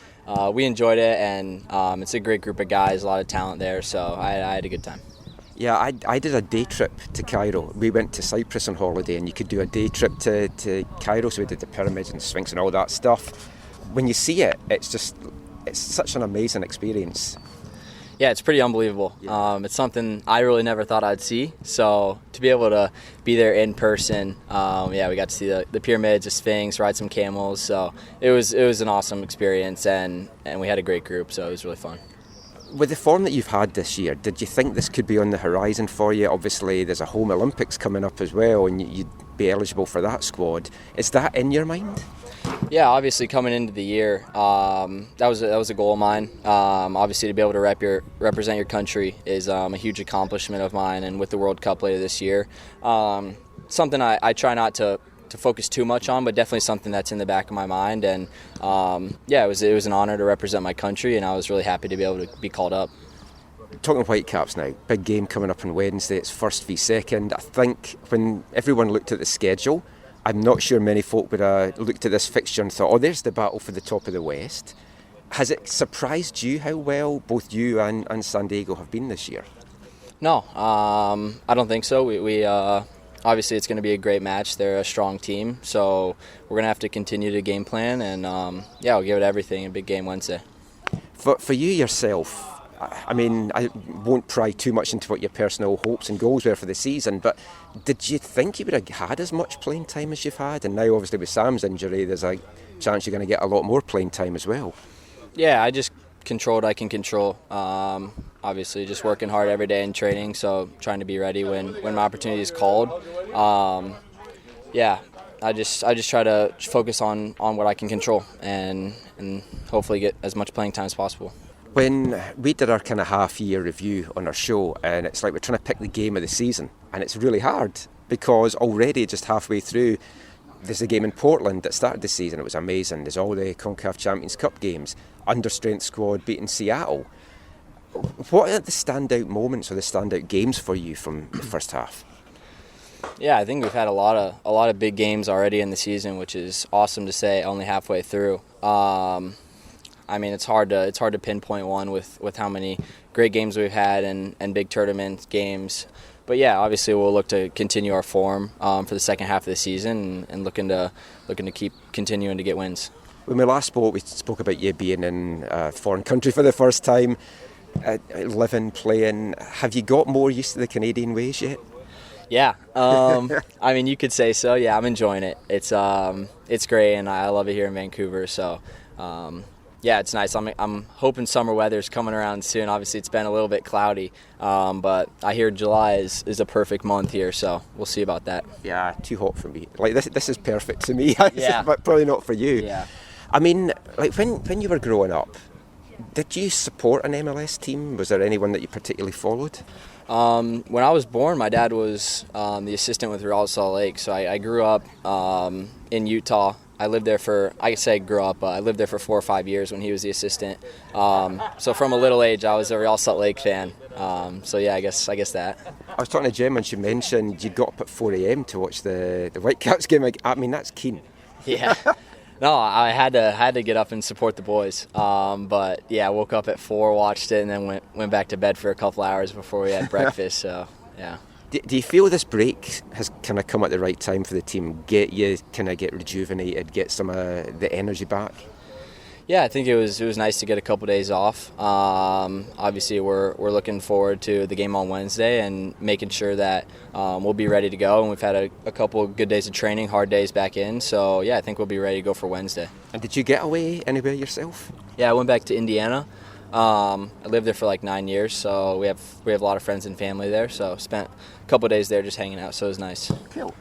we enjoyed it, and it's a great group of guys, a lot of talent there, so I had a good time. Yeah, I did a day trip to Cairo. We went to Cyprus on holiday, and you could do a day trip to Cairo, so we did the pyramids and Sphinx and all that stuff. When you see it, it's such an amazing experience. Yeah, it's pretty unbelievable. Yeah. It's something I really never thought I'd see. So to be able to be there in person, we got to see the pyramids, the Sphinx, ride some camels. So it was an awesome experience, and we had a great group, so it was really fun. With the form that you've had this year, did you think this could be on the horizon for you? Obviously, there's a home Olympics coming up as well, and you'd be eligible for that squad. Is that in your mind? Yeah, obviously coming into the year, that was a goal of mine. Obviously, to be able to represent your country is a huge accomplishment of mine, and with the World Cup later this year, something I try not to focus too much on, but definitely something that's in the back of my mind. And it was an honor to represent my country, and I was really happy to be able to be called up. Talking Whitecaps now, big game coming up on Wednesday. It's first v second. I think when everyone looked at the schedule, I'm not sure many folk would have looked at this fixture and thought, there's the battle for the top of the West. Has it surprised you how well both you and San Diego have been this year? No, I don't think so. We obviously it's going to be a great match. They're a strong team, so we're going to have to continue to game plan, and we'll give it everything in a big game Wednesday. For you yourself, I mean, I won't pry too much into what your personal hopes and goals were for the season, but did you think you would have had as much playing time as you've had? And now, obviously, with Sam's injury, there's a chance you're going to get a lot more playing time as well. Yeah, I just control what I can control. Obviously, just working hard every day in training, so trying to be ready when my opportunity is called. I just try to focus on what I can control and hopefully get as much playing time as possible. When we did our kind of half-year review on our show, and it's like we're trying to pick the game of the season, and it's really hard because already just halfway through, there's a game in Portland that started the season. It was amazing. There's all the CONCACAF Champions Cup games, under-strength squad beating Seattle. What are the standout moments or the standout games for you from the first half? Yeah, I think we've had a lot of big games already in the season, which is awesome to say only halfway through. I mean, it's hard to pinpoint one with how many great games we've had and big tournament games. But yeah, obviously we'll look to continue our form for the second half of the season and looking to keep continuing to get wins. When we last spoke, we spoke about you being in a foreign country for the first time, living, playing. Have you got more used to the Canadian ways yet? Yeah, I mean, you could say so. Yeah, I'm enjoying it. It's great, and I love it here in Vancouver. So. Yeah, it's nice. I'm hoping summer weather's coming around soon. Obviously, it's been a little bit cloudy, but I hear July is a perfect month here, so we'll see about that. Yeah, too hot for me. Like this is perfect to me. Yeah. But probably not for you. Yeah. I mean, like when you were growing up, did you support an MLS team? Was there anyone that you particularly followed? When I was born, my dad was the assistant with Real Salt Lake, so I grew up in Utah. I lived there I lived there for 4 or 5 years when he was the assistant. So from a little age, I was a Real Salt Lake fan. So yeah, I guess that. I was talking to Jem and she mentioned you got up at 4 a.m. to watch the Whitecaps game. I mean, that's keen. Yeah. No, I had to get up and support the boys. But yeah, I woke up at 4, watched it, and then went back to bed for a couple hours before we had breakfast. So yeah. Do you feel this break has kind of come at the right time for the team? Get rejuvenated, get some of the energy back? Yeah, I think it was nice to get a couple days off. Obviously, we're looking forward to the game on Wednesday and making sure that we'll be ready to go. And we've had a couple good days of training, hard days back in. So yeah, I think we'll be ready to go for Wednesday. And did you get away anywhere yourself? Yeah, I went back to Indiana. I lived there for like 9 years, so we have a lot of friends and family there. So spent a couple of days there just hanging out. So it was nice. Cool.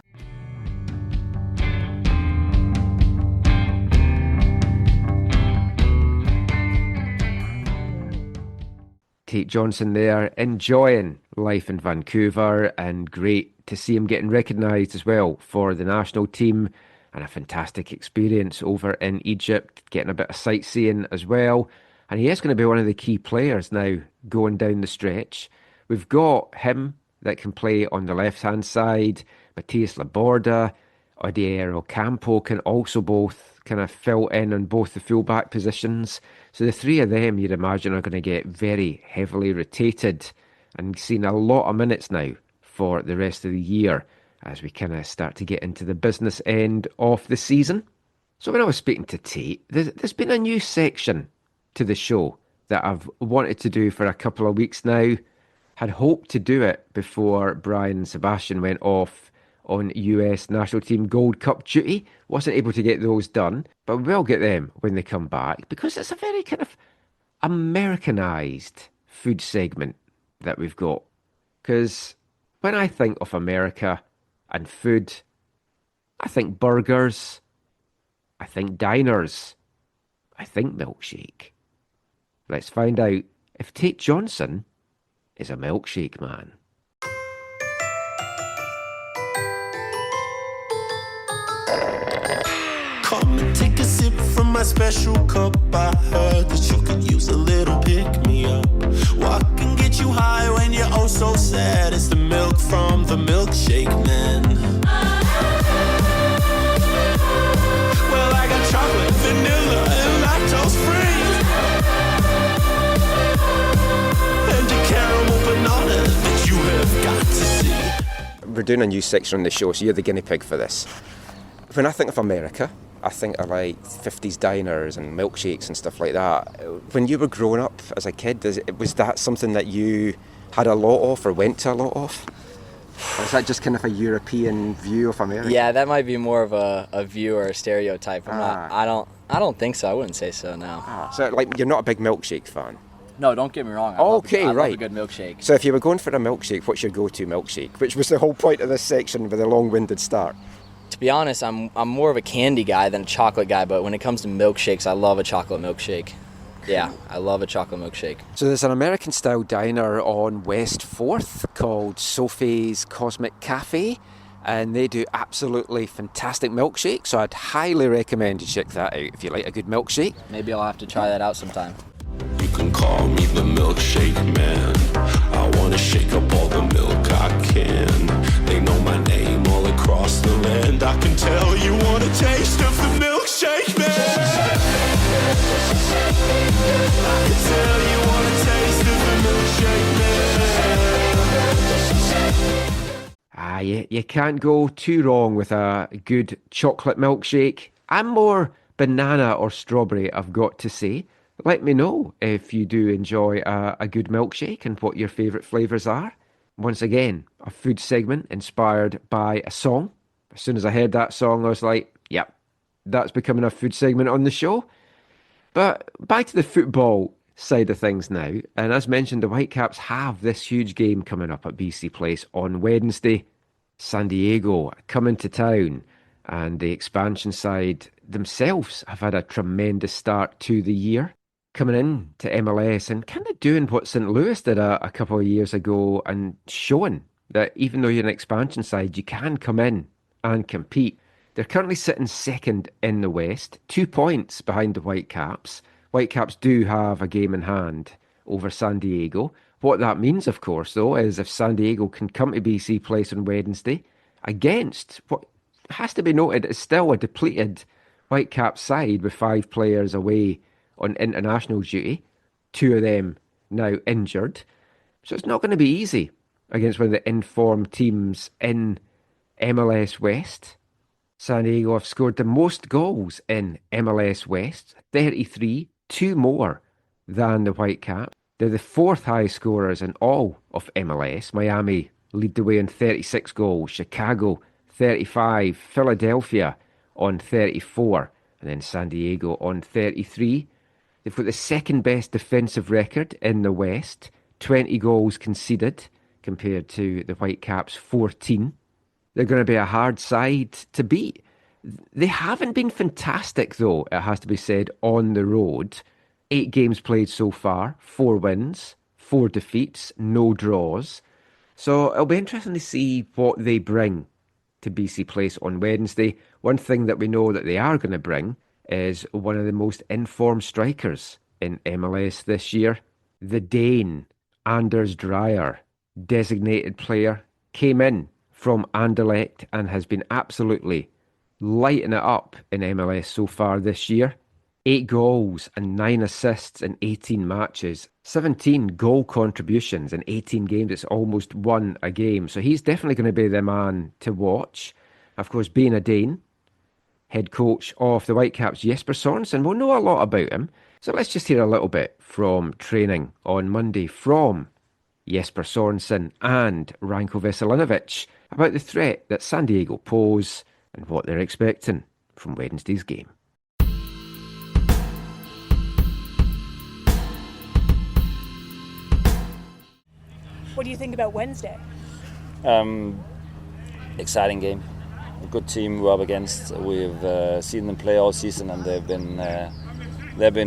Tate Johnson there, enjoying life in Vancouver, and great to see him getting recognised as well for the national team, and a fantastic experience over in Egypt, getting a bit of sightseeing as well. And he is going to be one of the key players now going down the stretch. We've got him that can play on the left-hand side. Matias Laborda, Odier Ocampo can also both kind of fill in on both the full-back positions. So the three of them, you'd imagine, are going to get very heavily rotated and seen a lot of minutes now for the rest of the year as we kind of start to get into the business end of the season. So when I was speaking to Tate, there's been a new section to the show that I've wanted to do for a couple of weeks now. Had hoped to do it before Brian and Sebastian went off on US National Team Gold Cup duty. Wasn't able to get those done, but we'll get them when they come back, because it's a very kind of Americanised food segment that we've got. Because when I think of America and food, I think burgers, I think diners, I think milkshake. Let's find out if Tate Johnson is a milkshake man. Come and take a sip from my special cup. I heard that you could use a little pick-me-up. What can get you high when you're oh so sad? It's the milk from the milkshake man. Well, I got chocolate, vanilla, and lactose free. And a caramel banana that you have got to see. We're doing a new section on the show, so you're the guinea pig for this. When I think of America, I think of like 50s diners and milkshakes and stuff like that. When you were growing up as a kid, was that something that you had a lot of or went to a lot of? Or is that just kind of a European view of America? Yeah, that might be more of a view or a stereotype. I don't think so. I wouldn't say so, no. So like you're not a big milkshake fan? No, don't get me wrong. I love a good milkshake. So if you were going for a milkshake, what's your go-to milkshake? Which was the whole point of this section with a long-winded start. To be honest, I'm more of a candy guy than a chocolate guy, but when it comes to milkshakes, I love a chocolate milkshake. Yeah, I love a chocolate milkshake. So there's an American-style diner on West 4th called Sophie's Cosmic Cafe, and they do absolutely fantastic milkshakes, so I'd highly recommend you check that out if you like a good milkshake. Maybe I'll have to try that out sometime. You can call me the milkshake man. I wanna shake up all the milk I can. They know my name all across the land. I can tell you want a taste of the milkshake man. I can tell you want a taste of the milkshake man. You can't go too wrong with a good chocolate milkshake. I'm more banana or strawberry, I've got to say. Let me know if you do enjoy a good milkshake and what your favourite flavours are. Once again, a food segment inspired by a song. As soon as I heard that song, I was like, yep, that's becoming a food segment on the show. But back to the football side of things now. And as mentioned, the Whitecaps have this huge game coming up at BC Place on Wednesday. San Diego coming to town, and the expansion side themselves have had a tremendous start to the year, coming in to MLS and kind of doing what St. Louis did a couple of years ago and showing that even though you're an expansion side, you can come in and compete. They're currently sitting second in the West, 2 points behind the Whitecaps. Whitecaps do have a game in hand over San Diego. What that means, of course, though, is if San Diego can come to BC Place on Wednesday against what has to be noted is still a depleted Whitecaps side with 5 players away on international duty, 2 of them now injured. So it's not going to be easy against one of the informed teams in MLS West. San Diego have scored the most goals in MLS West, 33, 2 more than the Whitecaps. They're the 4th highest scorers in all of MLS. Miami lead the way on 36 goals, Chicago 35, Philadelphia on 34, and then San Diego on 33. They've got the second best defensive record in the West, 20 goals conceded compared to the Whitecaps' 14. They're going to be a hard side to beat. They haven't been fantastic, though, it has to be said, on the road. 8 games played so far, 4 wins, 4 defeats, no draws. So it'll be interesting to see what they bring to BC Place on Wednesday. One thing that we know that they are going to bring is one of the most informed strikers in MLS this year. The Dane, Anders Dreyer, designated player, came in from Anderlecht and has been absolutely lighting it up in MLS so far this year. 8 goals and 9 assists in 18 matches. 17 goal contributions in 18 games. It's almost 1 a game. So he's definitely going to be the man to watch. Of course, being a Dane, head coach of the Whitecaps, Jesper Sorensen, we'll know a lot about him. So let's just hear a little bit from training on Monday from Jesper Sorensen and Ranko Veselinovic about the threat that San Diego pose and what they're expecting from Wednesday's game. What do you think about Wednesday? Exciting game. A good team we're up against. We've seen them play all season, and they've been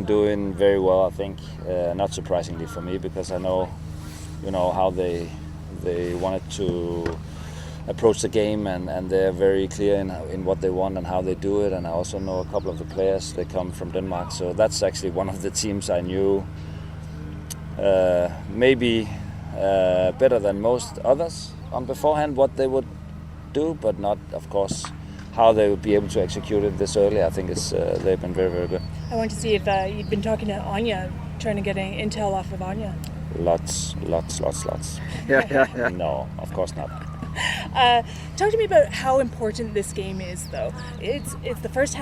doing very well. I think, not surprisingly for me, because I know, how they wanted to approach the game, and they're very clear in what they want and how they do it. And I also know a couple of the players. They come from Denmark, so that's actually one of the teams I knew maybe better than most others on beforehand what they would do, but not, of course, how they would be able to execute it this early. I think they've been very, very good. I want to see if you'd been talking to Anya, trying to get intel off of Anya. Lots. No, of course not. Talk to me about how important this game is, though. It's the first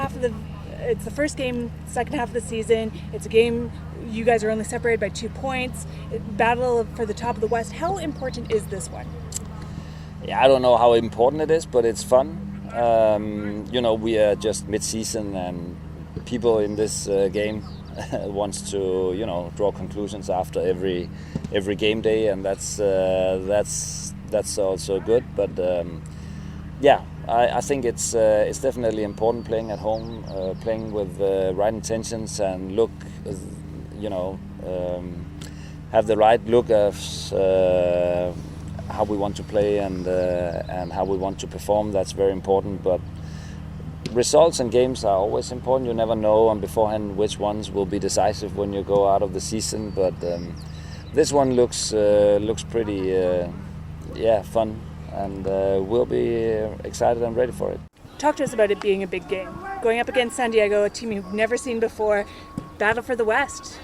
game, second half of the season. It's a game. You guys are only separated by 2 points. Battle for the top of the West. How important is this one? Yeah, I don't know how important it is, but it's fun. We are just mid-season, and people in this game wants to, draw conclusions after every game day, and that's also good. But I think it's definitely important playing at home, playing with the right intentions and look, have the right look of how we want to play and how we want to perform. That's very important. But results and games are always important. You never know on beforehand which ones will be decisive when you go out of the season. But this one looks pretty fun, and we'll be excited and ready for it. Talk to us about it being a big game. Going up against San Diego, a team you've never seen before, battle for the West.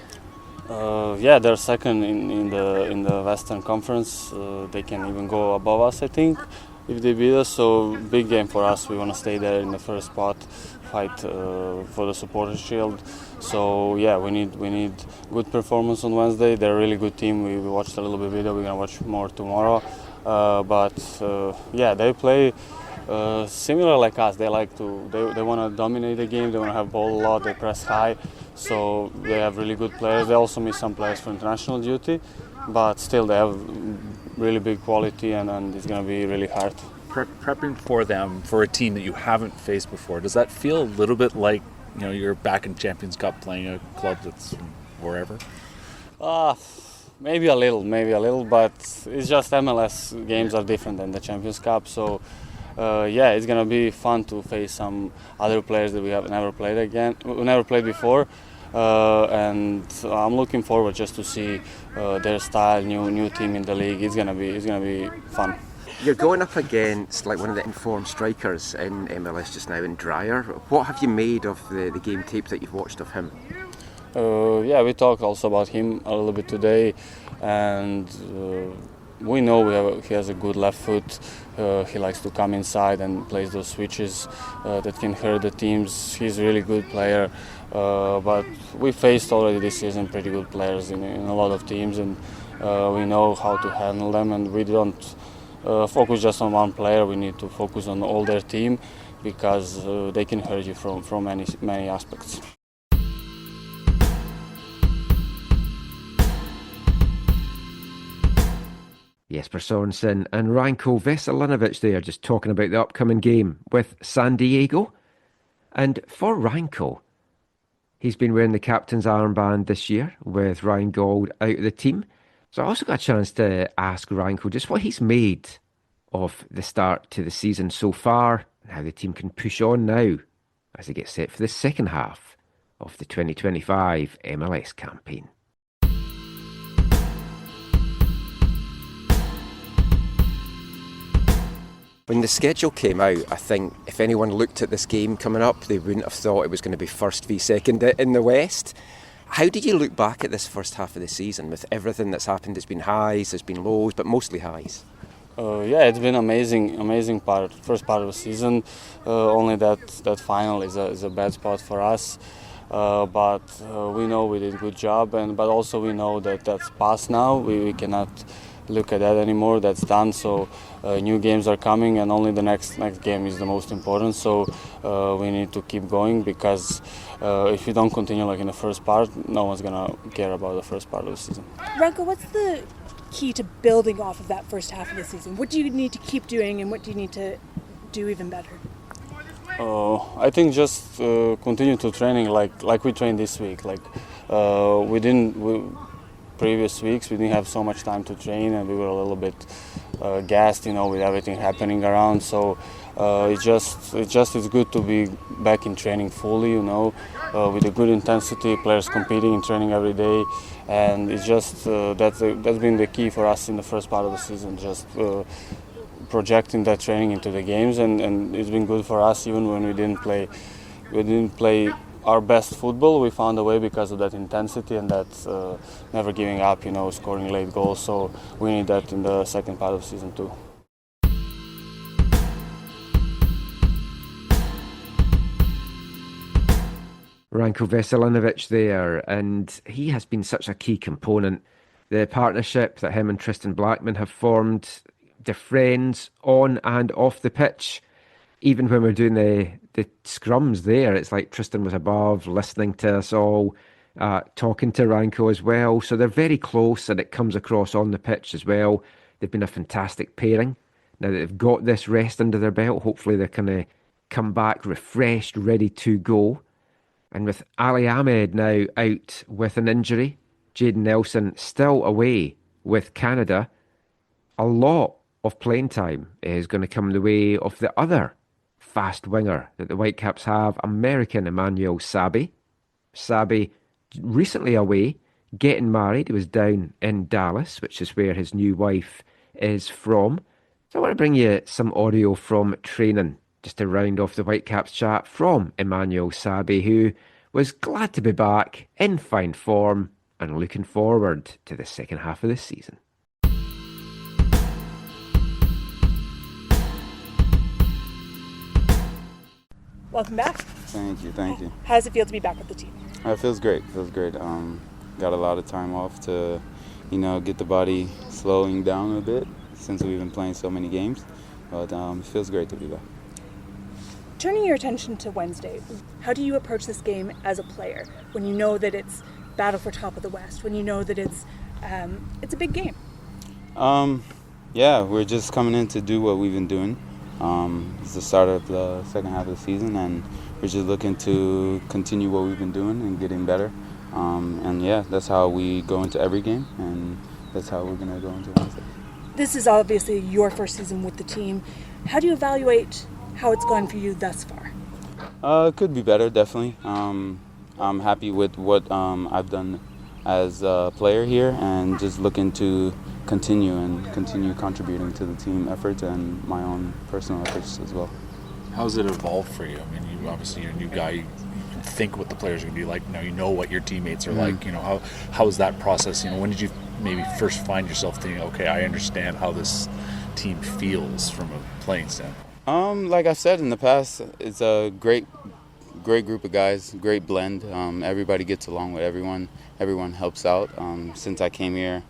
They're second in the Western Conference. They can even go above us, I think, if they beat us. So big game for us. We want to stay there in the first spot, fight for the Supporters' Shield. So we need good performance on Wednesday. They're a really good team. We watched a little bit video. We're gonna watch more tomorrow. They play similar like us. They like to. They want to dominate the game. They want to have ball a lot. They press high. So they have really good players. They also miss some players for international duty, but still they have really big quality, and it's going to be really hard. Prepping for them, for a team that you haven't faced before, does that feel a little bit like you're back in Champions Cup playing a club that's wherever? Maybe a little, but it's just MLS games are different than the Champions Cup. So it's gonna be fun to face some other players that we have never played before. And I'm looking forward just to see their style, new team in the league. It's gonna be fun. You're going up against like one of the informed strikers in MLS just now in Dreyer. What have you made of the game tape that you've watched of him? We talked also about him a little bit today, and we know he has a good left foot. He likes to come inside and plays those switches that can hurt the teams. He's a really good player, but we faced already this season pretty good players in a lot of teams, and we know how to handle them, and we don't focus just on one player. We need to focus on all their team, because they can hurt you from many aspects. Jesper Sorensen and Ranko Veselinovic there, just talking about the upcoming game with San Diego. And for Ranko, he's been wearing the captain's armband this year with Ryan Gauld out of the team. So I also got a chance to ask Ranko just what he's made of the start to the season so far, and how the team can push on now as they get set for the second half of the 2025 MLS campaign. When the schedule came out, I think if anyone looked at this game coming up, they wouldn't have thought it was going to be first v second in the West. How did you look back at this first half of the season with everything that's happened? There's been highs, there's been lows, but mostly highs. It's been amazing first part of the season. Only that final is a bad spot for us. But we know we did a good job, but also we know that that's past now. We cannot look at that anymore. That's done. So new games are coming, and only the next game is the most important. So we need to keep going, because if you don't continue like in the first part, no one's gonna care about the first part of the season. Ranko, what's the key to building off of that first half of the season? What do you need to keep doing, and what do you need to do even better? I think just continue to training like we trained this week. Previous weeks we didn't have so much time to train, and we were a little bit gassed, with everything happening around. So it's good to be back in training fully, with a good intensity, players competing in training every day, and it's just that's been the key for us in the first part of the season. Just projecting that training into the games, and it's been good for us even when we didn't play our best football. We found a way because of that intensity and that never giving up, scoring late goals. So we need that in the second part of the season too. Ranko Veselinovic there, and he has been such a key component. The partnership that him and Tristan Blackman have formed, they're friends on and off the pitch. Even when we're doing the scrums there, it's like Tristan was above, listening to us all, talking to Ranko as well. So they're very close, and it comes across on the pitch as well. They've been a fantastic pairing Now that they've got this rest under their belt, hopefully they can come back refreshed, ready to go. And with Ali Ahmed now out with an injury, Jaden Nelson still away with Canada, a lot of playing time is going to come the way of the other fast winger that the Whitecaps have, American Emmanuel Sabbi. Sabbi recently away, getting married. He was down in Dallas, which is where his new wife is from. So I want to bring you some audio from training, just to round off the Whitecaps chat from Emmanuel Sabbi, who was glad to be back in fine form and looking forward to the second half of the season. Welcome back. Thank you. How does it feel to be back with the team? It feels great. Got a lot of time off to, get the body slowing down a bit since we've been playing so many games. But it feels great to be back. Turning your attention to Wednesday, how do you approach this game as a player when you know that it's battle for top of the West, when you know that it's a big game? We're just coming in to do what we've been doing. It's the start of the second half of the season, and we're just looking to continue what we've been doing and getting better. That's how we go into every game, and that's how we're going to go into Wednesday. This is obviously your first season with the team. How do you evaluate how it's gone for you thus far? It could be better, definitely. I'm happy with what I've done as a player here, and just looking to continue contributing to the team efforts and my own personal efforts as well. How's it evolved for you? I mean, you're a new guy. You can think what the players are going to be like. Now you know what your teammates are like. How is that process? When did you maybe first find yourself thinking, okay, I understand how this team feels from a playing standpoint? Like I've said in the past, it's a great group of guys, great blend. Everybody gets along with everyone. Everyone helps out. Since I came here,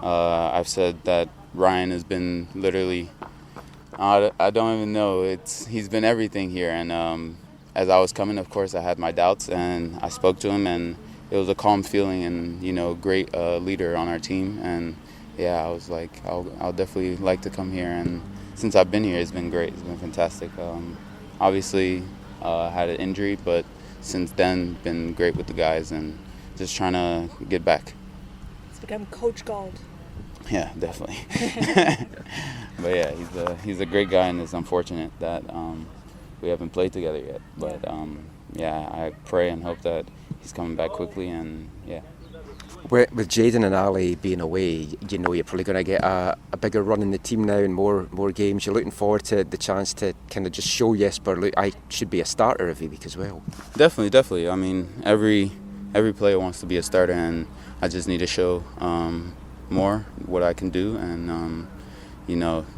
I've said that Ryan has been literally, I don't even know, he's been everything here. And as I was coming, of course, I had my doubts, and I spoke to him, and it was a calm feeling, and great leader on our team. And I was like, I'll definitely like to come here. And since I've been here, it's been great. It's been fantastic. Obviously, had an injury, but since then, been great with the guys and just trying to get back. It's become Coach Gold. Yeah, definitely. But he's a great guy, and it's unfortunate that we haven't played together yet. But I pray and hope that he's coming back quickly, and With Jaden and Ali being away, you're probably going to get a bigger run in the team now and more games. You're looking forward to the chance to kind of just show Jesper, look, I should be a starter every week as well. Definitely. I mean, every player wants to be a starter, and I just need to show more what I can do, and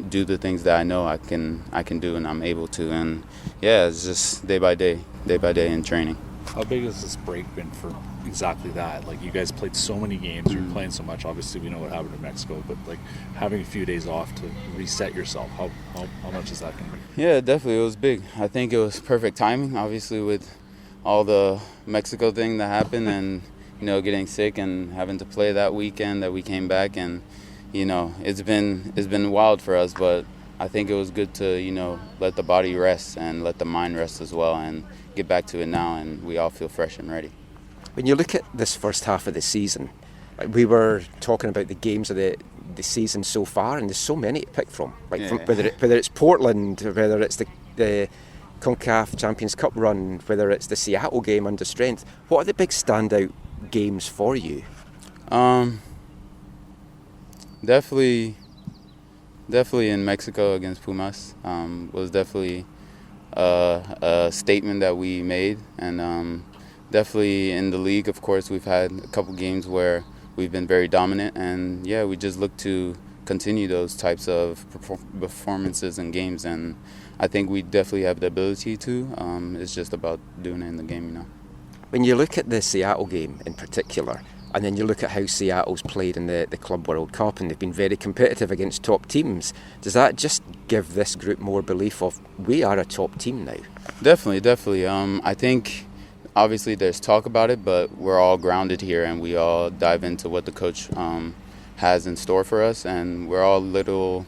do the things that I know I can do and I'm able to. And it's just day by day in training. How big has this break been for exactly that? Like, you guys played so many games, you're playing so much. Obviously, we know what happened in Mexico, but like having a few days off to reset yourself, how much is that going to be? Yeah, definitely, it was big. I think it was perfect timing, obviously, with all the Mexico thing that happened, and getting sick and having to play that weekend that we came back, and it's been wild for us, but I think it was good to let the body rest and let the mind rest as well, and get back to it now, and we all feel fresh and ready. When you look at this first half of the season, we were talking about the games of the season so far, and there's so many to pick from. Whether it's Portland, whether it's the CONCACAF Champions Cup run, whether it's the Seattle game under strength. What are the big standout games for you? Definitely in Mexico against Pumas was definitely a statement that we made, and definitely in the league, of course, we've had a couple games where we've been very dominant, and we just look to continue those types of performances and games, and I think we definitely have the ability to. It's just about doing it in the game, When you look at the Seattle game in particular, and then you look at how Seattle's played in the Club World Cup, and they've been very competitive against top teams, does that just give this group more belief of we are a top team now? Definitely. I think obviously there's talk about it, but we're all grounded here, and we all dive into what the coach has in store for us, and we're all little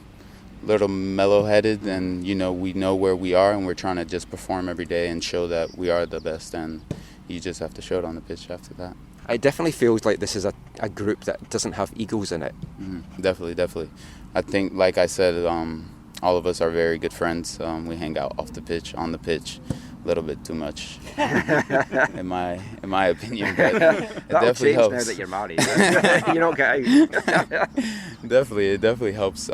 little mellow-headed, and we know where we are, and we're trying to just perform every day and show that we are the best, and you just have to show it on the pitch after that. It definitely feels like this is a group that doesn't have egos in it. Definitely. I think, like I said, all of us are very good friends. We hang out off the pitch, on the pitch, a little bit too much, in my opinion. But it definitely helps. Now that you're married, you don't get out. It definitely helps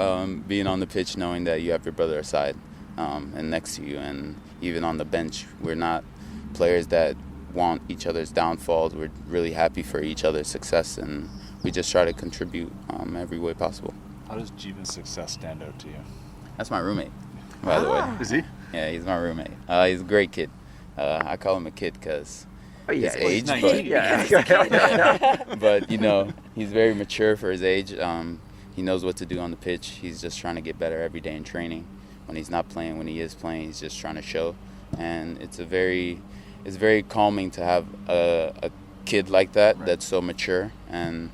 being on the pitch, knowing that you have your brother aside and next to you, and even on the bench. We're not players that want each other's downfalls. We're really happy for each other's success, and we just try to contribute every way possible. How does Jeevan's success stand out to you? That's my roommate, by the way. Is he? Yeah, he's my roommate. He's a great kid. I call him a kid because his age, he's but, but he's very mature for his age. He knows what to do on the pitch. He's just trying to get better every day in training. When he's not playing, when he is playing, he's just trying to show. And it's very calming to have a kid like that that's so mature. And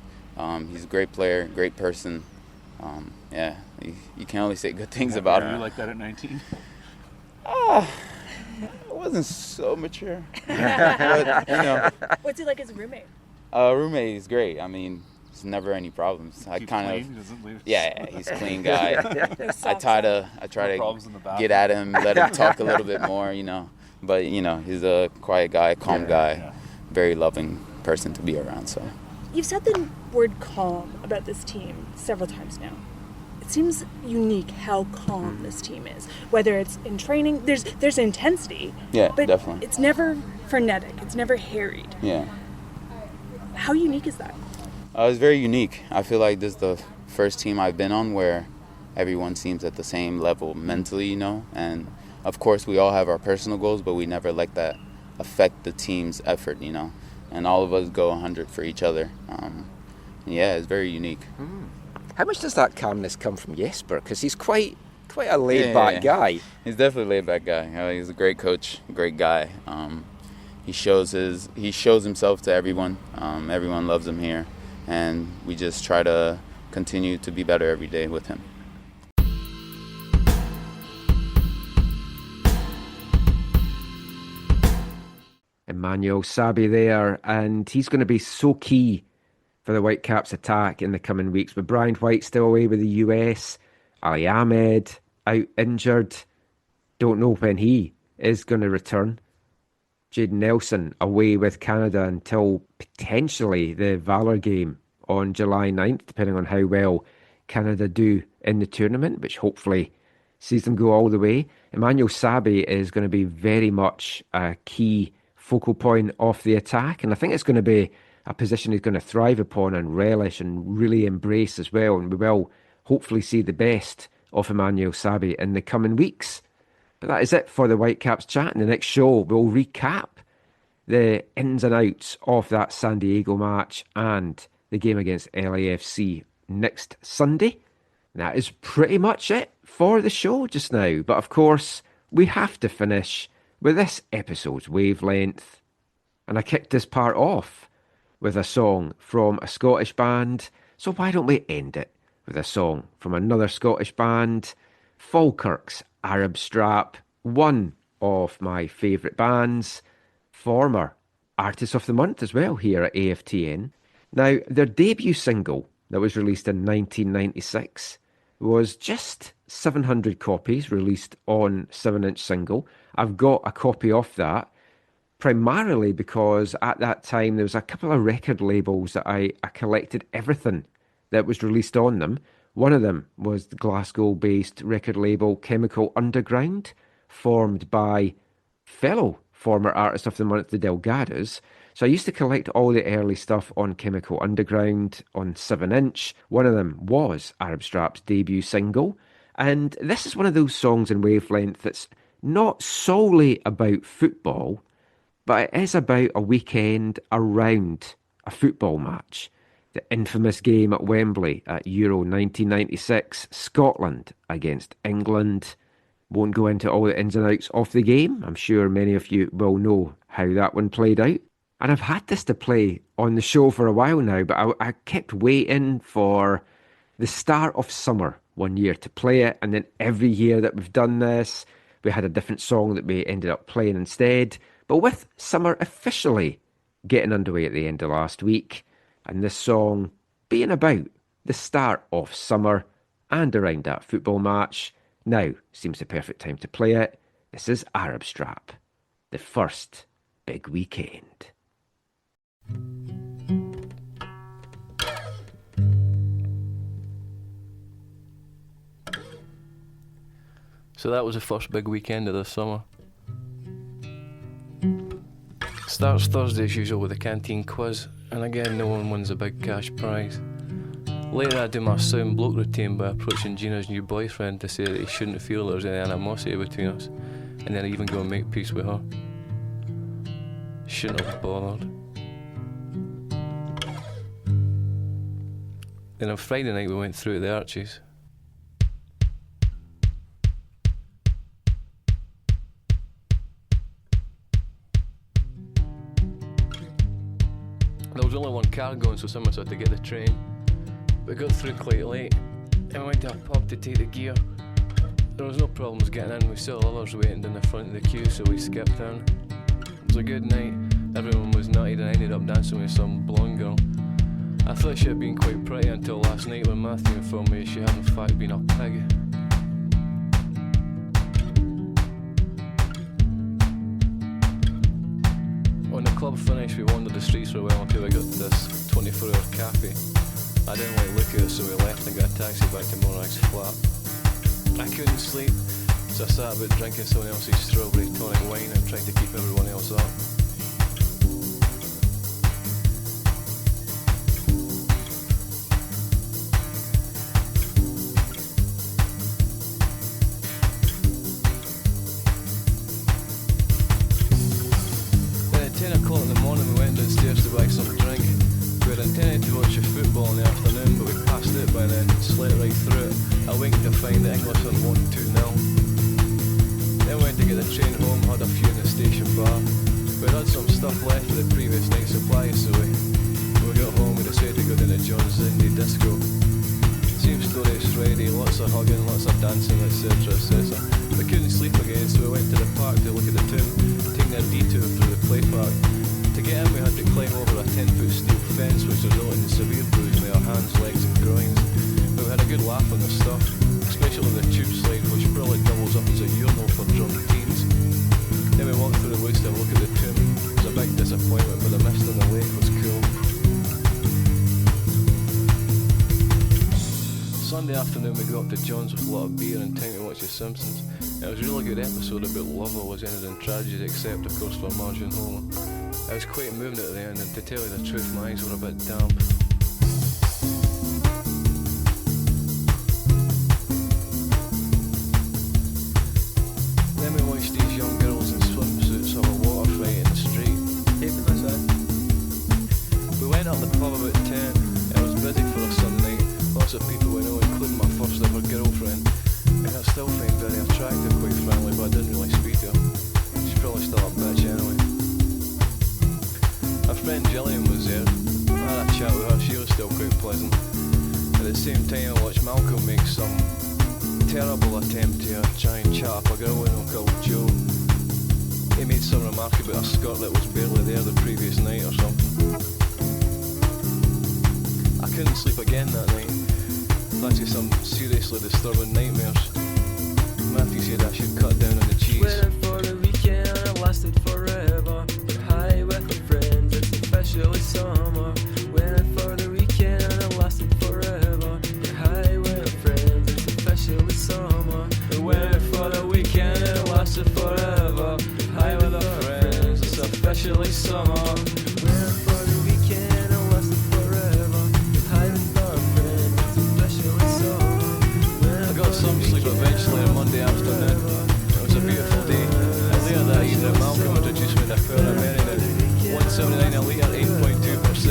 he's a great player, great person. You can only say good things about him. Were you like that at 19? I wasn't so mature. But, What's he like as a roommate? Roommate is great. I mean, there's never any problems. He's clean? Doesn't leave. Yeah, he's a clean guy. I try to bathroom. get at him, let him talk a little bit more, But he's a quiet guy, calm guy, very loving person to be around. So You've said the word calm about this team several times now. It seems unique how calm this team is. Whether it's in training, there's intensity. Yeah, but definitely. It's never frenetic. It's never harried. Yeah. How unique is that? It's very unique. I feel like this is the first team I've been on where everyone seems at the same level mentally, And of course, we all have our personal goals, but we never let that affect the team's effort, And all of us go 100 for each other. It's very unique. How much does that calmness come from Jesper? Because he's quite a laid-back guy. He's definitely a laid-back guy. He's a great coach, great guy. He shows himself to everyone. Everyone loves him here, and we just try to continue to be better every day with him. Emmanuel Sabi there, and he's going to be so key for the Whitecaps attack in the coming weeks. With Brian White still away with the US, Ali Ahmed out injured, don't know when he is going to return. Jaden Nelson away with Canada until potentially the Valor game on July 9th, depending on how well Canada do in the tournament, which hopefully sees them go all the way. Emmanuel Sabi is going to be very much a key focal point of the attack, and I think it's going to be a position he's going to thrive upon and relish and really embrace as well, and we will hopefully see the best of Emmanuel Sabi in the coming weeks. But that is it for the Whitecaps chat. In the next show, we'll recap the ins and outs of that San Diego match and the game against LAFC next Sunday. That is pretty much it for the show just now. But of course, we have to finish with this episode's wavelength. And I kicked this part off with a song from a Scottish band. So why don't we end it with a song from another Scottish band, Falkirk's Arab Strap, one of my favourite bands, former Artist of the Month as well here at AFTN. Now, their debut single that was released in 1996 was just 700 copies released on 7-inch single. I've got a copy of that, primarily because at that time there was a couple of record labels that I collected everything that was released on them. One of them was the Glasgow-based record label Chemical Underground, formed by fellow former Artist of the Month, the Delgados. So I used to collect all the early stuff on Chemical Underground on 7-inch. One of them was Arab Strap's debut single. And this is one of those songs in Wavelength that's not solely about football, but it is about a weekend around a football match. The infamous game at Wembley at Euro 1996, Scotland against England. Won't go into all the ins and outs of the game. I'm sure many of you will know how that one played out. And I've had this to play on the show for a while now, but I kept waiting for the start of summer 1 year to play it, and then every year that we've done this, we had a different song that we ended up playing instead. But with summer officially getting underway at the end of last week, and this song being about the start of summer and around that football match, now seems the perfect time to play it. This is Arab Strap, the first big weekend. So that was the first big weekend of the summer. Starts Thursday as usual with a canteen quiz, and again no one wins a big cash prize. Later I do my sound bloke routine by approaching Gina's new boyfriend to say that he shouldn't feel there's any animosity between us, and then I even go and make peace with her. Shouldn't have bothered. Then on Friday night we went through to the Archies. There was only one car going, so someone had to get the train. We got through quite late, and we went to a pub to take the gear. There was no problems getting in, we saw others waiting down the front of the queue, so we skipped in. It was a good night, everyone was nutted, and I ended up dancing with some blonde girl. I thought she had been quite pretty until last night when Matthew informed me she had in fact been a pig. When the club finished, we wandered the streets for a while until we got to this 24-hour cafe. I didn't like look at it, so we left and got a taxi back to Morag's flat. I couldn't sleep, so I sat about drinking someone else's strawberry tonic wine and tried to keep everyone else up. Then at 10 o'clock in the morning we went downstairs to buy some drink. We had intended to watch the football in the afternoon, but we passed it by then, slept right through it. I winked to find that England won 2-0. Then went to get the train home, had a few in the station bar. We had some stuff left of the previous night's supply, so when we got home we decided to go down to John's Indie Disco. Same story as Friday, lots of hugging, lots of dancing, etc, etc. We couldn't sleep again, so we went to the park to look at the tomb, taking a detour through the play park. To get in we had to climb over a 10-foot steel fence which resulted in severe bruising of our hands, legs and groins. But we had a good laugh on the stuff, especially the tube slide which probably doubles up as a urinal for drunk teens. Then we walked through the woods to look at the tomb. It was a big disappointment, but the mist on the lake was cool. Sunday afternoon we got up to John's with a lot of beer and time to watch The Simpsons. It was a really good episode about love always ended in tragedy, except of course for Marge and Homer. I was quite moved at the end, and to tell you the truth, my eyes were a bit damp. Then we watched these young girls in swimsuits have a water fight in the street. Keeping this in. We went up the pub about 10. It was busy for a Sunday night. Lots of people we know, including my first ever girlfriend, who I still find very attractive, quite frankly, but I didn't really speak to her. She's probably still a bitch anyway. Our friend Gillian was there. I had a chat with her, she was still quite pleasant. At the same time I watched Malcolm make some terrible attempt to try and chat up a girl we know called Jo. He made some remark about a skirt that was barely there the previous night or something. I couldn't sleep again that night, thanks to some seriously disturbing nightmares. Matthew said I should cut down on the cheese. Waiting for the weekend, it lasted forever. Get high with my friends, it's officially summer. Waiting for the weekend, it lasted forever. Get high with my friends, it's officially summer. Waiting for the weekend, it lasted forever. Get high with our friends, it's officially summer. Waiting for the weekend, it lasted forever. Get high with our friends, it's officially summer. I got some sleep eventually on Monday afternoon. It was a beautiful day. And later that evening, Malcolm introduced me to a pair of American 179 a litre, 8.2%.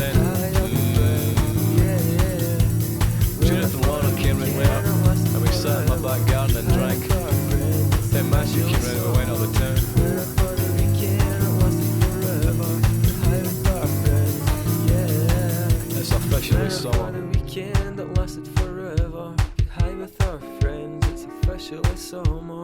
Judith and Laura came round later, and we sat in my back garden and drank. Then Matthew came round and we went up the town. It's officially summer. Weekend that lasted forever. Get high with our especially summer.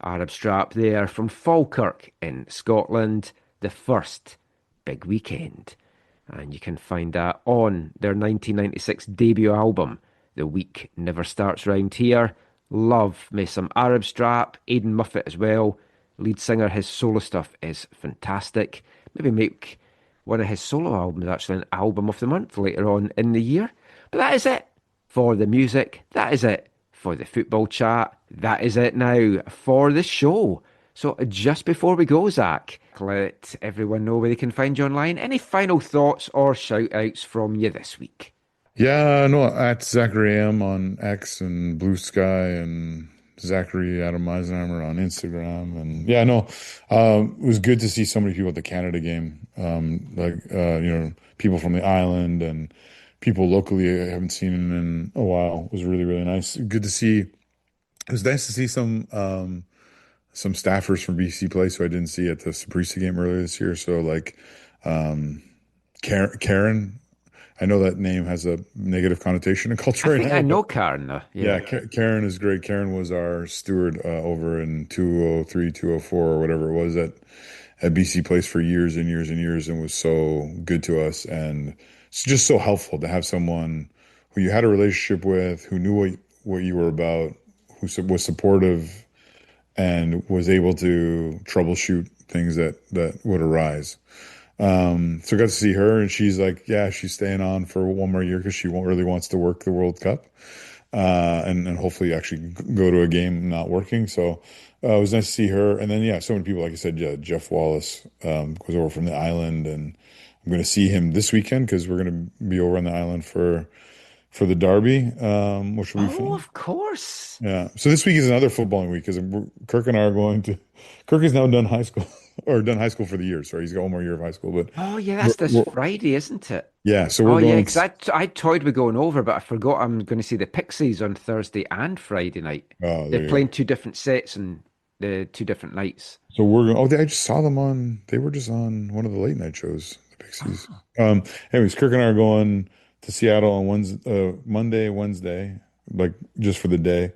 Arab Strap there from Falkirk in Scotland, the first big weekend. And you can find that on their 1996 debut album, The Week Never Starts Round Here. Love me some Arab Strap, Aidan Muffet as well. Lead singer, his solo stuff is fantastic. Maybe make one of his solo albums actually an album of the month later on in the year. But that is it for the music. That is it for the football chat. That is it now for the show. So just before we go, Zach, let everyone know where they can find you online. Any final thoughts or shout-outs from you this week? Yeah, no, at Zachary M on X and Blue Sky and Zachary Adam Eisenheimer on Instagram. And yeah, no, it was good to see so many people at the Canada game. People from the island and people locally I haven't seen in a while. It was really, really nice. Good to see. It was nice to see some staffers from BC Place who I didn't see at the Saprissa game earlier this year. So Karen, I know that name has a negative connotation in culture right now. I know Karen though. Yeah, Karen is great. Karen was our steward over in 203, 204 or whatever it was at BC Place for years and years and years, and was so good to us. And it's just so helpful to have someone who you had a relationship with, who knew what you were about, who was supportive and was able to troubleshoot things that would arise. So I got to see her, and she's like, yeah, she's staying on for one more year because she really wants to work the World Cup, and hopefully actually go to a game not working. So it was nice to see her. And then, yeah, so many people, like I said, Jeff Wallace was over from the island, and I'm going to see him this weekend because we're going to be over on the island for the derby, which will be fun. Oh, of course. Yeah. So this week is another footballing week because Kirk and I are going to. Kirk is now done high school or done high school for the year. Sorry, he's got one more year of high school. But oh yeah, that's this Friday, isn't it? Yeah. So we're going. Yeah, because I toyed with going over, but I forgot I'm going to see the Pixies on Thursday and Friday night. Oh, they're playing two different sets and the 2 different nights. So we're going. Oh, I just saw them on. They were just on one of the late night shows. The Pixies. Anyways, Kirk and I are going to Seattle on Monday, Wednesday, like just for the day.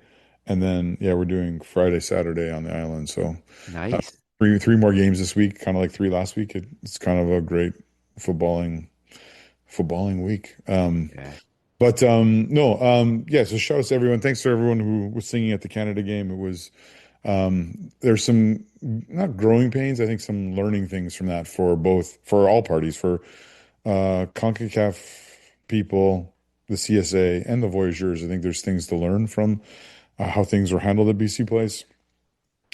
And then, yeah, we're doing Friday, Saturday on the island. So nice. Three more games this week, kind of like 3 last week. It's kind of a great footballing week. So shout out to everyone. Thanks to everyone who was singing at the Canada game. It was, there's some, not growing pains, I think some learning things from that for all parties, for CONCACAF people, the CSA, and the Voyageurs. I think there's things to learn from how things were handled at BC Place.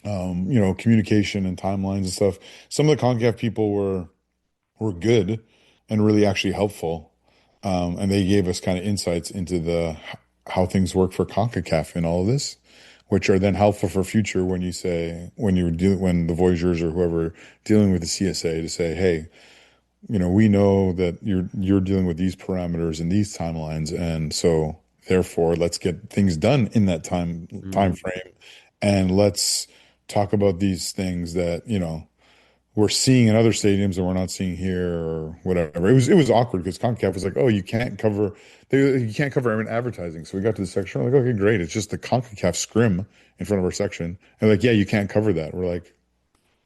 Communication and timelines and stuff. Some of the CONCACAF people were good and really actually helpful, and they gave us kind of insights into how things work for CONCACAF in all of this, which are then helpful for future when the Voyageurs or whoever dealing with the CSA to say, hey, we know that you're dealing with these parameters and these timelines, and so therefore let's get things done in that time frame, and let's talk about these things that we're seeing in other stadiums and we're not seeing here or whatever. It was awkward because CONCACAF was like, oh, you can't cover advertising. So we got to the section, we're like, okay, great. It's just the CONCACAF scrim in front of our section, and like, yeah, you can't cover that. We're like,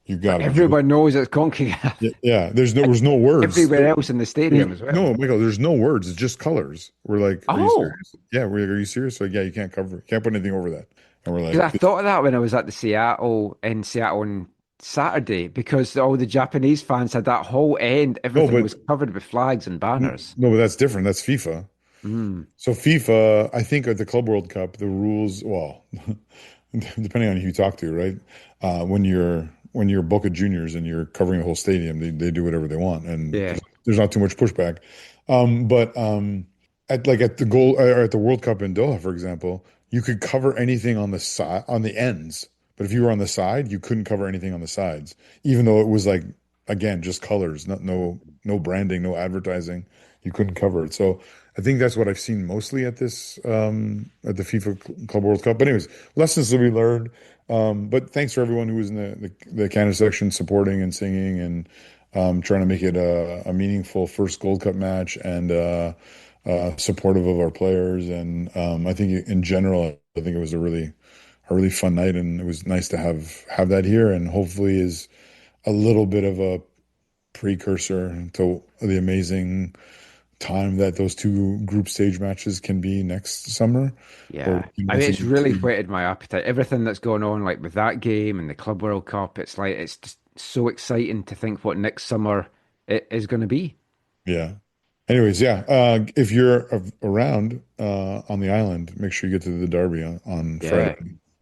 you got it. Everyone knows it's CONCACAF. Yeah, there's no words everywhere else in the stadium as well. No, Michael, there's no words. It's just colors. We're like, are you serious? Yeah, are you serious? So yeah, you can't put anything over that. And we're like, because I thought of that when I was at the Seattle on Saturday, because all the Japanese fans had that whole end. Everything was covered with flags and banners. No, but that's different. That's FIFA. So FIFA, I think at the Club World Cup, the rules, well, depending on who you talk to, right? When you're Boca Juniors and you're covering the whole stadium, they do whatever they want, and there's not too much pushback. But at the World Cup in Doha, for example, you could cover anything on the side, on the ends. But if you were on the side, you couldn't cover anything on the sides, even though it was like, again, just colors, no branding, no advertising. You couldn't cover it. So I think that's what I've seen mostly at this at the FIFA Club World Cup. But anyways, lessons to be learned. But thanks for everyone who was in the Canada section supporting and singing and trying to make it a meaningful first Gold Cup match and supportive of our players. And I think in general, I think it was a really fun night, and it was nice to have that here, and hopefully is a little bit of a precursor to the amazing time that those two group stage matches can be next summer. Yeah, I mean, it's really whetted my appetite. Everything that's going on, like with that game and the Club World Cup, it's just so exciting to think what next summer it is going to be. Yeah. Anyways, yeah. If you're around on the island, make sure you get to the Derby on Friday.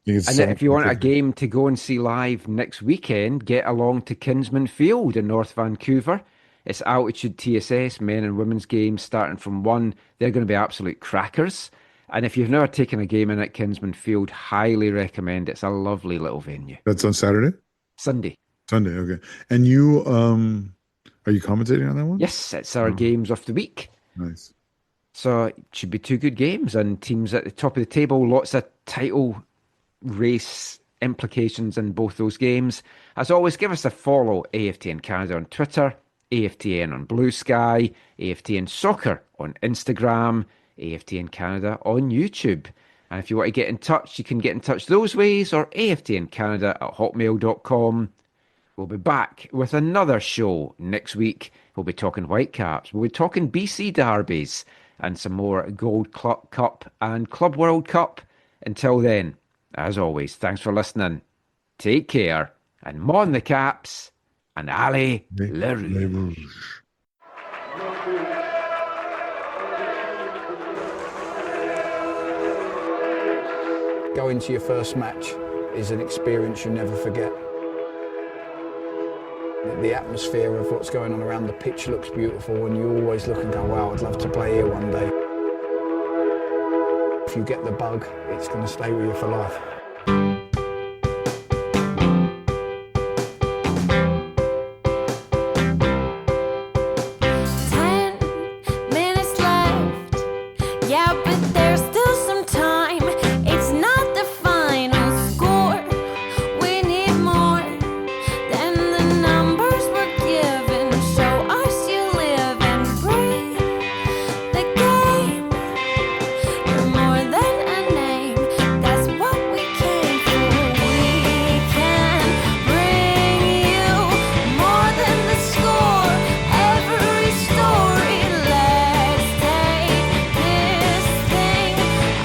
And if you want a game to go and see live next weekend, get along to Kinsman Field in North Vancouver. It's altitude TSS, men and women's games starting from 1. They're going to be absolute crackers. And if you've never taken a game in at Kinsman Field, highly recommend it. It's a lovely little venue. That's on Saturday? Sunday, okay. And you, are you commentating on that one? Yes, it's our games of the week. Nice. So it should be 2 good games and teams at the top of the table. Lots of title race implications in both those games. As always, give us a follow, AFTN Canada on Twitter, AFTN on Blue Sky, AFTN Soccer on Instagram, AFTN Canada on YouTube. And if you want to get in touch, you can get in touch those ways or aftncanada@hotmail.com. We'll be back with another show next week. We'll be talking Whitecaps. We'll be talking BC derbies and some more Gold Cup and Club World Cup. Until then, as always, thanks for listening. Take care and mon the Caps and allez le rouge. Going to your first match is an experience you never forget. The atmosphere of what's going on around the pitch looks beautiful, and you always look and go, wow, I'd love to play here one day. If you get the bug, it's going to stay with you for life. 10 minutes left. Yeah, but there's still some time. It's not the final score. We need more than the numbers we're given. Show us you live and breathe the game. You're more than a name. That's what we came for. We can bring you more than the score. Every story. Let's take this thing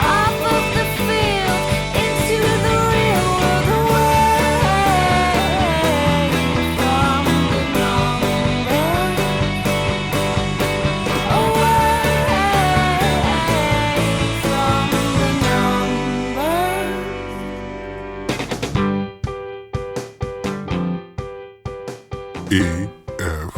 off of the field into the real world, away from the numbers, away from the numbers. AFTN